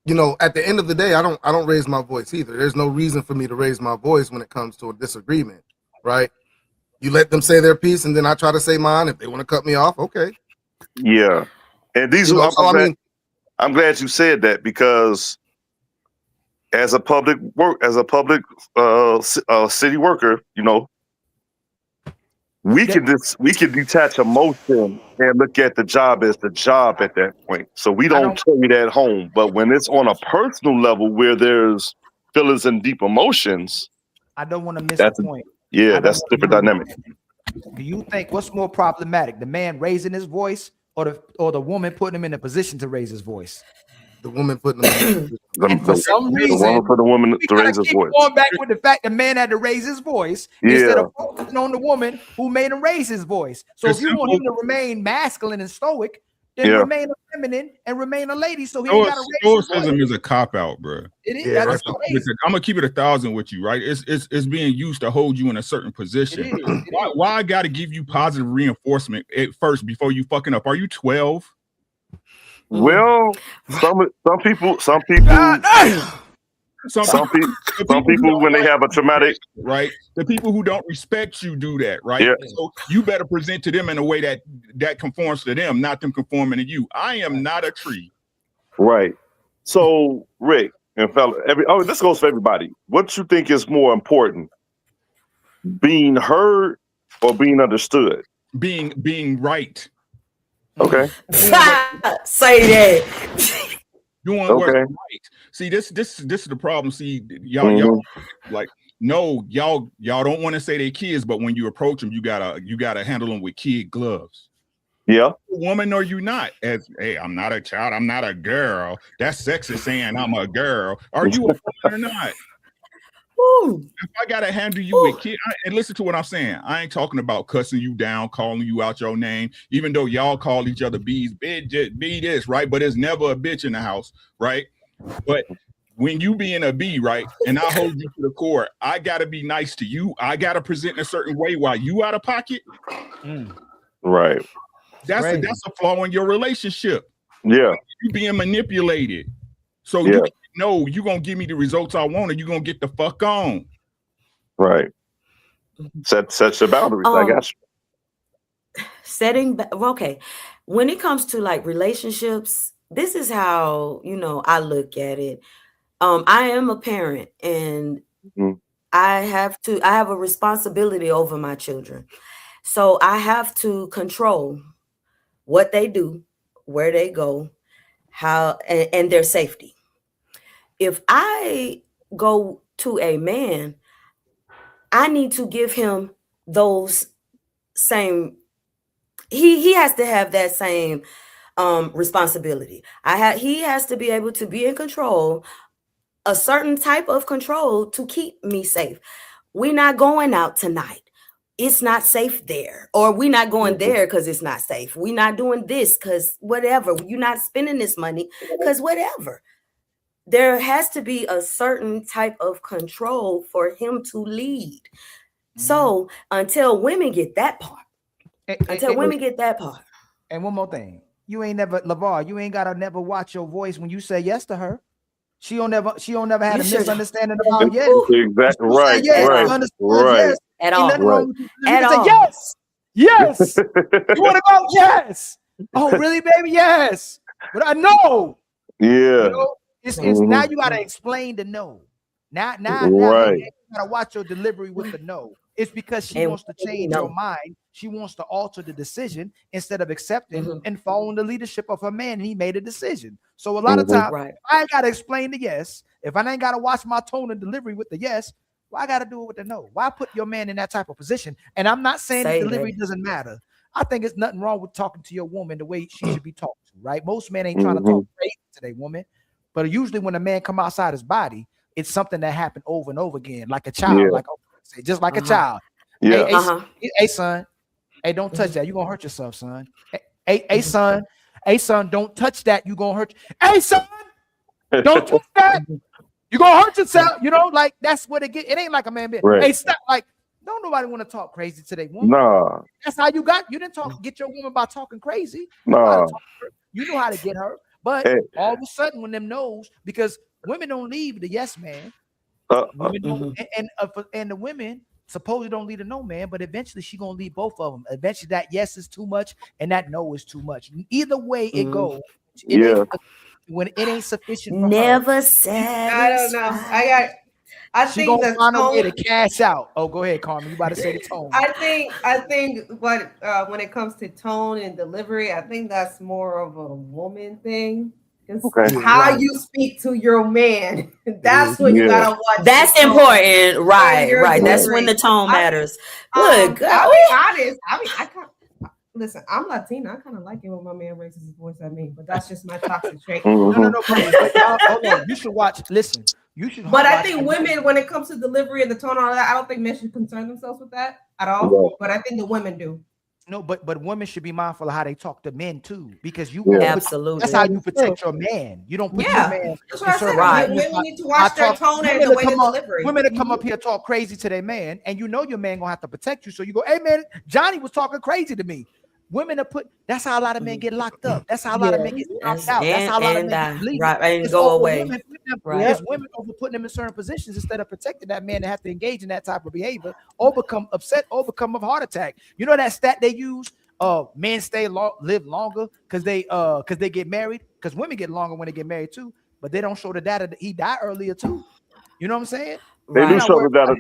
Speaker 13: you know, at the end of the day, I don't raise my voice either. There's no reason for me to raise my voice when it comes to a disagreement, right? You let them say their piece, and then I try to say mine. If they want to cut me off, okay.
Speaker 18: Yeah. And these I'm glad you said that, because as a public city worker, you know, we can detach emotion and look at the job as the job at that point. So we don't carry that home. But when it's on a personal level where there's feelings and deep emotions,
Speaker 1: I don't want to miss the point.
Speaker 18: Yeah, that's a different dynamic.
Speaker 1: Do you think what's more problematic, the man raising his voice or the woman putting him in a position to raise his voice?
Speaker 13: The woman putting him in a position.
Speaker 1: And for some reason,
Speaker 18: the woman to raise his voice.
Speaker 1: Going back with the fact the man had to raise his voice instead of focusing on the woman who made him raise his voice. So if you want him to remain masculine and stoic, then remain feminine and remain a lady. So he got to raise his voice.
Speaker 7: Stoicism is a cop out, bro.
Speaker 1: It is. Yeah,
Speaker 7: I'm gonna keep it 1,000 with you, right? It's being used to hold you in a certain position. Why I got to give you positive reinforcement at first before you fucking up? Are you 12?
Speaker 18: Well, some people when they have a traumatic,
Speaker 7: right? The people who don't respect you do that, right?
Speaker 18: Yeah.
Speaker 7: So you better present to them in a way that conforms to them, not them conforming to you. I am not a tree.
Speaker 18: Right. So Rick and fella, this goes for everybody. What you think is more important, being heard or being understood?
Speaker 7: Being right.
Speaker 18: Okay.
Speaker 8: Say that.
Speaker 7: Doing what's right. See, this is the problem. See, y'all like y'all don't want to say they kids, but when you approach them, you gotta handle them with kid gloves.
Speaker 18: Yeah.
Speaker 7: Woman or you not? Hey, I'm not a child, I'm not a girl. That's sexist saying I'm a girl. Are you a woman or not? If I gotta handle you with kid, and listen to what I'm saying. I ain't talking about cussing you down, calling you out your name, even though y'all call each other bees, be this, right? But there's never a bitch in the house, right? But when you being a bee, right, and I hold you to the core, I gotta be nice to you. I gotta present in a certain way while you out of pocket.
Speaker 18: Right.
Speaker 7: That's a flaw in your relationship.
Speaker 18: Yeah.
Speaker 7: You being manipulated. So you know you're gonna give me the results I want, and you're gonna get the fuck on.
Speaker 18: Right. Set your boundaries. I got you.
Speaker 8: Okay. When it comes to like relationships, this is how, you know, I look at it. I am a parent, and I have a responsibility over my children. So I have to control what they do, where they go, how, and their safety. If I go to a man, I need to give him those same, he has to have that same responsibility. He has to be able to be in control, a certain type of control to keep me safe. We're not going out tonight. It's not safe there. Or we're not going there because it's not safe. We're not doing this because whatever. You're not spending this money because whatever. There has to be a certain type of control for him to lead. So until women get that part,
Speaker 1: And one more thing. You ain't never, LeVar, you ain't gotta never watch your voice when you say yes to her. She don't never had a misunderstanding about yes.
Speaker 18: Exactly.
Speaker 1: You say
Speaker 18: Right.
Speaker 1: yes,
Speaker 18: Right.
Speaker 1: you understood
Speaker 18: Right.
Speaker 1: yes.
Speaker 8: At
Speaker 1: Ain't
Speaker 8: all.
Speaker 1: nothing wrong with you. You
Speaker 8: At
Speaker 1: can say
Speaker 8: all.
Speaker 1: yes. Yes. You want to go? Yes. Oh, really, baby? Yes. But I know.
Speaker 18: Yeah.
Speaker 1: You know, it's now you gotta explain the no. Now,
Speaker 18: Right.
Speaker 1: you gotta watch your delivery with the no. It's because she wants to change your mind. She wants to alter the decision instead of accepting and following the leadership of her man. And he made a decision. So a lot of times, I ain't gotta explain the yes. If I ain't gotta watch my tone and delivery with the yes, well, I gotta do it with the no. Why put your man in that type of position? And I'm not saying that delivery doesn't matter. I think it's nothing wrong with talking to your woman the way she should be talked to, right? Most men ain't trying to talk crazy to their woman, but usually when a man come outside his body, it's something that happened over and over again, like a child, just like a child.
Speaker 18: Yeah.
Speaker 1: Hey, son. Hey, don't touch that. You're gonna hurt yourself, son. Hey, son. Hey, son, don't touch that. You're gonna hurt. Hey, son, don't touch that. You're gonna hurt yourself. You know, like that's what it get. It ain't like a man.
Speaker 18: Right.
Speaker 1: Hey, stop. Like, don't nobody want to talk crazy to their woman.
Speaker 18: Nah.
Speaker 1: That's how you didn't get your woman by talking crazy.
Speaker 18: Nah.
Speaker 1: You know how to get her. But all of a sudden, when them knows, because women don't leave the yes man. Women don't, and the women supposedly don't lead a no man, but eventually she gonna lead both of them. Eventually, that yes is too much and that no is too much. Either way it goes, when it ain't sufficient for
Speaker 8: Never
Speaker 1: satisfied.
Speaker 2: I don't know. I
Speaker 1: She
Speaker 2: think
Speaker 1: gonna
Speaker 2: the
Speaker 1: find a way
Speaker 2: tone.
Speaker 1: to cash out. Oh, go ahead, Carmen. You about to say the tone?
Speaker 2: I think what when it comes to tone and delivery, I think that's more of a woman thing. It's how you speak to your man. That's what you gotta watch.
Speaker 8: That's important, right? That's when the tone matters. Good God.
Speaker 2: I'll be honest. I can't. Listen, I'm Latina. I kind of like it when my man raises his voice at me, but that's just my toxic trait.
Speaker 1: No. But hold on. You should watch. Listen, you should.
Speaker 2: But I think women, when it comes to delivery and the tone and all that, I don't think men should concern themselves with that at all.
Speaker 1: Right.
Speaker 2: But I think the women do.
Speaker 1: No, but women should be mindful of how they talk to men too, because
Speaker 8: absolutely
Speaker 1: that's how you protect your man. You don't put your man.
Speaker 2: That's what I said. Women need to watch their tone and the way they deliver.
Speaker 1: Women that come up here talk crazy to their man, and you know your man gonna have to protect you. So you go, hey man, Johnny was talking crazy to me. Women are that's how a lot of men get locked up. That's how a lot of men get knocked out. That's how a lot of men get bleeding.
Speaker 8: And go away.
Speaker 1: It's women over putting them in certain positions instead of protecting that man that have to engage in that type of behavior or become upset or become a heart attack. You know that stat they use? Men live longer because they get married, because women get longer when they get married too, but they don't show the data that he died earlier too. You know what I'm saying?
Speaker 18: They do show the data.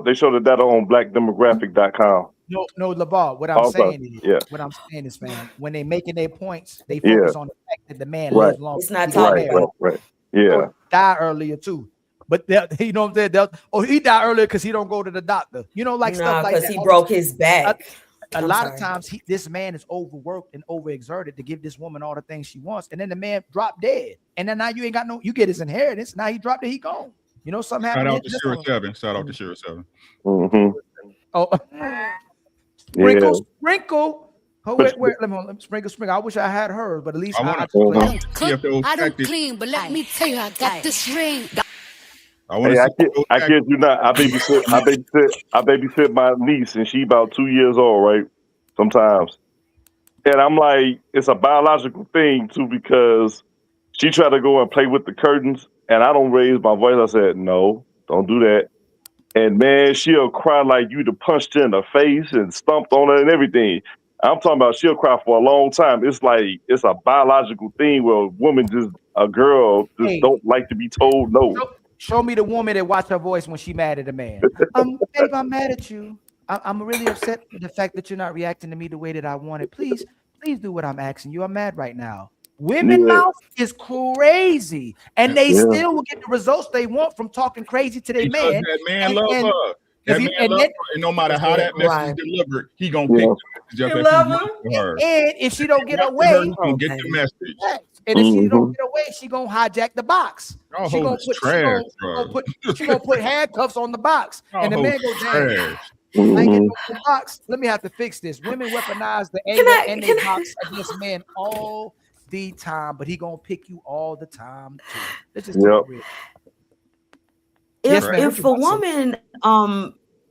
Speaker 18: They show the data on blackdemographic.com.
Speaker 1: No, LeVar, what I'm saying is, man, when they making their points, they focus on the fact that the man lives longer.
Speaker 8: It's not talking
Speaker 18: right. Yeah.
Speaker 1: Die earlier too. But you know what I'm saying? He died earlier because he don't go to the doctor. You know, like stuff like that.
Speaker 8: Because he broke his back.
Speaker 1: A lot of times this man is overworked and overexerted to give this woman all the things she wants, and then the man dropped dead. And then now you ain't got you get his inheritance. Now he dropped it, he gone. You know, something happened.
Speaker 7: Shout out to Shira 7.
Speaker 1: Oh, Sprinkle. Oh, wait, let me sprinkle. I wish I had her, but at least
Speaker 14: I don't clean, but let me tell you, I got this ring.
Speaker 18: I kid you not. I babysit my niece, and she about 2 years old, right? Sometimes, and I'm like, it's a biological thing too, because she tried to go and play with the curtains, and I don't raise my voice. I said, no, don't do that. And man, she'll cry like you to punched her in the face and stomped on her and everything. I'm talking about she'll cry for a long time. It's like it's a biological thing where a girl just
Speaker 1: Hey,
Speaker 18: don't like to be told no.
Speaker 1: show me the woman that watch her voice when she mad at a man. Babe, I'm mad at you. I'm really upset with the fact that you're not reacting to me the way that I wanted. Please do what I'm asking you. I'm mad right now. Women
Speaker 18: Yeah.
Speaker 1: mouth is crazy, and they
Speaker 18: Yeah.
Speaker 1: still will get the results they want from talking crazy to their
Speaker 7: Because
Speaker 1: man.
Speaker 7: that man love her. That man love her, and no matter how that message is delivered, he gonna pick the message up
Speaker 2: You
Speaker 7: if he
Speaker 2: love
Speaker 7: wants
Speaker 2: her?
Speaker 7: to her.
Speaker 1: And if she don't get her
Speaker 7: After her,
Speaker 1: way,
Speaker 7: he gonna get the message.
Speaker 1: and if she don't get away, she gonna hijack the box.
Speaker 7: Y'all
Speaker 1: She gonna
Speaker 7: hoes
Speaker 1: put
Speaker 7: trash,
Speaker 1: she gonna put handcuffs on the box,
Speaker 7: Y'all
Speaker 1: and the
Speaker 7: hoes
Speaker 1: man go, dang,
Speaker 7: trash.
Speaker 1: I ain't getting no box. Let me have to fix this. Women weaponize the anger and they box against men all the time, but he gonna pick you all the time too. Let's just keep it real. Yes, ma'am.
Speaker 8: If a woman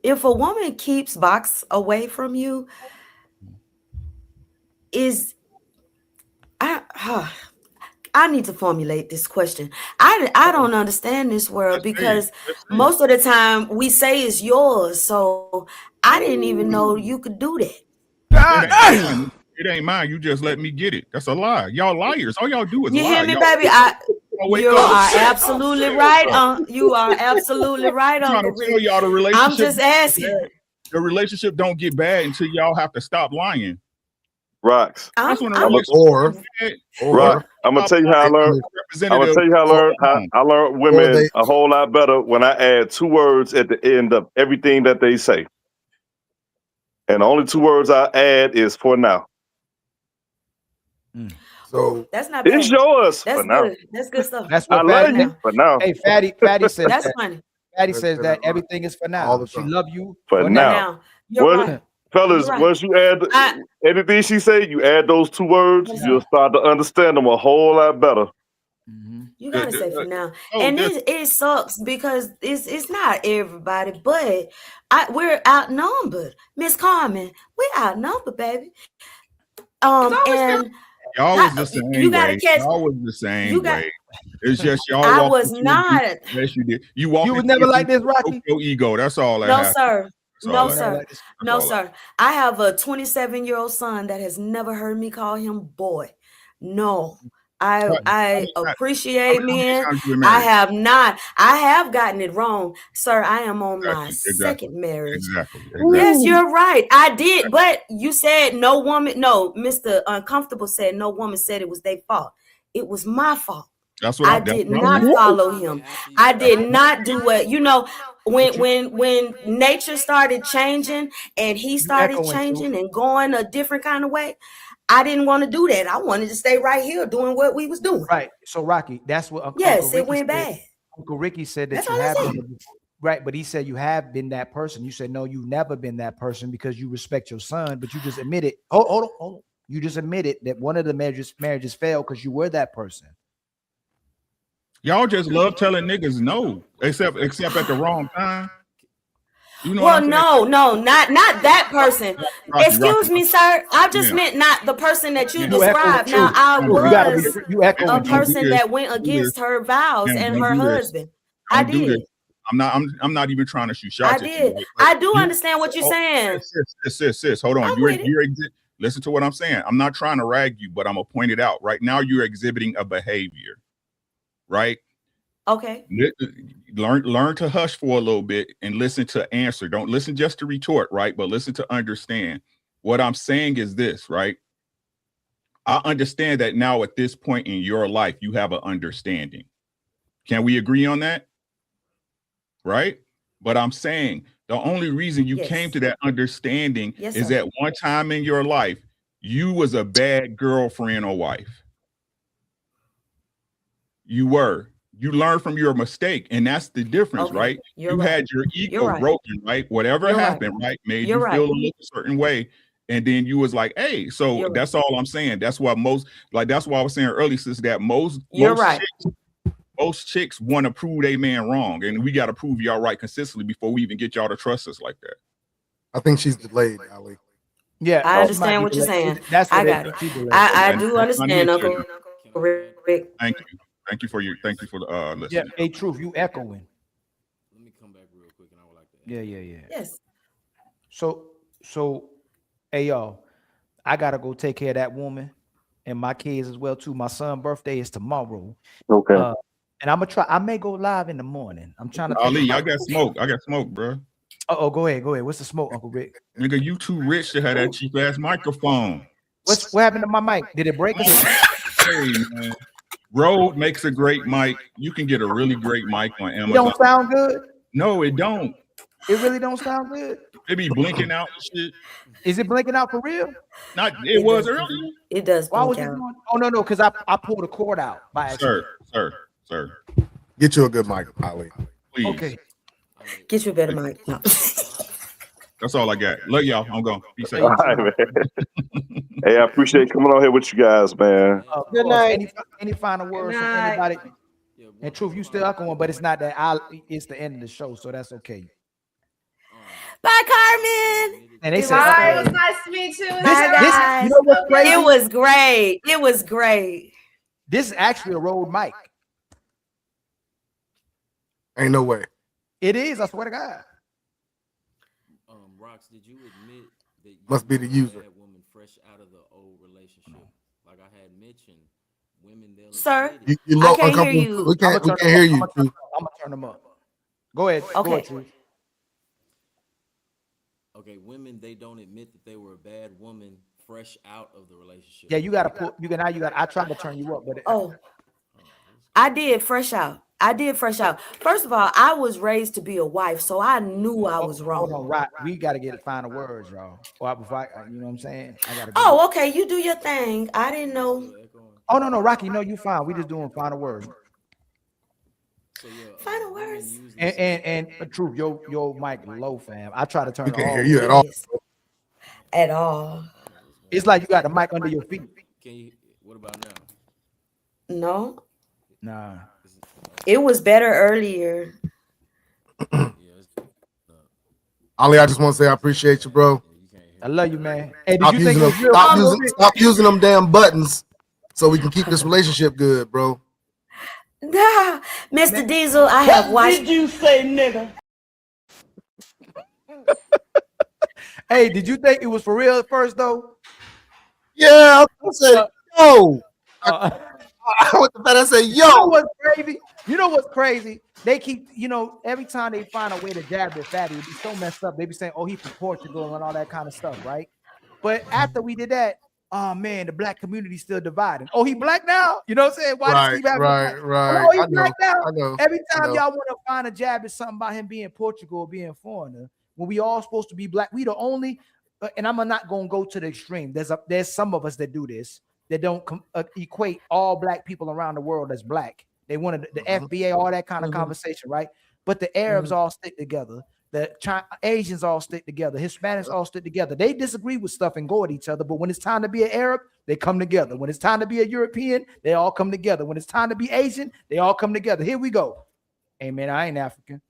Speaker 8: if a woman keeps box away from you, I need to formulate this question. I don't understand this world because most of the time we say it's yours. So I didn't even know you could do that.
Speaker 7: It ain't mine. You just let me get it. That's a lie. Y'all liars. All y'all do is
Speaker 8: You
Speaker 7: lie.
Speaker 8: hear me,
Speaker 7: Y'all
Speaker 8: baby?
Speaker 7: wake
Speaker 8: You
Speaker 7: up.
Speaker 8: are absolutely right. You are absolutely right,
Speaker 7: I'm
Speaker 8: Uncle
Speaker 7: trying to tell
Speaker 8: Rick.
Speaker 7: y'all the relationship.
Speaker 8: I'm just asking.
Speaker 7: The relationship don't get bad until y'all have to stop lying.
Speaker 18: Rocks.
Speaker 7: That's when the
Speaker 18: I'm
Speaker 7: relationship
Speaker 18: Rock. I'm gonna tell you how I learned. I'm gonna tell you how I learned women a whole lot better when I add 2 words at the end of everything that they say. And the only 2 words I add is for now.
Speaker 13: So
Speaker 8: that's not bad.
Speaker 18: It's yours
Speaker 8: That's
Speaker 18: for now.
Speaker 8: good. That's good stuff.
Speaker 1: That's
Speaker 18: I
Speaker 1: what
Speaker 18: love
Speaker 1: Fatty.
Speaker 18: you for now.
Speaker 1: Hey, Fatty says
Speaker 8: That's
Speaker 1: that.
Speaker 8: funny.
Speaker 1: Fatty says that everything is for now. She love you
Speaker 18: For now.
Speaker 8: You're right.
Speaker 18: Fellas,
Speaker 8: You're right.
Speaker 18: once you add anything she say, you add those 2 words, you'll start to understand them a whole lot better.
Speaker 8: You gotta say for now, and it sucks because it's not everybody, but we're outnumbered. Miss Carmen, we're outnumbered, baby. And
Speaker 7: Y'all was the same
Speaker 8: you gotta
Speaker 7: way.
Speaker 8: catch.
Speaker 7: Y'all was the same
Speaker 8: You got.
Speaker 7: way. It's just y'all
Speaker 8: I
Speaker 7: walked
Speaker 8: was
Speaker 7: into
Speaker 8: not.
Speaker 7: a deep. Yes, you did. You walked.
Speaker 1: You was
Speaker 7: into
Speaker 1: never
Speaker 7: a
Speaker 1: like
Speaker 7: deep
Speaker 1: this, Rocky.
Speaker 7: Your ego. That's all that
Speaker 8: No,
Speaker 7: happened.
Speaker 8: sir. No,
Speaker 7: that
Speaker 8: sir.
Speaker 7: happened.
Speaker 8: No,
Speaker 7: all
Speaker 8: sir. I have a 27-year-old son that has never heard me call him boy. No. I appreciate men.
Speaker 7: times you been
Speaker 8: I
Speaker 7: married?
Speaker 8: have not. I have gotten it wrong, sir. I am on my
Speaker 7: Exactly.
Speaker 8: second marriage.
Speaker 7: Exactly.
Speaker 8: Yes, you're right. I did, but you said no woman. No, Mr. Uncomfortable said no woman said it was their fault. It was my fault.
Speaker 7: That's what
Speaker 8: I did not follow him. I did not do what when nature started changing and he started changing and going a different kind of way. I didn't want to do that. I wanted to stay right here doing what we was doing.
Speaker 1: Right. So Rocky, that's what Uncle
Speaker 8: Yes,
Speaker 1: Ricky
Speaker 8: it went
Speaker 1: said.
Speaker 8: bad.
Speaker 1: Uncle Ricky said that
Speaker 8: That's
Speaker 1: you
Speaker 8: all I
Speaker 1: have
Speaker 8: said.
Speaker 1: been right, but he said you have been that person. You said no, you've never been that person because you respect your son, but you just admitted. Hold on. You just admitted that one of the marriages failed because you were that person.
Speaker 7: Y'all just love telling niggas no, except at the wrong time. You know
Speaker 8: Well,
Speaker 7: what I'm
Speaker 8: no, not that person. Excuse me, sir. I just
Speaker 7: Yeah.
Speaker 8: meant not the person that you
Speaker 1: You echo
Speaker 8: described.
Speaker 1: the
Speaker 8: Now,
Speaker 1: truth.
Speaker 8: I
Speaker 1: You gotta be
Speaker 8: was
Speaker 1: you echo
Speaker 8: a
Speaker 1: the truth.
Speaker 8: person that went against her vows and her husband. I
Speaker 7: Don't do this.
Speaker 8: did.
Speaker 7: I'm not even trying to shoot shots
Speaker 8: I
Speaker 7: at
Speaker 8: did.
Speaker 7: you. Right?
Speaker 8: I do understand what you're saying.
Speaker 7: Sis, hold on.
Speaker 8: I'm with it.
Speaker 7: Listen to what I'm saying. I'm not trying to rag you, but I'm gonna point it out. Right now, you're exhibiting a behavior, right?
Speaker 8: Okay.
Speaker 7: Learn to hush for a little bit and listen to answer. Don't listen just to retort, right? But listen to understand. What I'm saying is this, right? I understand that now at this point in your life, you have an understanding. Can we agree on that? Right? But I'm saying the only reason you came to that understanding is that one time in your life, you was a bad girlfriend or wife. You were. You learned from your mistake, and that's the difference, right? You had your ego broken, right? Whatever happened, right, made you feel a certain way, and then you was like, "Hey," so that's all I'm saying. That's why that's why I was saying earlier, sister, that most chicks want to prove they man wrong, and we got to prove y'all right consistently before we even get y'all to trust us like that.
Speaker 13: I think she's delayed, Ali.
Speaker 1: Yeah,
Speaker 8: I understand what you're saying.
Speaker 1: That's what
Speaker 8: I got it. I do understand, Uncle Rick.
Speaker 7: Thank you for the listening.
Speaker 1: Yeah, hey, truth, you echoing.
Speaker 6: Let me come back real quick, and I would like to.
Speaker 1: Yeah.
Speaker 8: Yes.
Speaker 1: So, hey y'all, I gotta go take care of that woman and my kids as well too. My son's birthday is tomorrow.
Speaker 18: Okay.
Speaker 1: And I'm gonna try. I may go live in the morning. I'm trying to think
Speaker 7: Ali, I
Speaker 1: about.
Speaker 7: got smoke. I got smoke, bro.
Speaker 1: Oh, go ahead. What's the smoke, Uncle Rick?
Speaker 7: Nigga, you too rich to have that cheap ass microphone.
Speaker 1: What happened to my mic? Did it break?
Speaker 7: Hey, man. Rode makes a great mic. You can get a really great mic on Amazon.
Speaker 1: It don't sound good.
Speaker 7: No, it don't.
Speaker 1: It really don't sound good.
Speaker 7: It be blinking out and shit.
Speaker 1: Is it blinking out for real?
Speaker 7: Not. It was earlier.
Speaker 8: It does.
Speaker 1: Why was
Speaker 8: blink
Speaker 1: it
Speaker 8: out.
Speaker 1: doing? Oh no, because I pulled a cord out by accident.
Speaker 7: Sir.
Speaker 13: Get you a good mic, Ali.
Speaker 7: Please.
Speaker 1: Okay.
Speaker 8: Get you a better mic. No.
Speaker 7: That's all I got. Love y'all. I'm going. Be safe.
Speaker 18: All right, man. Hey, I appreciate coming on here with you guys, man.
Speaker 19: Good night.
Speaker 1: Any final words from
Speaker 2: night.
Speaker 1: anybody? And truth, you still going, but it's not that. It's the end of the show, so that's okay.
Speaker 8: Bye, Carmen.
Speaker 1: And they said,
Speaker 2: Bye. It was nice to meet you.
Speaker 8: Bye, guys.
Speaker 1: you know what's crazy?
Speaker 8: It was great. It was great.
Speaker 1: This is actually a Rode mic.
Speaker 13: Ain't no way.
Speaker 1: It is. I swear to God.
Speaker 6: Rox, did you admit that you
Speaker 13: Must be the user.
Speaker 6: That woman fresh out of the old relationship? Like I had mentioned, women they'll
Speaker 8: Sir,
Speaker 13: You low,
Speaker 8: I can't hear you.
Speaker 13: We can't hear you.
Speaker 1: I'm gonna turn them up. Go ahead.
Speaker 8: Okay.
Speaker 1: Go ahead, Truth.
Speaker 6: Okay, women they don't admit that they were a bad woman fresh out of the relationship.
Speaker 1: Yeah, you gotta put. You can. I tried to turn you up, but
Speaker 8: I did fresh out. First of all, I was raised to be a wife, so I knew I was wrong.
Speaker 1: Hold on, right? We gotta get the final words, y'all. Or before you know what I'm saying? I gotta.
Speaker 8: Oh, okay. You do your thing. I didn't know.
Speaker 1: Oh no, Rocky. No, you fine. We just doing final words.
Speaker 8: Final words.
Speaker 1: And Truth, your mic low, fam. I try to turn
Speaker 13: We
Speaker 1: it
Speaker 13: can't
Speaker 1: off.
Speaker 13: hear you at all.
Speaker 8: At all.
Speaker 1: It's like you got the mic under your feet.
Speaker 6: Can you? What about now?
Speaker 8: No,
Speaker 1: Nah.
Speaker 8: it was better earlier.
Speaker 13: Ali, I just want to say I appreciate you, bro.
Speaker 1: I love you, man. Hey, did
Speaker 13: Stop
Speaker 1: you think
Speaker 13: using
Speaker 1: it was
Speaker 13: them,
Speaker 1: real?
Speaker 13: stop using them damn buttons so we can keep this relationship good, bro.
Speaker 8: Nah, Mr. Diesel, I have watched.
Speaker 19: Did you say nigga?
Speaker 1: Hey, did you think it was for real at first though?
Speaker 13: Yeah, I said, yo. I went to bed, I said, yo.
Speaker 1: You know what's crazy? You know what's crazy? They keep, every time they find a way to jab at Fatty, it'd be so messed up. They be saying, oh, he's from Portugal and all that kind of stuff, right? But after we did that, oh man, the black community's still divided. Oh, he black now? You know what I'm saying? Why does he have
Speaker 13: Right.
Speaker 1: Oh, he's
Speaker 13: I know,
Speaker 1: black now.
Speaker 13: I know,
Speaker 1: Every
Speaker 13: I
Speaker 1: time
Speaker 13: know.
Speaker 1: y'all want to find a jab at something about him being Portugal or being a foreigner, when we all supposed to be black, we the only, and I'm not going to go to the extreme. There's some of us that do this, that don't equate all black people around the world as black. They wanted the FBA, all that kind of conversation, right? But the Arabs all stick together. The Asians all stick together. Hispanics all stick together. They disagree with stuff and go at each other. But when it's time to be an Arab, they come together. When it's time to be a European, they all come together. When it's time to be Asian, they all come together. Here we go. Hey, man, I ain't African.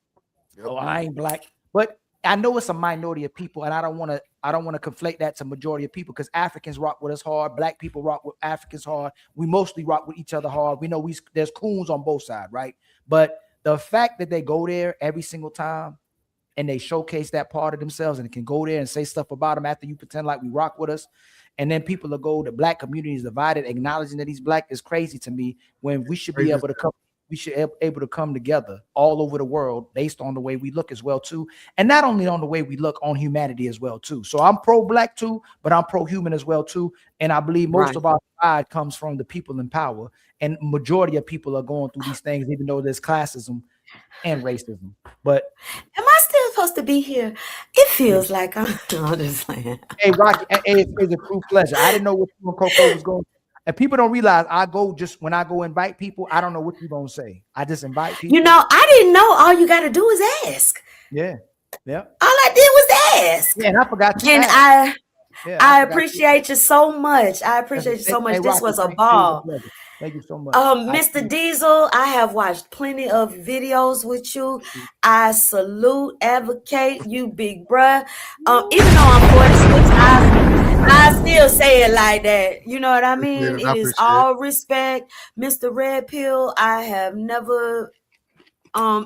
Speaker 1: Oh, I ain't black. But I know it's a minority of people, and I don't want to conflate that to majority of people, because Africans rock with us hard. Black people rock with Africans hard. We mostly rock with each other hard. We know there's coons on both sides, right? But the fact that they go there every single time and they showcase that part of themselves and can go there and say stuff about them after you pretend like we rock with us, and then people will go, the black community is divided, acknowledging that he's black, is crazy to me, when we should be able to come. We should be able to come together all over the world based on the way we look as well too, and not only on the way we look, on humanity as well too. So I'm pro-black too, but I'm pro-human as well too, and I believe most of our pride comes from the people in power, and majority of people are going through these things, even though there's classism and racism. But
Speaker 8: am I still supposed to be here? It feels like I'm just saying.
Speaker 1: Hey, Rocky, it's a true pleasure. I didn't know what you and Coco was going. And people don't realize when I go invite people, I don't know what you're going to say. I just invite people.
Speaker 8: I didn't know all you got to do is ask.
Speaker 1: Yeah. Yeah.
Speaker 8: All I did was ask.
Speaker 1: Yeah, and I forgot to
Speaker 8: and
Speaker 1: ask.
Speaker 8: I appreciate you so much. I appreciate you so much.
Speaker 1: Hey,
Speaker 8: this
Speaker 1: Rocky,
Speaker 8: was a ball.
Speaker 1: Thank you so much.
Speaker 8: Mr. Diesel, I have watched plenty of videos with you. I salute, advocate you, big bruh. Even though I'm 46, I still say it like that. You know what I mean? It is all respect. Mr. Red Pill, I have never, I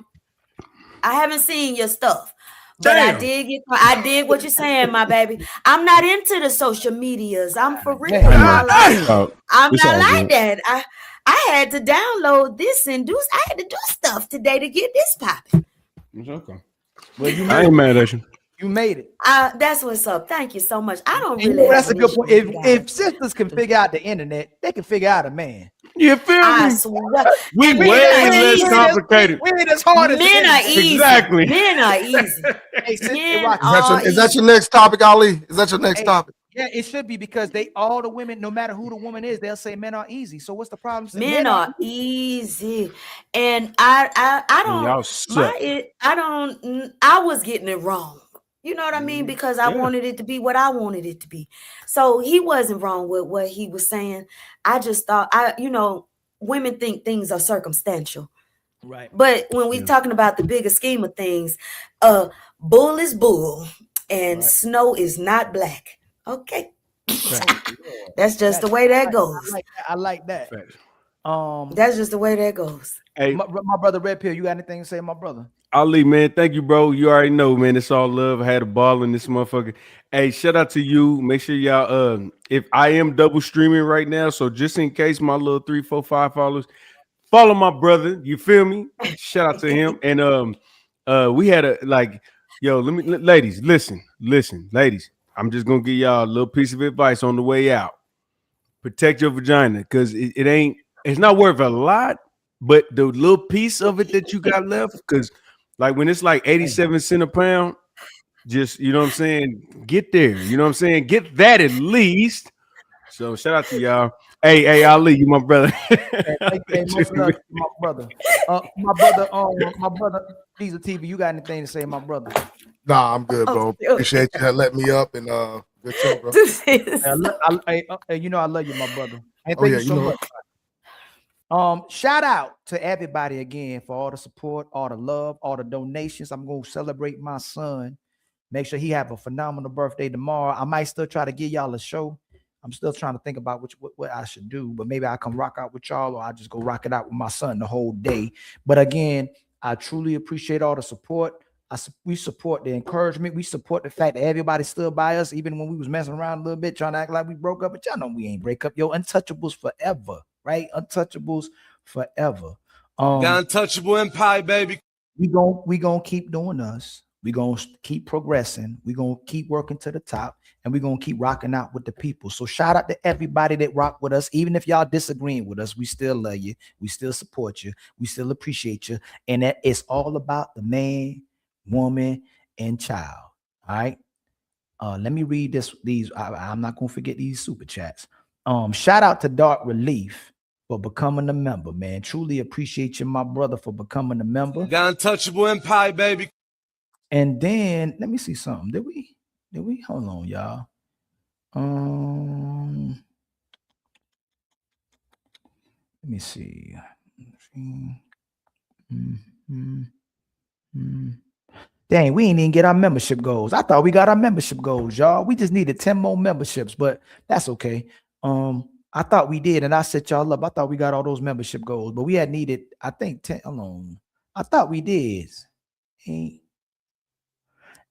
Speaker 8: haven't seen your stuff, But I did what you're saying, my baby. I'm not into the social medias. I'm for real. I'm
Speaker 9: It's
Speaker 8: not
Speaker 9: all
Speaker 8: like
Speaker 9: good.
Speaker 8: that. I had to download this and I had to do stuff today to get this popping.
Speaker 6: It's okay.
Speaker 1: Well, you
Speaker 6: I ain't mad at you.
Speaker 1: You made it.
Speaker 8: That's what's up. Thank you so much. I don't
Speaker 1: And you
Speaker 8: really
Speaker 1: know
Speaker 8: have
Speaker 1: that's a
Speaker 8: an
Speaker 1: good
Speaker 8: issue
Speaker 1: point.
Speaker 8: with you guys.
Speaker 1: If sisters can figure out the internet, they can figure out a man.
Speaker 6: You feel
Speaker 8: I
Speaker 6: me?
Speaker 8: swear.
Speaker 6: We
Speaker 8: And
Speaker 6: way
Speaker 8: men are
Speaker 6: less
Speaker 8: easy.
Speaker 6: complicated.
Speaker 1: We ain't as hard as
Speaker 8: Men are easy.
Speaker 6: Exactly.
Speaker 8: Men are easy.
Speaker 1: Hey, sis, hey,
Speaker 8: Men
Speaker 1: Rocky,
Speaker 8: are
Speaker 13: Is that
Speaker 8: easy.
Speaker 13: your next topic, Ali? Is that your next
Speaker 1: Hey,
Speaker 13: topic?
Speaker 1: yeah, it should be because all the women, no matter who the woman is, they'll say men are easy. So what's the problem?
Speaker 8: Men are easy, and I
Speaker 6: And y'all suck.
Speaker 8: I was getting it wrong. You know what I mean? Because I wanted it to be what I wanted it to be. So he wasn't wrong with what he was saying. I just thought women think things are circumstantial.
Speaker 1: Right.
Speaker 8: But when we're talking about the bigger scheme of things, bull is bull and snow is not black. Okay. That's just the way that goes.
Speaker 1: I like that.
Speaker 8: That's just the way that goes.
Speaker 6: Hey,
Speaker 1: my brother Red Pill, you got anything to say, my brother?
Speaker 6: Ali, man, thank you, bro. You already know, man. It's all love. I had a ball in this motherfucker. Hey, shout out to you. Make sure y'all, if I am double streaming right now, so just in case my little 3, 4, 5 followers, follow my brother. You feel me? Shout out to him. And we had ladies, listen, ladies. I'm just gonna give y'all a little piece of advice on the way out. Protect your vagina, because it's not worth a lot, but the little piece of it that you got left, because like when it's like 87 cents a pound, just, you know what I'm saying, get there. You know what I'm saying? Get that at least. So shout out to y'all. Hey, Ali, you my brother.
Speaker 1: Hey, my brother. My brother, Diesel TV, you got anything to say, my brother?
Speaker 13: Nah, I'm good, bro. Appreciate you letting me up and good show, bro.
Speaker 1: You know I love you, my brother. And
Speaker 13: Oh,
Speaker 1: thank
Speaker 13: yeah,
Speaker 1: you so
Speaker 13: you know
Speaker 1: much. Shout out to everybody again for all the support, all the love, all the donations. I'm gonna celebrate my son. Make sure he have a phenomenal birthday tomorrow. I might still try to give y'all a show. I'm still trying to think about what I should do, but maybe I come rock out with y'all, or I just go rock it out with my son the whole day. But again, I truly appreciate all the support. We support the encouragement. We support the fact that everybody stood by us, even when we was messing around a little bit, trying to act like we broke up. But y'all know we ain't break up. Yo, untouchables forever, right? Untouchables forever.
Speaker 3: The untouchable empire, baby.
Speaker 1: We gonna keep doing us. We gonna keep progressing. We gonna keep working to the top, and we gonna keep rocking out with the people. So shout out to everybody that rock with us. Even if y'all disagreeing with us, we still love you. We still support you. We still appreciate you. And that it's all about the man, woman, and child. All right. Let me read these. I'm not gonna forget these super chats. Shout out to Dark Relief for becoming a member, man. Truly appreciate you, my brother, for becoming a member.
Speaker 3: The untouchable empire, baby.
Speaker 1: And then let me see something. Did we? Hold on, y'all. Let me see. Dang, we ain't even get our membership goals. I thought we got our membership goals, y'all. We just needed 10 more memberships, but that's okay. I thought we did, and I set y'all up. I thought we got all those membership goals, but we had needed, I think, 10 alone. I thought we did.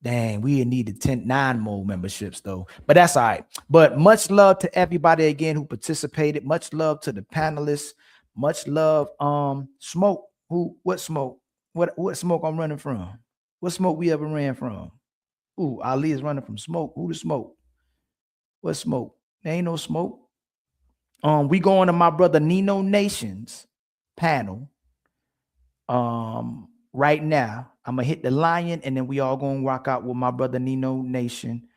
Speaker 1: Dang, we had needed 9 more memberships though, but that's all right. But much love to everybody again who participated. Much love to the panelists. Much love. Smoke. What smoke? What smoke I'm running from? What smoke we ever ran from? Ooh, Ali is running from smoke. Who the smoke? What smoke? There ain't no smoke. We going to my brother Nino Nation's panel. Right now, I'm gonna hit the lion, and then we all gonna rock out with my brother Nino Nation.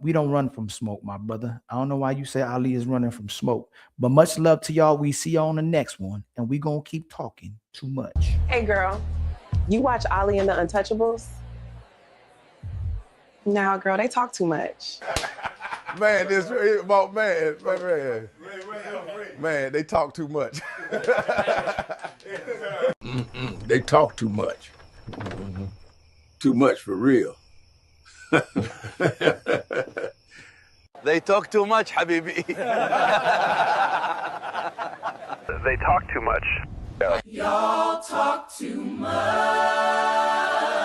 Speaker 1: We don't run from smoke, my brother. I don't know why you say Ali is running from smoke, but much love to y'all. We see y'all on the next one, and we gonna keep talking too much.
Speaker 11: Hey, girl, you watch Ali and the Untouchables? Nah, girl, they talk too much.
Speaker 12: Man, man, they talk too much. They talk too much. Too much for real.
Speaker 3: They talk too much, Habibi.
Speaker 21: They talk too much.
Speaker 14: Y'all talk too much.